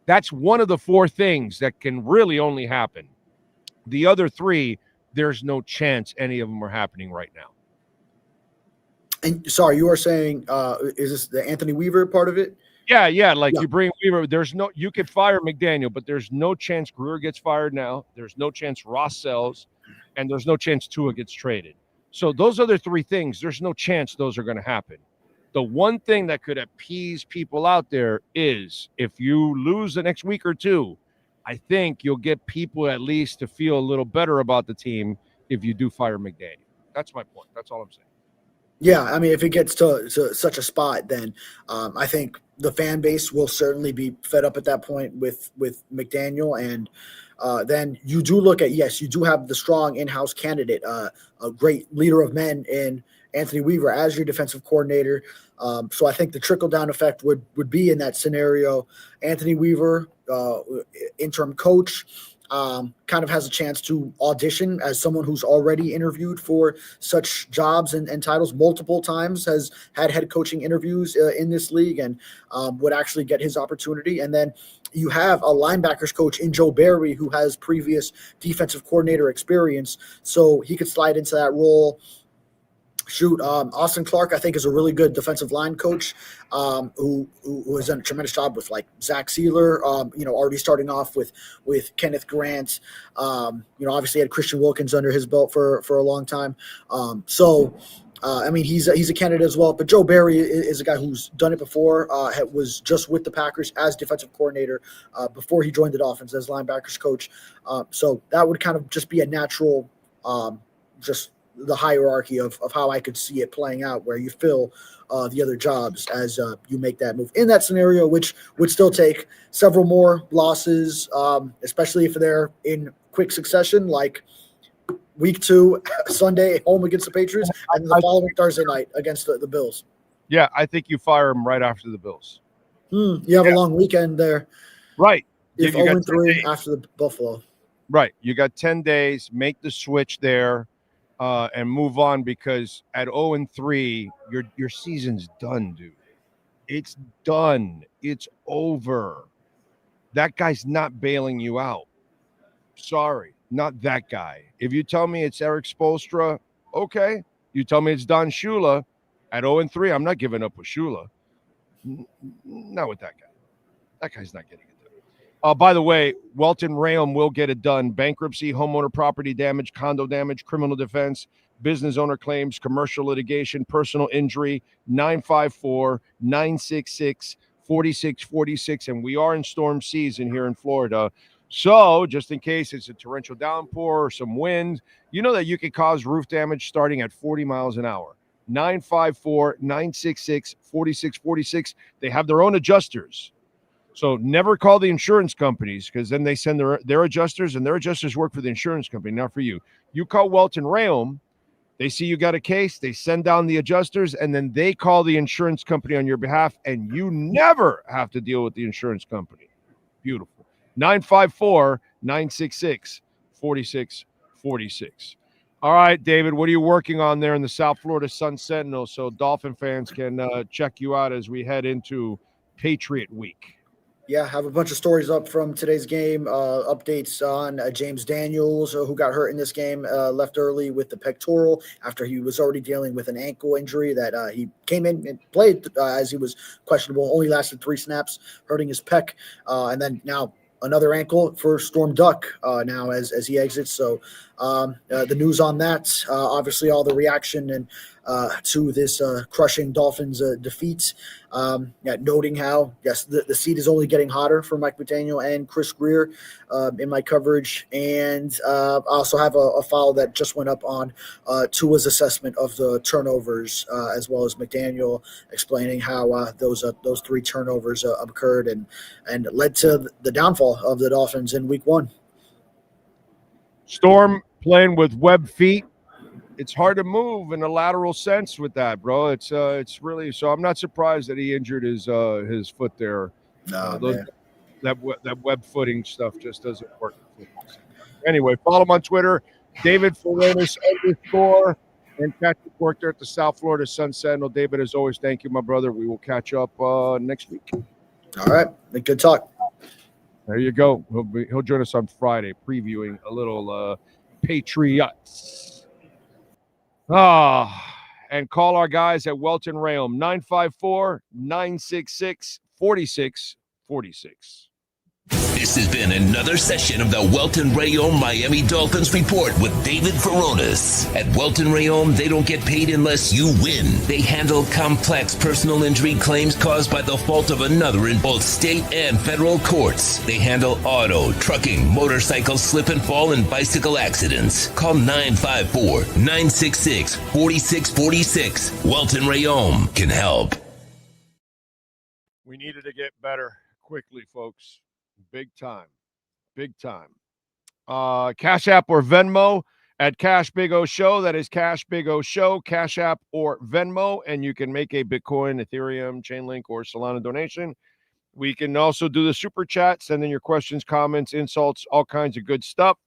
That's one of the four things that can really only happen. The other three, there's no chance any of them are happening right now. And sorry, you are saying, is this the Anthony Weaver part of it? Yeah. You bring Weaver. You could fire McDaniel, but there's no chance Greer gets fired now. There's no chance Ross sells, and there's no chance Tua gets traded. So those other three things, there's no chance those are going to happen. The one thing that could appease people out there is if you lose the next week or two, I think you'll get people at least to feel a little better about the team if you do fire McDaniel. That's my point. That's all I'm saying. Yeah, I mean, if it gets to such a spot, then I think the fan base will certainly be fed up at that point with McDaniel. And then you do look at, yes, you do have the strong in-house candidate, a great leader of men in Anthony Weaver as your defensive coordinator. So I think the trickle-down effect would be in that scenario. Anthony Weaver, interim coach, kind of has a chance to audition as someone who's already interviewed for such jobs and titles multiple times, has had head coaching interviews in this league, and would actually get his opportunity. And then you have a linebackers coach in Joe Barry who has previous defensive coordinator experience, so he could slide into that role. Austin Clark, I think, is a really good defensive line coach who has done a tremendous job with like Zach Sealer, already starting off with Kenneth Grant. Obviously had Christian Wilkins under his belt for a long time. I mean, he's a candidate as well. But Joe Barry is a guy who's done it before, was just with the Packers as defensive coordinator before he joined the Dolphins as linebackers coach. So that would kind of just be a natural just the hierarchy of how I could see it playing out, where you fill the other jobs as you make that move in that scenario, which would still take several more losses, especially if they're in quick succession, like week 2, Sunday home against the Patriots, and the following Thursday night against the Bills. Yeah, I think you fire him right after the Bills. You have a long weekend there. Right. If 0-3 after the Buffalo. Right. You got 10 days, make the switch there. And move on, because at 0-3, your season's done, dude. It's done. It's over. That guy's not bailing you out. Sorry, not that guy. If you tell me it's Eric Spoelstra, okay. You tell me it's Don Shula at 0-3, I'm not giving up with Shula. Not with that guy. That guy's not getting it. By the way, Welton Rayom will get it done. Bankruptcy, homeowner property damage, condo damage, criminal defense, business owner claims, commercial litigation, personal injury, 954-966-4646. And we are in storm season here in Florida. So just in case it's a torrential downpour or some wind, you know that you can cause roof damage starting at 40 miles an hour. 954-966-4646. They have their own adjusters. So never call the insurance companies, because then they send their adjusters, and their adjusters work for the insurance company, not for you. You call Welton Rayom, they see you got a case, they send down the adjusters, and then they call the insurance company on your behalf, and you never have to deal with the insurance company. Beautiful. 954-966-4646. All right, David, what are you working on there in the South Florida Sun Sentinel so Dolphin fans can check you out as we head into Patriot Week? Yeah, have a bunch of stories up from today's game, updates on James Daniels, who got hurt in this game, left early with the pectoral after he was already dealing with an ankle injury that he came in and played as he was questionable, only lasted 3 snaps, hurting his pec. And then now another ankle for Storm Duck now as he exits. So the news on that. Obviously, all the reaction and to this crushing Dolphins defeat. Noting how, yes, the seat is only getting hotter for Mike McDaniel and Chris Greer in my coverage. And I also have a file that just went up on Tua's assessment of the turnovers, as well as McDaniel explaining how those 3 turnovers occurred and led to the downfall of the Dolphins in week 1. Storm playing with web feet. It's hard to move in a lateral sense with that, bro. It's really, so I'm not surprised that he injured his foot there. That web footing stuff just doesn't work. Anyway, follow him on Twitter, David Fuentes _ and catch the work there at the South Florida Sun Sentinel. David, as always, thank you, my brother. We will catch up next week. All right, good talk. There you go. He'll join us on Friday, previewing a little Patriots. And call our guys at Welton Rayom, 954-966-4646. This has been another session of the Welton Rayom Miami Dolphins Report with David Furones. At Welton Rayom, they don't get paid unless you win. They handle complex personal injury claims caused by the fault of another in both state and federal courts. They handle auto, trucking, motorcycle slip and fall, and bicycle accidents. Call 954-966-4646. Welton Rayom can help. We needed to get better quickly, folks. Big time. Cash App or Venmo at Cash Big O Show. That is Cash Big O Show, Cash App or Venmo. And you can make a Bitcoin, Ethereum, Chainlink, or Solana donation. We can also do the super chat, send in your questions, comments, insults, all kinds of good stuff.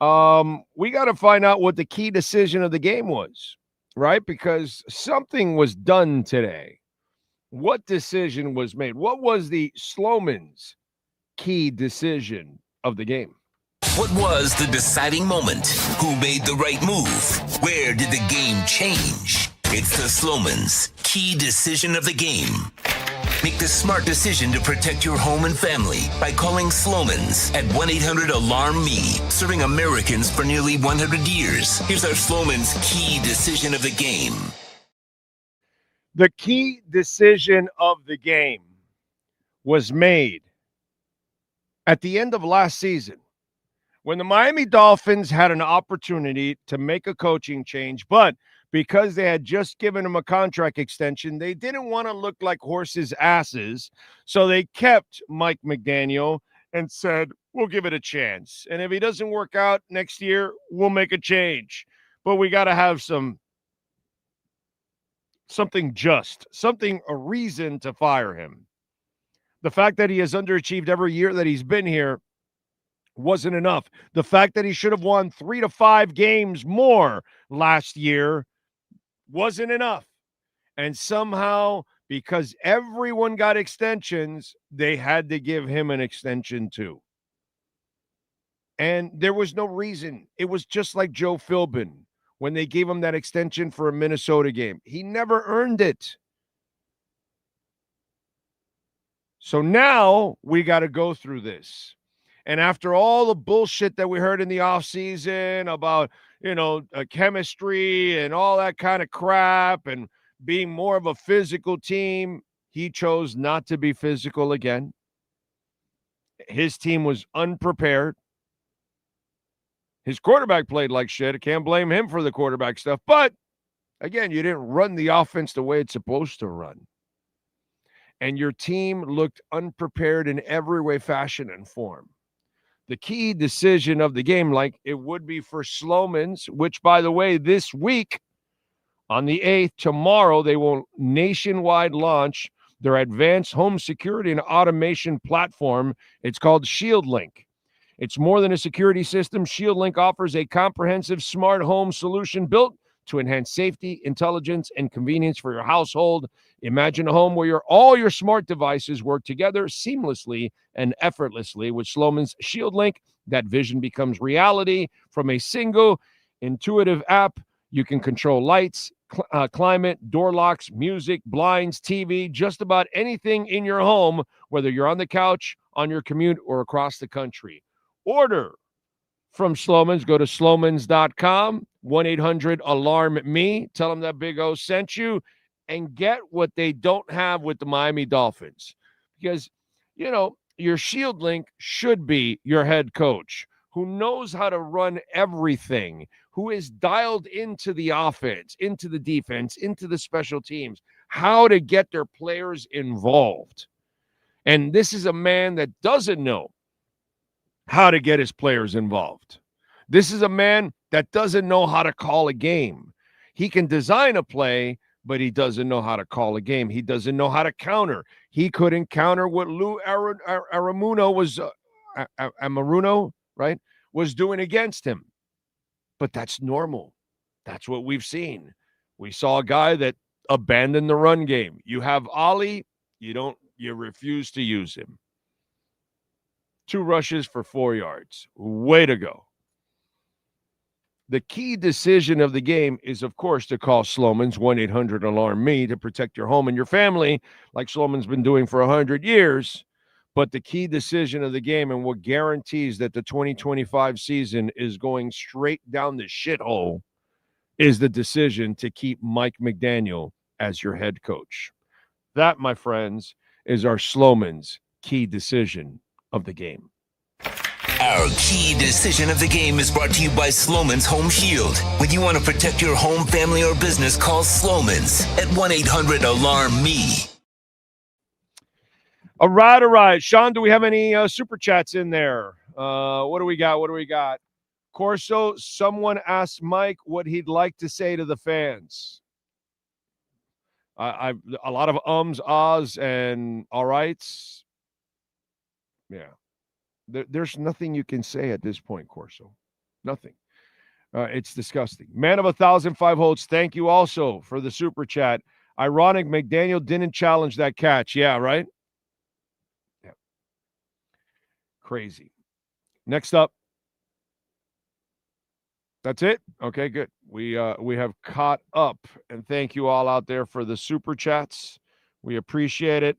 We got to find out what the key decision of the game was, right? Because something was done today. What decision was made? What was the Sloman's key decision of the game? What was the deciding moment? Who made the right move? Where did the game change? It's the Sloman's key decision of the game. Make the smart decision to protect your home and family by calling Sloman's at 1-800-ALARM-ME, serving Americans for nearly 100 years. Here's our Sloman's key decision of the game. The key decision of the game was made at the end of last season, when the Miami Dolphins had an opportunity to make a coaching change, but because they had just given him a contract extension, they didn't want to look like horses' asses, so they kept Mike McDaniel and said, we'll give it a chance. And if he doesn't work out next year, we'll make a change. But we got to have a reason to fire him. The fact that he has underachieved every year that he's been here wasn't enough. The fact that he should have won 3 to 5 games more last year wasn't enough. And somehow, because everyone got extensions, they had to give him an extension too. And there was no reason. It was just like Joe Philbin when they gave him that extension for a Minnesota game. He never earned it. So now we got to go through this. And after all the bullshit that we heard in the offseason about, chemistry and all that kind of crap and being more of a physical team, he chose not to be physical again. His team was unprepared. His quarterback played like shit. I can't blame him for the quarterback stuff. But, again, you didn't run the offense the way it's supposed to run. And your team looked unprepared in every way, fashion, and form. The key decision of the game, like it would be for Sloman's, which, by the way, this week, on the 8th, tomorrow, they will nationwide launch their advanced home security and automation platform. It's called ShieldLink. It's more than a security system. ShieldLink offers a comprehensive smart home solution built to enhance safety, intelligence, and convenience for your household. Imagine a home where all your smart devices work together seamlessly and effortlessly. With Sloman's ShieldLink, that vision becomes reality. From a single intuitive app, you can control lights, climate, door locks, music, blinds, TV, just about anything in your home, whether you're on the couch, on your commute, or across the country. Order from Slomans. Go to slomans.com, 1-800-ALARM-ME. Tell them that Big O sent you and get what they don't have with the Miami Dolphins. Because, you know, your Shield link should be your head coach who knows how to run everything, who is dialed into the offense, into the defense, into the special teams, how to get their players involved. And this is a man that doesn't know how to get his players involved. This is a man that doesn't know how to call a game. He can design a play, but he doesn't know how to call a game. He doesn't know how to counter. He couldn't counter what Lou Aramuno was, Amaruno, right, was doing against him. But that's normal. That's what we've seen. We saw a guy that abandoned the run game. You have Ollie, you refuse to use him. 2 rushes for 4 yards. Way to go. The key decision of the game is, of course, to call Slomans, 1-800-ALARM-ME, to protect your home and your family, like Sloman's been doing for 100 years. But the key decision of the game and what guarantees that the 2025 season is going straight down the shithole is the decision to keep Mike McDaniel as your head coach. That, my friends, is our Slomans' key decision of the game. Our key decision of the game is brought to you by Slomans Home Shield. When you want to protect your home, family, or business, call Slomans at 1-800-ALARM-ME. All right. Sean, do we have any super chats in there? What do we got? Corso, someone asked Mike what he'd like to say to the fans. A lot of ums, ahs, and all rights. Yeah. There's nothing you can say at this point, Corso. Nothing. It's disgusting. Man of 1,005 holds, thank you also for the super chat. Ironic, McDaniel didn't challenge that catch. Yeah, right? Yeah. Crazy. Next up. That's it? Okay, good. We have caught up, and thank you all out there for the super chats. We appreciate it.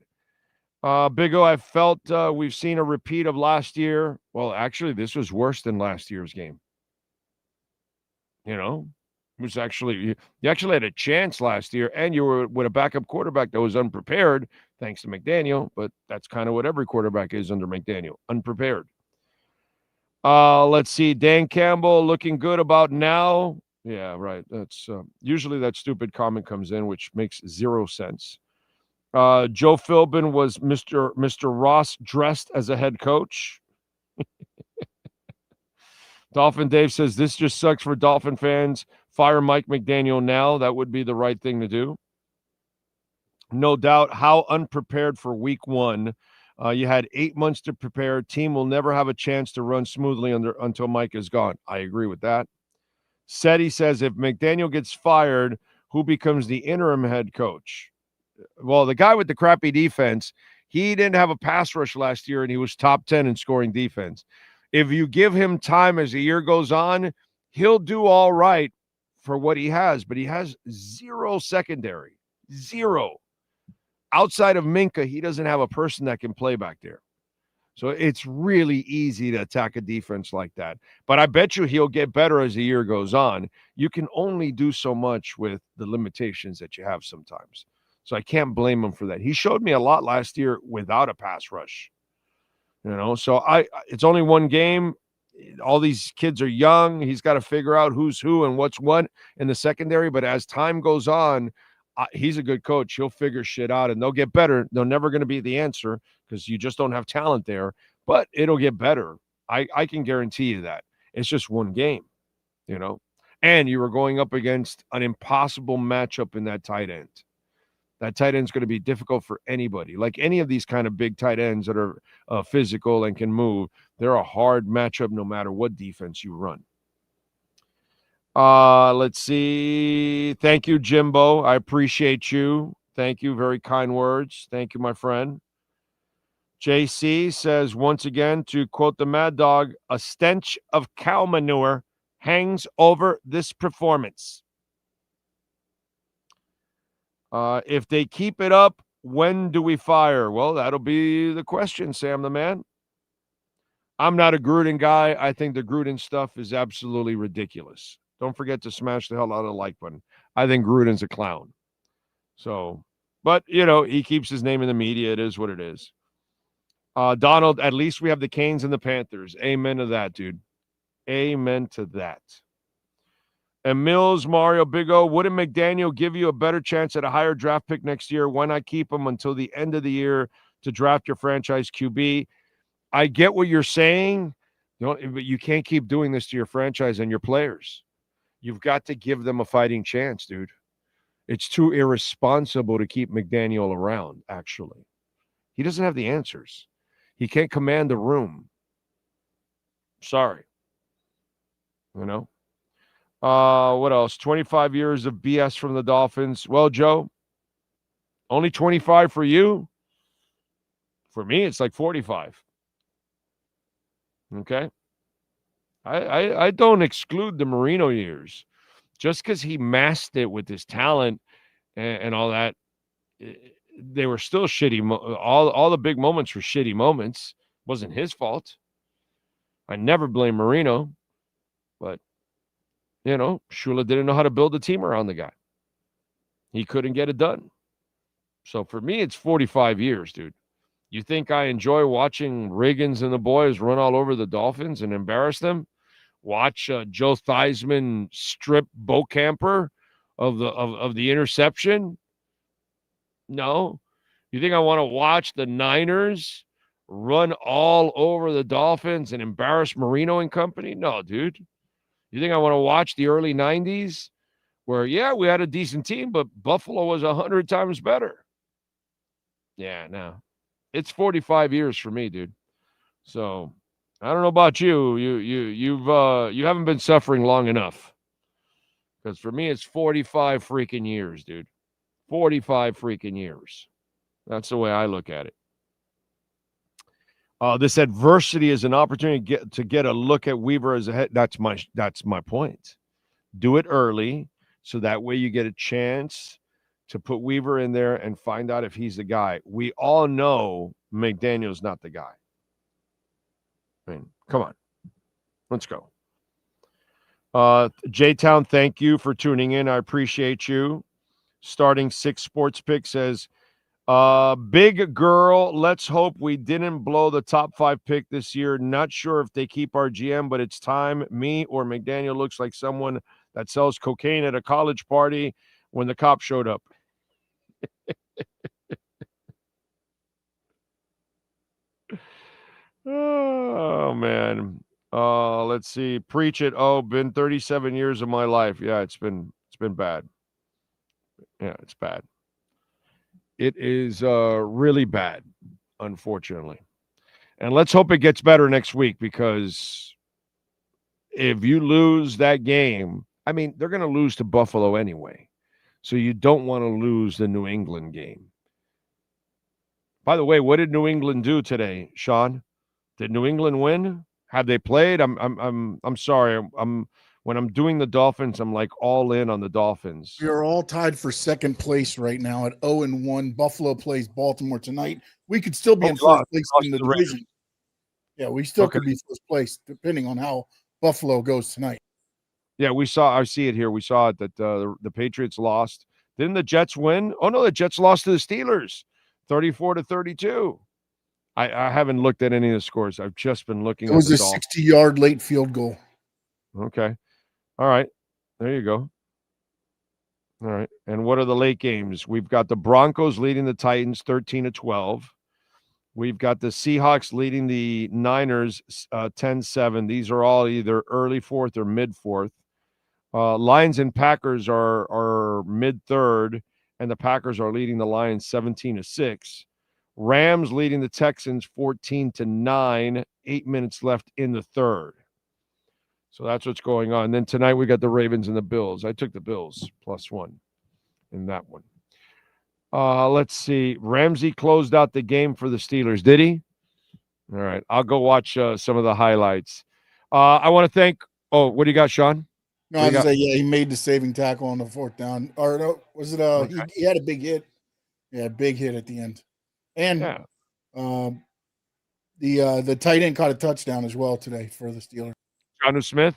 Big O, I felt we've seen a repeat of last year. Well, actually, this was worse than last year's game. You know, it was actually, you actually had a chance last year, and you were with a backup quarterback that was unprepared, thanks to McDaniel, but that's kind of what every quarterback is under McDaniel, unprepared. Let's see, Dan Campbell looking good about now. Yeah, right. That's usually that stupid comment comes in, which makes 0 sense. Joe Philbin was Mr. Ross dressed as a head coach. Dolphin Dave says, this just sucks for Dolphin fans. Fire Mike McDaniel now. That would be the right thing to do. No doubt. How unprepared for week 1. You had 8 months to prepare. Team will never have a chance to run smoothly until Mike is gone. I agree with that. Seti says, if McDaniel gets fired, who becomes the interim head coach? Well, the guy with the crappy defense, he didn't have a pass rush last year, and he was top 10 in scoring defense. If you give him time as the year goes on, he'll do all right for what he has, but he has 0 secondary. 0. Outside of Minka, he doesn't have a person that can play back there. So it's really easy to attack a defense like that. But I bet you he'll get better as the year goes on. You can only do so much with the limitations that you have sometimes. So I can't blame him for that. He showed me a lot last year without a pass rush. You know, so it's only one game. All these kids are young. He's got to figure out who's who and what's what in the secondary. But as time goes on, he's a good coach. He'll figure shit out, and they'll get better. They're never going to be the answer because you just don't have talent there. But it'll get better. I can guarantee you that. It's just one game, you know. And you were going up against an impossible matchup in that tight end. That tight end is going to be difficult for anybody. Like any of these kind of big tight ends that are physical and can move, they're a hard matchup no matter what defense you run. Let's see. Thank you, Jimbo. I appreciate you. Thank you. Very kind words. Thank you, my friend. JC says, once again, to quote the Mad Dog, a stench of cow manure hangs over this performance. If they keep it up, when do we fire? Well, that'll be the question, Sam the Man. I'm not a Gruden guy. I think the Gruden stuff is absolutely ridiculous. Don't forget to smash the hell out of the like button. I think Gruden's a clown. So, but, he keeps his name in the media. It is what it is. Donald, at least we have the Canes and the Panthers. Amen to that, dude. Amen to that. And Mills, Mario, Big O, wouldn't McDaniel give you a better chance at a higher draft pick next year? Why not keep him until the end of the year to draft your franchise QB? I get what you're saying, but you can't keep doing this to your franchise and your players. You've got to give them a fighting chance, dude. It's too irresponsible to keep McDaniel around, actually. He doesn't have the answers. He can't command the room. Sorry. What else? 25 years of BS from the Dolphins. Well, Joe, only 25 for you? For me, it's like 45. Okay? I don't exclude the Marino years. Just because he masked it with his talent and all that, they were still shitty. All the big moments were shitty moments. Wasn't his fault. I never blame Marino. But, Shula didn't know how to build a team around the guy. He couldn't get it done. So for me, it's 45 years, dude. You think I enjoy watching Riggins and the boys run all over the Dolphins and embarrass them? Watch Joe Theismann strip Bocamper of the interception? No. You think I want to watch the Niners run all over the Dolphins and embarrass Marino and company? No, dude. You think I want to watch the early 90s where, yeah, we had a decent team, but Buffalo was 100 times better? Yeah, no. It's 45 years for me, dude. So I don't know about you. You haven't been suffering long enough. Because for me, it's 45 freaking years, dude. 45 freaking years. That's the way I look at it. This adversity is an opportunity to get a look at Weaver as a head. That's my point. Do it early, so that way you get a chance to put Weaver in there and find out if he's the guy. We all know McDaniel's not the guy. I mean, come on. Let's go. J-Town, thank you for tuning in. I appreciate you. Starting 6 Sports Pick says, big girl, let's hope we didn't blow the top 5 pick this year. Not sure if they keep our GM, but it's time. Me or McDaniel looks like someone that sells cocaine at a college party when the cop showed up. Oh, man. Let's see. Preach it. Oh, been 37 years of my life. Yeah, it's been bad. Yeah, it's bad. It is really bad, unfortunately. And let's hope it gets better next week, because if you lose that game, I mean, they're going to lose to Buffalo anyway. So you don't want to lose the New England game. By the way, what did New England do today, Sean? Did New England win? Have they played? I'm sorry. When I'm doing the Dolphins, I'm like all in on the Dolphins. We are all tied for second place right now at 0-1. Buffalo plays Baltimore tonight. We could still be in first place in the division. Yeah, we still could be first place depending on how Buffalo goes tonight. Yeah, I see it here. We saw it that the Patriots lost. Didn't the Jets win? Oh, no, the Jets lost to the Steelers, 34-32. I haven't looked at any of the scores. I've just been looking. It was a 60-yard late field goal. Okay. All right. There you go. All right. And what are the late games? We've got the Broncos leading the Titans 13-12. We've got the Seahawks leading the Niners 10-7. These are all either early fourth or mid-fourth. Lions and Packers are mid-third, and the Packers are leading the Lions 17-6. Rams leading the Texans 14-9. 8 minutes left in the third. So that's what's going on. Then tonight we got the Ravens and the Bills. I took the Bills +1 in that one. Let's see. Ramsey closed out the game for the Steelers. Did he? All right. I'll go watch some of the highlights. I want to thank – what do you got, Sean? No, I was say, he made the saving tackle on the 4th down. Or no, was it okay. He had a big hit. Yeah, big hit at the end. And The tight end caught a touchdown as well today for the Steelers. Jonnu Smith.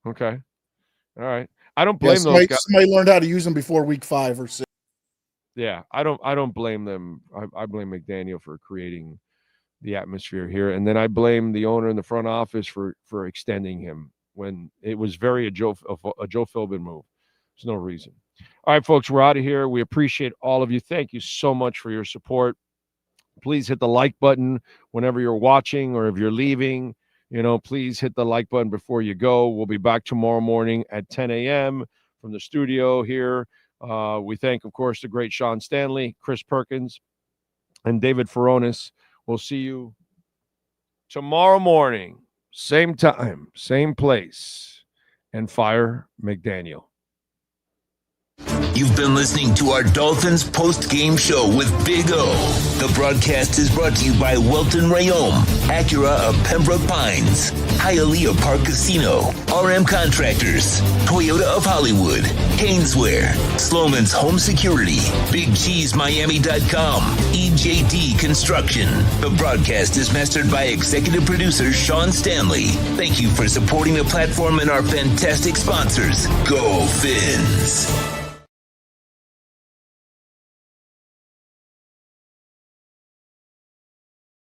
Okay. All right. I don't blame those guys. Somebody learned how to use them before week 5 or 6. Yeah, I don't blame them. I blame McDaniel for creating the atmosphere here, and then I blame the owner in the front office for extending him when it was very a Joe Philbin move. There's no reason. All right, folks, we're out of here. We appreciate all of you. Thank you so much for your support. Please hit the like button whenever you're watching or if you're leaving. Please hit the like button before you go. We'll be back tomorrow morning at 10 a.m. from the studio here. We thank, of course, the great Sean Stanley, Chris Perkins, and David Furones. We'll see you tomorrow morning, same time, same place, and fire McDaniel. You've been listening to our Dolphins post-game show with Big O. The broadcast is brought to you by Welton Rayom, Acura of Pembroke Pines, Hialeah Park Casino, RM Contractors, Toyota of Hollywood, Haineswear, Sloman's Home Security, BigCheeseMiami.com, EJD Construction. The broadcast is mastered by executive producer Sean Stanley. Thank you for supporting the platform and our fantastic sponsors. Go Fins!